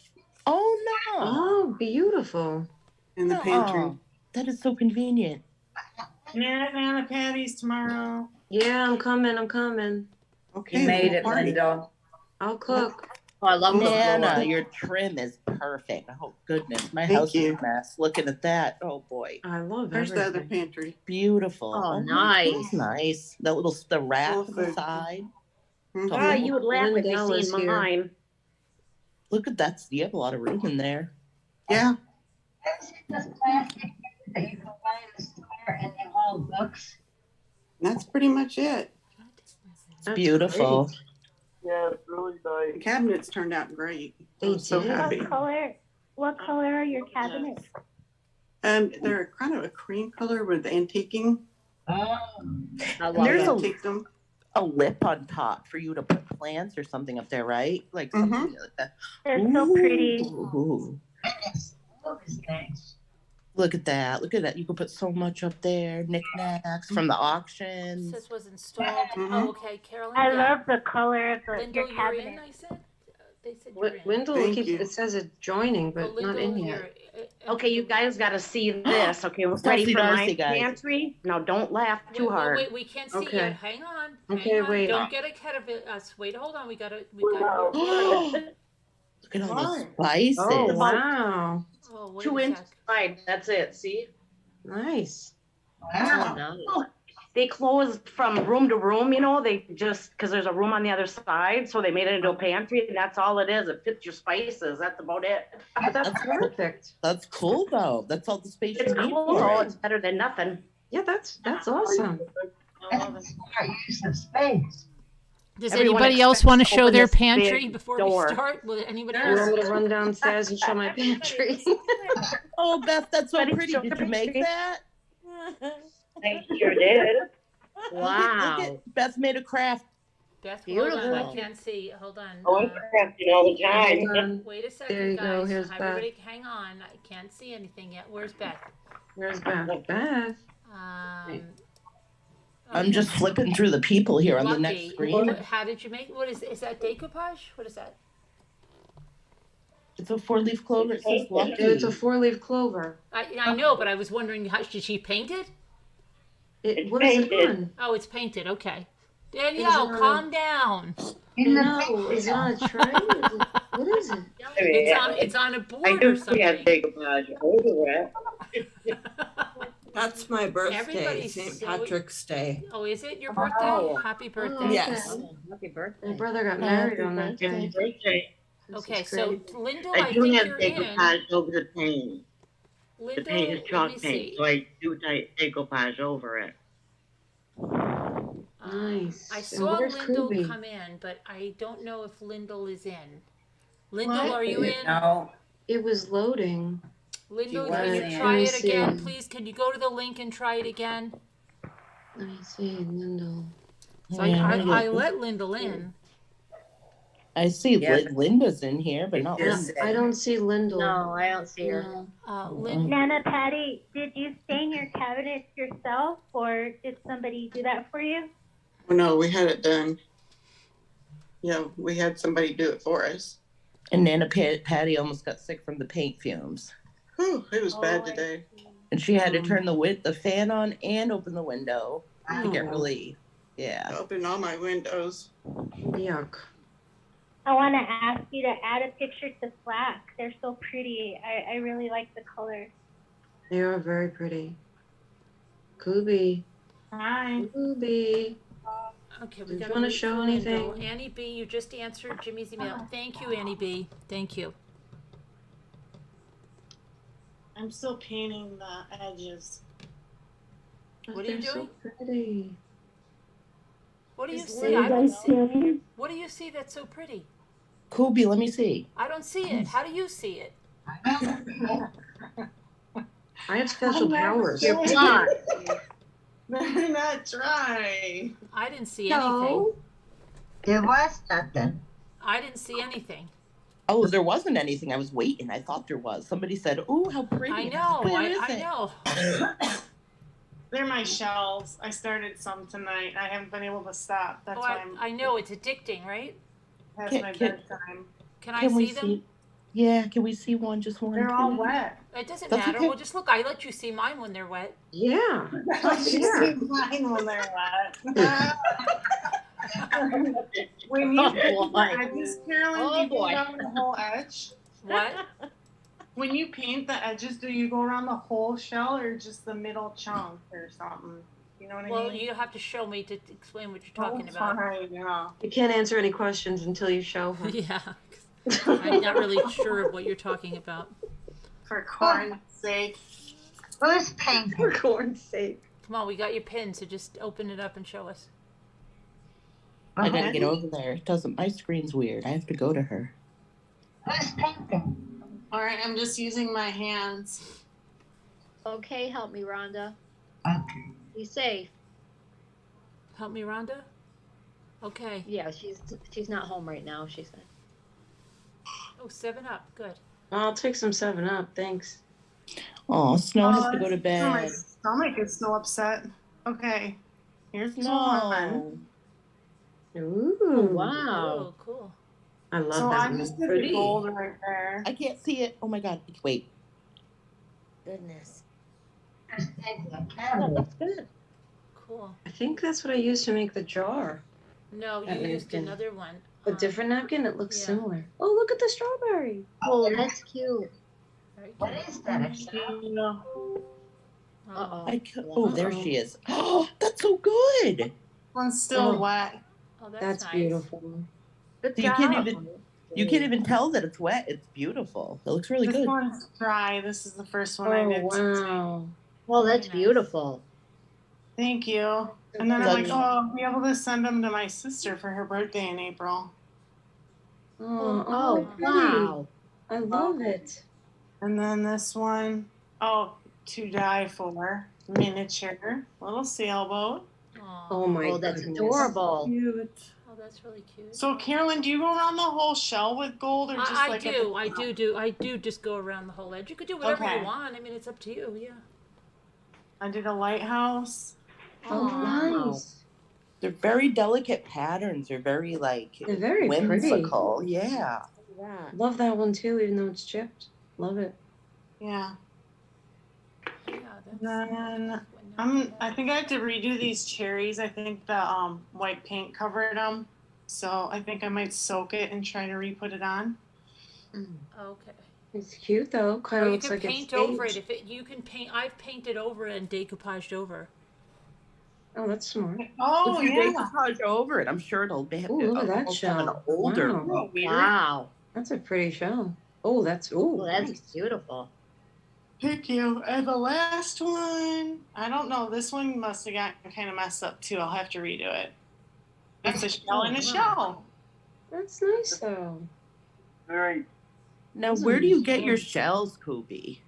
Oh no! Oh, beautiful. In the pantry. Oh, that is so convenient. Nana patties tomorrow. Yeah, I'm coming. Okay. You made it, party. Linda. I'll cook. Oh, I love the Nana, floor. your trim is perfect. Oh goodness, my Thank house you. is a mess. Looking at that, oh boy, I love Where's the other everything. pantry? beautiful. Oh, my, nice. that's nice. That little the rack Full on the food. side. Mhm. Ah, you would laugh if Lindell you is seen here. mine. Look at that. You have a lot of room in there. Yeah. I've seen this plastic that you can buy in the store and they hold books. That's pretty much it. It's beautiful. great. Yeah, it's really nice. The cabinets turned out great. They I'm so did? happy. What color are your cabinets? They're kind of a cream color with antiquing. Oh. I love There's it. Antique them. a lip on top for you to put plants or something up there, right? Like something like that. They're so pretty. Ooh. Look, it's nice. Look at that. Look at that. You can put so much up there. Knickknacks from the auctions. This was installed. Oh, okay, Carolyn. I yeah. love the color of Lyndall, your you're cabinet. in, I said? They said you're in. Wendell Thank keeps, you. it says it's joining, but Oh, not in Lyndall, yet. Okay, you guys got to see this. Okay, we're ready Darcy, for Darcy, my guys. pantry. Now, don't laugh too Wait, hard. wait, we can't see Okay. yet. Hang on. Okay, hang on. wait. Don't get ahead of us. Wait, hold on. We got to. Look at all those spices. Oh, wow. Oh, wait 2 a inch sec. wide. That's it. See? Nice. Wow. They closed from room to room, you know, they just, because there's a room on the other side, so they made it into a pantry, and that's all it is. It fits your spices. That's about it. That's perfect. That's cool though. That's all the space It's you need cool, for though. it. It's better than nothing. Yeah, that's awesome. That's a smart use of space. Does Everyone anybody else expects want to to show open their this pantry big before door. we start? Will anybody You want else? me to run downstairs and show my pantry? Oh, Beth, that's so Buddy, pretty. show Did the you make picture. that? I sure did. Wow. Look at Beth made a craft. Beth, hold on. I Beautiful. can't see. Hold on. Oh, I'm crafting all the time. Hold on. Wait a second, There you guys. go. Here's Beth. Everybody, hang on. I can't see anything yet. Where's Beth? Where's Beth? Beth. I'm just flipping through the people here on the next Lucky. screen. How did you make? What is that? Decoupage? What is that? It's a 4-leaf clover. It says Lucky. It's a 4-leaf clover. I know, but I was wondering, how did she paint it? What is it painted. on? Oh, it's painted. Okay. Danielle, calm down. No, is it on a tray? What is it? It's on a I board do or see a something. decoupage over it. That's my birthday, Everybody's St. so- Patrick's Day. Oh, is it your birthday? Oh. Happy Oh, birthday. Yes. okay. Happy birthday. My brother got married on that day. Birthday. Okay, This is so great. Lyndall, I I do think have you're in. decoupage over the paint. The Lyndall, paint is let chalk me paint, see. so I do decoupage over it. Nice. I And saw where's Lyndall Kubi? come in, but I don't know if Lyndall is in. Lyndall, are you in? No. It was loading. Lyndall, She can you wasn't. try Let me it again, see. please? Can you go to the link and try it again? Let me see, Lyndall. So Yeah, I let Lyndall in. I see Yeah. Linda's in here, but not Yes. Linda. I don't see Lyndall. No, I don't see her. No. Nana Patty, did you stain your cabinets yourself, or did somebody do that for you? Oh, no, we had it done. Yeah, we had somebody do it for us. And Nana Patty almost got sick from the paint fumes. Whew, it was bad Oh, I today. And she had to turn the fan on and open the window to get Oh. relief. Yeah. I opened all my windows. Yuck. I want to ask you to add a picture to Slack. They're so pretty. I really like the color. They are very pretty. Kubi. Hi. Kubi. Okay, we Did you gotta wanna wait show for Lyndall. anything? Annie B, you just answered Jimmy's email. Thank you, Annie B. Thank you. I'm still painting the edges. What are you They're doing? so pretty. What do you Is see? I don't guys see. see? What do you see that's so pretty? Kubi, let me see. I don't see it. How do you see it? I have special powers. You're blind. Better not try. I didn't see anything. No. There was nothing. I didn't see anything. Oh, there wasn't anything. I was waiting. I thought there was. Somebody said, "Oh, how pretty!" I know. Where is I it? know. They're my shells. I started some tonight. I haven't been able to stop. That's Oh, why I'm I know it's addicting, right? past Can- my can- bedtime. Can I Can we see them? see? Yeah, can we see one? Just one. They're all please? wet. It doesn't That's matter. okay. We'll just look. I let you see mine when they're wet. Yeah. You see mine when they're wet. When you paint the edges, Carolyn, do you go around the whole edge? What? When you paint the edges, do you go around the whole shell or just the middle chunk or something? You know what I Well, mean? you have to show me to explain what you're talking Oh, about. fine, yeah. You can't answer any questions until you show her. Yeah. I'm not really sure of what you're talking about. For corn's sake. Who's painting? For corn's sake. Come on, we got your pin, so just open it up and show us. I gotta get over there. It doesn't. My screen's weird. I have to go to her. Who's painting? All right, I'm just using my hands. Okay, help me, Rhonda. Okay. Be safe. Help me, Rhonda? Okay. Yeah, she's not home right now, she said. Oh, 7-Up. Good. I'll take some 7-Up, thanks. Oh, Snow has to go to My bed. stomach is so upset. Okay, here's one. No. Ooh. Wow. Oh, cool. I love So that I one. just did the Pretty. gold right there. I can't see it. Oh my god. Wait. Goodness. Who's painting the Oh, candle? that's good. Cool. I think that's what I used to make the jar. No, That you used napkin. another one. A different napkin? It looks yeah. similar. Oh, look at the strawberry. Oh, that's cute. Very What cute. is that? A shell? Uh-oh. Oh, there she is. Oh, that's so good. One's still Oh. wet. Oh, That's nice. beautiful. Good You can't job. even. You can't even tell that it's wet. It's beautiful. It looks really This good. one's dry. This is the first one I Oh, did. wow. Well, that's Very nice. beautiful. Thank you. And then I'm Such- like, oh, I'll be able to send them to my sister for her birthday in April. Oh, pretty. Wow. I love it. And then this one, oh, to die for. Miniature. Little sailboat. Aw. Oh my Oh, that's goodness. adorable. Cute. Oh, that's really cute. So, Carolyn, do you go around the whole shell with gold or just I like at do. the I top? do just go around the whole edge. You could do whatever Okay. you want. I mean, it's up to you. Yeah. I did a lighthouse. Oh, nice. They're very delicate patterns. They're very They're very pretty. whimsical. Yeah. Love that one too, even though it's chipped. Love it. Yeah. Yeah. And then I think I have to redo these cherries. I think the white paint covered them. So I think I might soak it and try to re-put it on. Okay. It's cute though. Kind Or of you looks can like paint it's over it. aged. If it, you can paint. I've painted over it and decoupaged over. Oh, that's smart. Oh, if you yeah. decoupage over it, I'm sure it'll be. Ooh, look at that almost have an shell. older Wow. look. Wow. That's a pretty shell. Oh, that's Oh, that's nice. beautiful. Thank you. And the last one, I don't know. This one must have gotten kind of messed up too. I'll have to redo it. It's a shell in a shell. That's nice though. All right. Now, Those are where do you nice get your shells. shells, Kobe?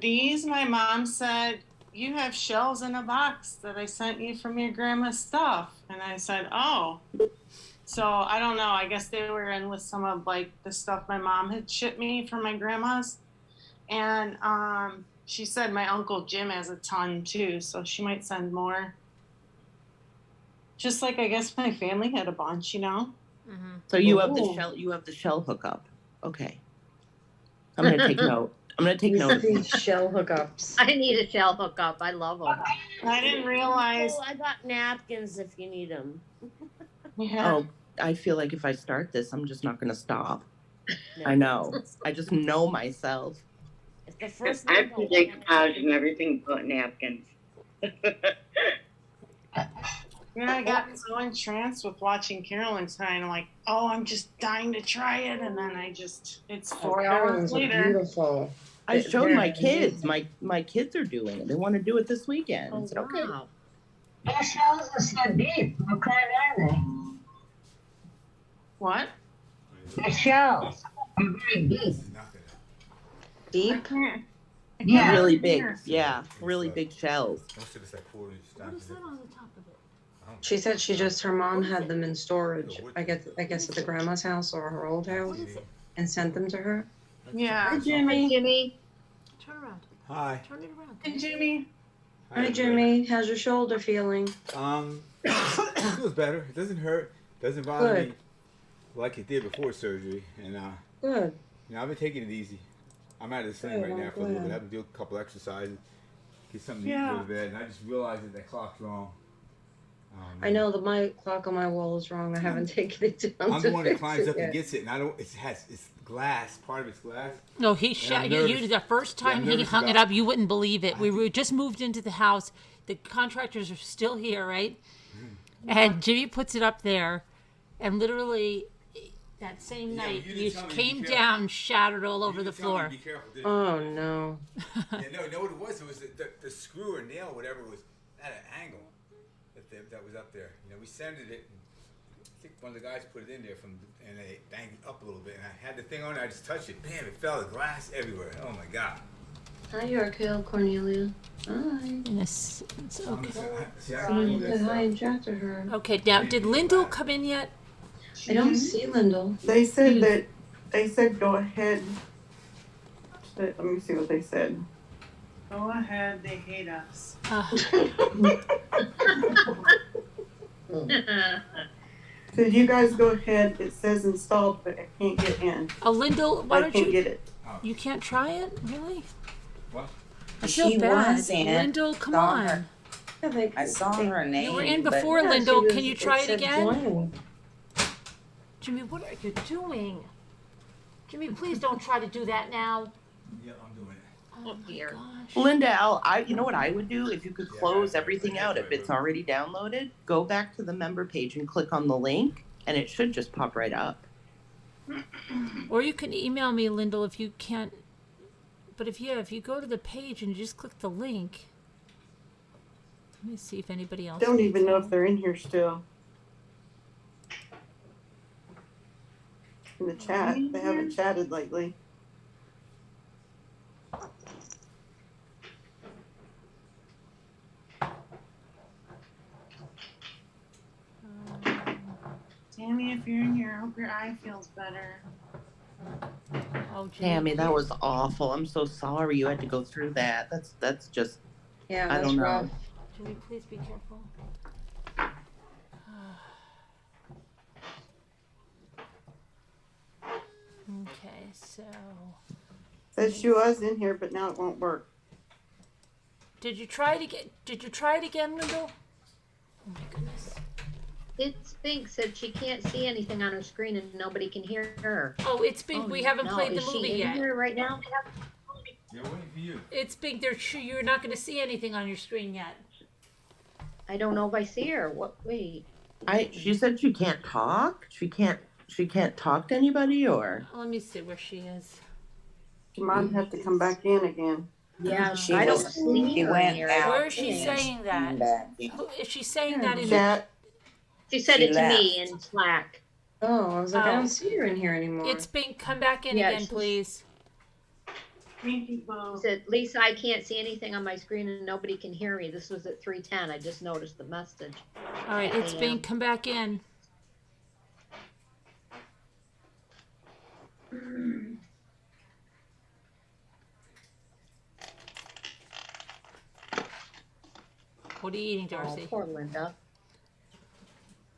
These, my mom said, you have shells in a box that I sent you from your grandma's stuff. And I said, oh. So I don't know. I guess they were in with some of like the stuff my mom had shipped me from my grandma's. And she said my Uncle Jim has a ton too, so she might send more. Just like I guess my family had a bunch, you know? Mm-hmm. So you have the Ooh. shell. You have the shell hookup. Okay. I'm gonna take note. I'm gonna take note. These shell hookups. I need a shell hookup. I love them. I didn't realize. Oh, I got napkins if you need them. Yeah. Oh, I feel like if I start this, I'm just not gonna stop. I know. I just know myself. It's the first I one. have to decoupage and everything but napkins. Yeah, I got so entranced with watching Carolyn tonight. I'm like, oh, I'm just dying to try it. And then it's 4 hours Carolyn's are later. beautiful. I They're showed my very kids. My kids are doing it. They want to do it this weekend. I said, okay. Wow. Your shells are so deep. What kind are they? What? The shells are very deep. Deep? Yeah. Really big. Yeah, really big shells. What is that on the top of it? She said her mom had them in storage. I guess at the grandma's house or her old house, and sent them to her. Yeah. Hi, Jimmy. Jimmy. Turn around. Hi. Turn it around. Hey, Jimmy. Hi, Jimmy. How's your shoulder feeling? It feels better. It doesn't hurt. Doesn't bother Good. me like it did before surgery. And Good. I've been taking it easy. I'm out of this thing right now for a little bit. I've been doing a couple exercises, get something to eat, go to bed, and I just realized that the clock's wrong. I know that my clock on my wall is wrong. I haven't taken it down. I'm the one that climbs up and gets it, and I don't. It's glass. Part of it's glass. No, he you the first time he hung it up, you wouldn't believe it. We just moved into the house. The contractors are still here, right? And Jimmy puts it up there, and literally that same night, you came down, shattered all over the floor. Be careful, Oh no. No, what it was? It was the screw or nail, whatever, was at an angle that was up there. We sanded it. And I think one of the guys put it in there and they banged it up a little bit. And I had the thing on it. I just touched it. Bam! It fell. The glass everywhere. Oh my God. Hi, Yorkhill, Cornelia. Hi. Yes, it's okay. Someone said hi and chat to her. Okay, now did Lyndall come in yet? I don't see Lyndall. They said go ahead. Let me see what they said. Go ahead, they hate us. So you guys go ahead. It says installed, but I can't get in. Lyndall, why don't you? I can't get it. You can't try it, really? What? I feel She bad. was in. Lyndall, come Saw on. her. I saw her name. You were in but- before, Lyndall. Can you try it said again? join. Jimmy, what are you doing? Jimmy, please don't try to do that now. Yeah, I'm doing it. Oh dear. Gosh. Linda, you know what I would do if you could close everything out if it's already downloaded. Go back to the member page and click on the link, and it should just pop right up. Or you can email me, Lyndall, if you can't. But if you go to the page and you just click the link. Let me see if anybody else. Don't even know if they're in here still. In the chat, they haven't chatted lately. Tammy, if you're in here, I hope your eye feels better. Oh, Tammy, that was awful. I'm so sorry you had to go through that. That's just. Yeah, I that's don't know. rough. Jimmy, please be careful. Okay, so. Says she was in here, but now it won't work. Did you try it again? Lyndall? Oh my goodness. It's Spink said she can't see anything on her screen and nobody can hear her. Oh, it's Spink. We haven't played the Is movie she in yet. here right now? Yeah, waiting for you. It's Spink. You're not going to see anything on your screen yet. I don't know if I see her. What? Wait. She said she can't talk. She can't talk to anybody, or. Let me see where she is. She might have to come back in again. Yeah, She I don't was- see she her went here. out. Where is she and saying that? back. Is she saying that in the Chat. She said She it to me in Slack. Oh, I was like, I Oh. don't see her in here anymore. It's Spink. Come back in Yeah, again, she's- please. Pinky Boo. She said, Lisa, I can't see anything on my screen and nobody can hear me. This was at 3:10. I just noticed the message. All right, it's Yeah. Spink. Come back in. What are you eating, Darcy? Oh, poor Linda.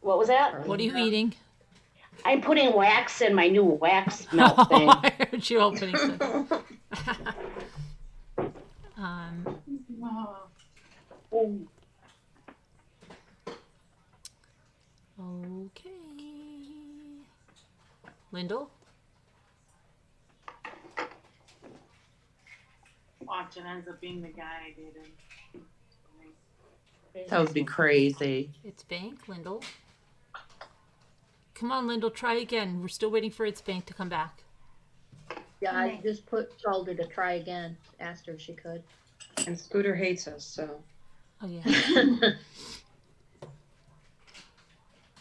What was that? What are you eating? I'm putting wax in my new wax melt thing. I heard you opening something. Okay. Lyndall? Watch, it ends up being the guy I dated. That would be crazy. It's Bank, Lyndall. Come on, Lyndall, try again. We're still waiting for It's Bank to come back. Yeah, I just told her to try again. Asked her if she could. And Scooter hates us, so. Oh, yeah.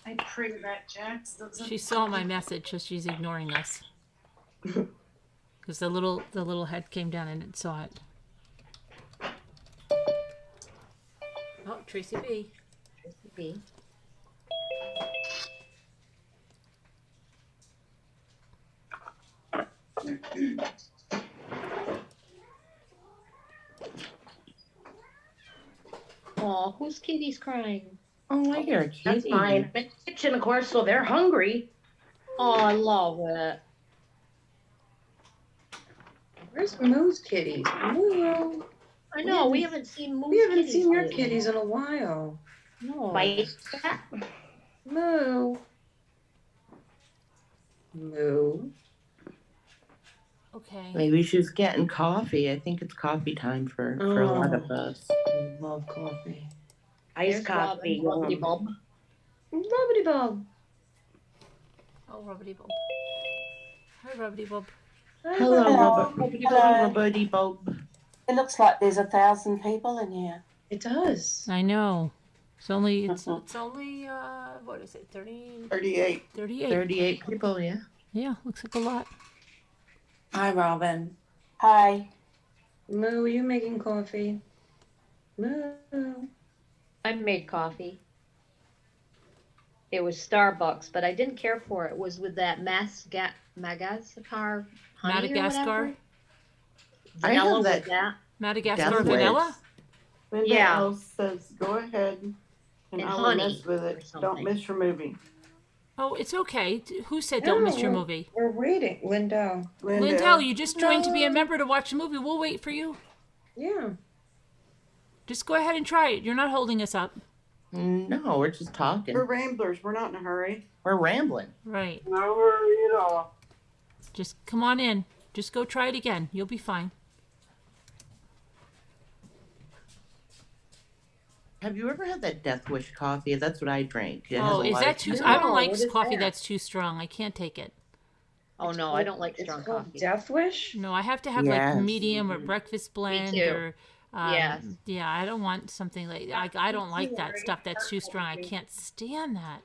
I pray that Jax doesn't. She saw my message, so she's ignoring us. Because the little head came down and it saw it. Oh, Tracy B. Tracy B. Oh, whose kitty's crying? Oh, I hear a kitty. That's mine. I'm in the kitchen, of course, so they're hungry. Oh, I love it. Where's Moo's kitties? Moo. I know, we haven't seen Moo's We haven't kitties seen your lately. kitties in a while. No. Bite. Moo. Moo. Okay. Maybe she's getting coffee. I think it's coffee time for a lot of us. I love coffee. Iced coffee. Rubbity Bob. Rubbity Bob. Oh, Rubbity Bob. Hi, Rubbity Bob. Hello, Hello. Rubbity Bob. It looks like there's 1,000 people in here. It does. I know. It's only what is it? 38. 38. 38 people, yeah. Yeah, looks like a lot. Hi, Robin. Hi. Moo, are you making coffee? Moo. I made coffee. It was Starbucks, but I didn't care for it. It was with that Madagascar honey or whatever. I Vanilla have with that. Madagascar Death vanilla? wish. Linda Yeah. Ellis says, go ahead and And I will honey mess with or it. Don't something. miss your movie. Oh, it's okay. Who said don't miss your movie? We're waiting. Lindell. Lindell, you just joined to be a member to watch the movie. We'll wait for you. Yeah. Just go ahead and try it. You're not holding us up. No, we're just talking. We're ramblers. We're not in a hurry. We're rambling. Right. No hurry at all. Just come on in. Just go try it again. You'll be fine. Have you ever had that Death Wish coffee? That's what I drink. It has Oh, a is lot that of- too? No, I don't like what is coffee that? that's too strong. I can't take it. Oh no, I don't like It's strong called coffee. Death Wish? No, I have to have Yes. like medium or breakfast blend too. or. Yes. Yeah, I don't want something like I don't like that stuff that's too strong. I can't stand that.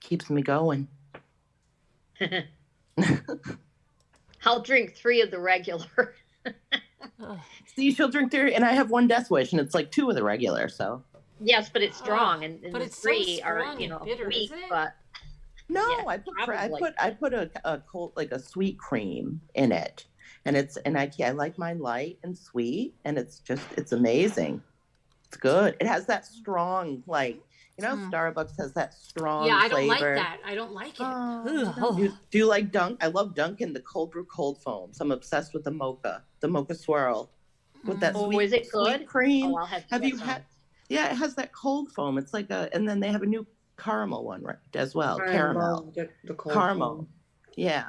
Keeps me going. I'll drink 3 of the regular. Ugh. See, she'll drink 3, and I have 1 Death Wish, and it's like 2 of the regular, so. Yes, but it's strong, and but the it's so 3 are strong and bitter, weak, isn't it? but No, Yeah, I put probably. I put a cold, like a sweet cream in it, and I like mine light and sweet, and it's amazing. It's good. It has that strong, like, Starbucks has that strong Yeah, I don't like flavor. that. I don't like it. Oh, do you like Dunk? I love Dunkin', the cold brew cold foams. I'm obsessed with the mocha swirl with that Oh, sweet, is it sweet good? cream. Oh, I'll have to Have get you some. had? Yeah, it has that cold foam. It's like and then they have a new caramel one as well. I Caramel, love the cold caramel. foam. Yeah,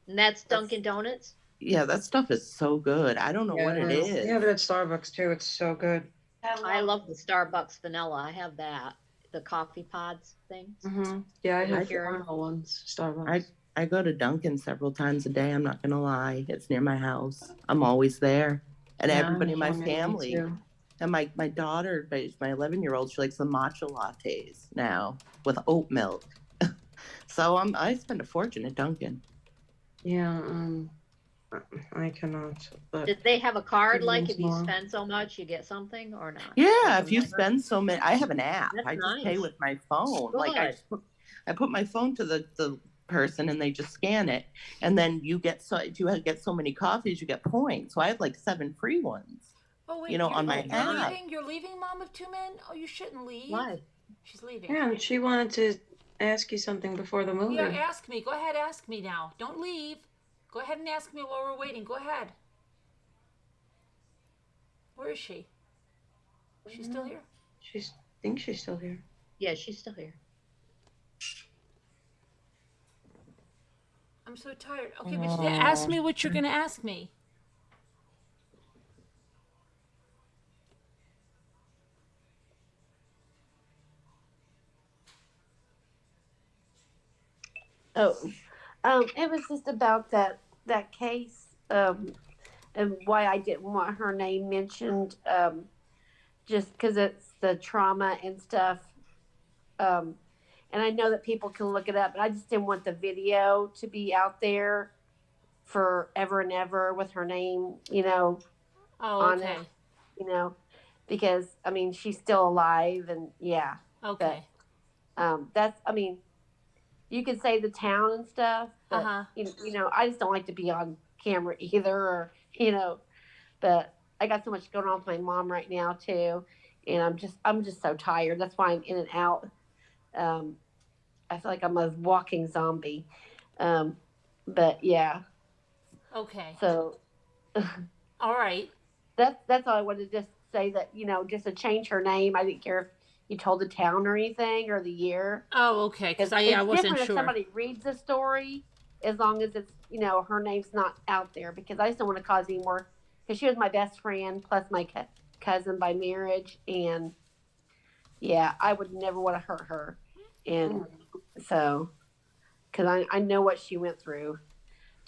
And that's Dunkin' Donuts. yeah, that stuff is so good. I don't know what it is. They have it at Starbucks too. It's so good. I love the Starbucks vanilla. I have that. The coffee pods things. Yeah, I With have your- caramel ones. Starbucks. I go to Dunkin' several times a day. I'm not gonna lie. It's near my house. I'm always there, and Yeah, everybody in my me family. too. And my daughter, my 11-year-old, she likes the matcha lattes now with oat milk. So I spend a fortune at Dunkin'. Yeah, I cannot. But Did they have a card like Everyone's if you more. spend so much you get something or not? Yeah, if you spend so many, I have an app. That's I just pay nice. with my phone. Like Good. I put my phone to the person and they just scan it, and then you get if you get so many coffees, you get points. So I have like 7 free ones. Oh wait, on my you're app. leaving? You're leaving, Mom of 2 men? Oh, you shouldn't leave. Why? She's leaving. yeah, and she wanted to ask you something before the movie. Yeah, ask me. Go ahead, ask me now. Don't leave. Go ahead and ask me while we're waiting. Go ahead. Where is she? She's still here? I think she's still here. Yeah, she's still here. I'm so tired. Okay, but ask me what you're going to ask me. Oh, it was just about that case, and why I didn't want her name mentioned, just because it's the trauma and stuff. And I know that people can look it up, but I just didn't want the video to be out there forever and ever with her name, on okay. it, because I mean she's still alive, and yeah. Okay. But, you can say the town and stuff, but Uh-huh. I just don't like to be on camera either, or but I got so much going on with my mom right now too, and I'm just so tired. That's why I'm in and out. I feel like I'm a walking zombie. But But yeah, Okay. so All right. that's all I wanted to just say, that just to change her name. I didn't care if you told the town or anything or the year. Oh, okay. Because I it's wasn't different sure. if somebody reads the story, as long as it's her name's not out there, because I just don't want to cause any more. Because she was my best friend plus my cousin by marriage, and yeah, I would never want to hurt her, and so because I know what she went through.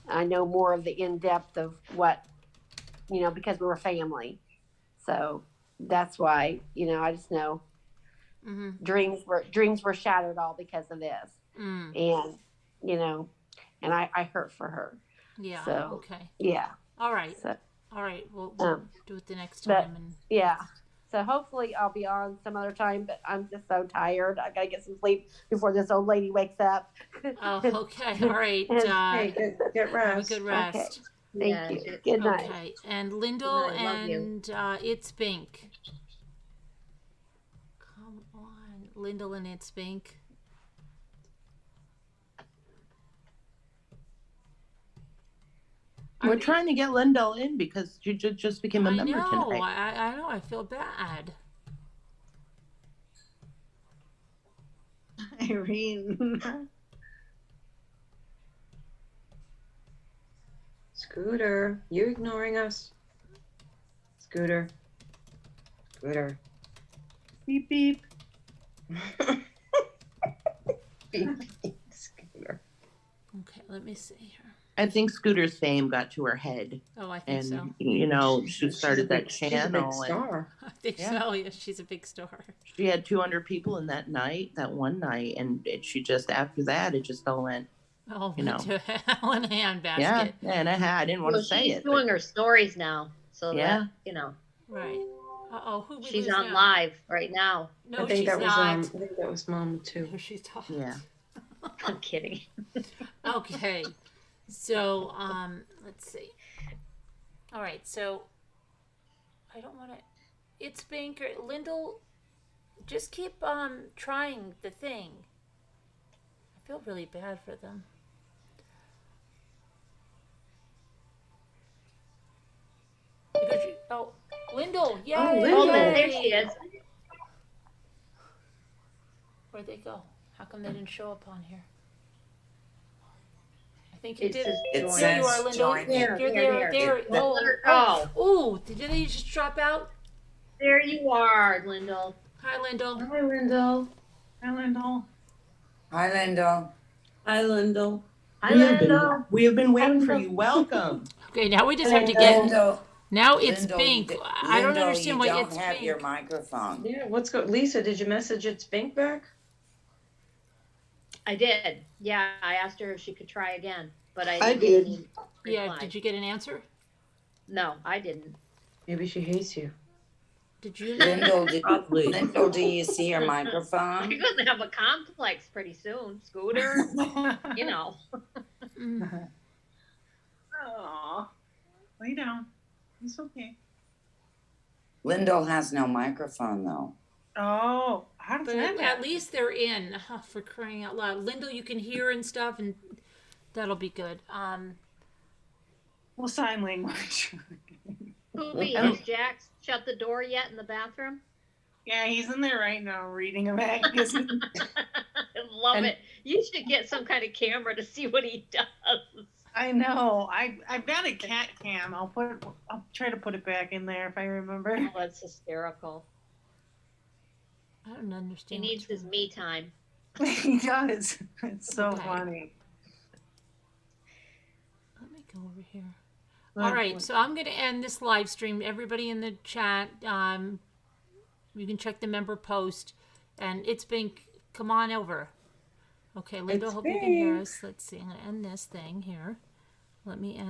I know more of the in depth of what because we were family, so that's why I just know dreams were shattered all because of this, and and I hurt for her. Yeah. So Okay. yeah. All right. So, all right. We'll do it the next but, time. And yeah. So hopefully I'll be on some other time, but I'm just so tired. I gotta get some sleep before this old lady wakes up. Oh, okay. All right. Hey, get rest. Have a good rest. Okay. Thank you. Good night. Okay. And Lyndall Good night. Love you. and It's Bink. Come on. Lyndall and It's Bink. We're trying to get Lyndall in because she just became a member tonight. I know. I feel bad. Irene. Scooter, you ignoring us? Scooter. Scooter. Beep beep. Beep beep. Scooter. Okay, let me see here. I think Scooter's fame got to her head. Oh, I think and, so. She started that channel. She's a big star. I think so. Yeah, she's a big star. She had 200 people in that one night, and she just, after that, it just all went, to hell in a handbasket. Yeah, and I didn't want to say it. She's doing her stories now, so Yeah. that, Right. Who we she's lose on now? live right now. No, I think she's that was not. I think that was Mom too. No, she's not. Yeah. I'm kidding. Okay. So, let's see. All right. So, I don't want to. It's Banker. Lyndall, just keep trying the thing. I feel really bad for them. Lyndall, yay! Oh, Lyndall. There she is. Where'd they go? How come they didn't show up on here? I think you It did. says There join. you are, Lyndall. There. Oh. Oh, did they just drop out? There you are, Lyndall. Hi, Lyndall. Hi, Lyndall. Hi, Lyndall. Hi, Lyndall. Hi, Lyndall. Hi, Lyndall. We have been waiting for you. Welcome. Okay, now we just have to get. Lyndall. Now it's Lyndall, Bink. I don't Lyndall, understand why you don't it's have Bink. your microphone. Yeah, Lisa, did you message It's Bink back? I did. Yeah, I asked her if she could try again, but I I didn't did. Yeah, reply. did you get an answer? No, I didn't. Maybe she hates you. Did you? Lyndall, Probably. Lyndall, do you see your You're microphone? going to have a complex pretty soon, Scooter. Aw. Lay down. It's okay. Lyndall has no microphone, though. Oh, how does But that at least they're in. For crying out loud, Lyndall, you can hear and stuff, and that'll be good. Well, sign language. Poopy, has Jack shut the door yet in the bathroom? Yeah, he's in there right now reading a magazine. I love it. You should get some kind of camera to see what he does. I know. I've got a cat cam. I'll try to put it back in there if I remember. Oh, that's hysterical. I don't He understand. needs his me time. He does. It's so Okay. funny. Let me go over here. All right, so I'm going to end this live stream. Everybody in the chat, you can check the member post, and It's Bink. Come on over. Okay, Linda, It's hope you can hear Bink. us. Let's see. I'm going to end this thing here. Let me end.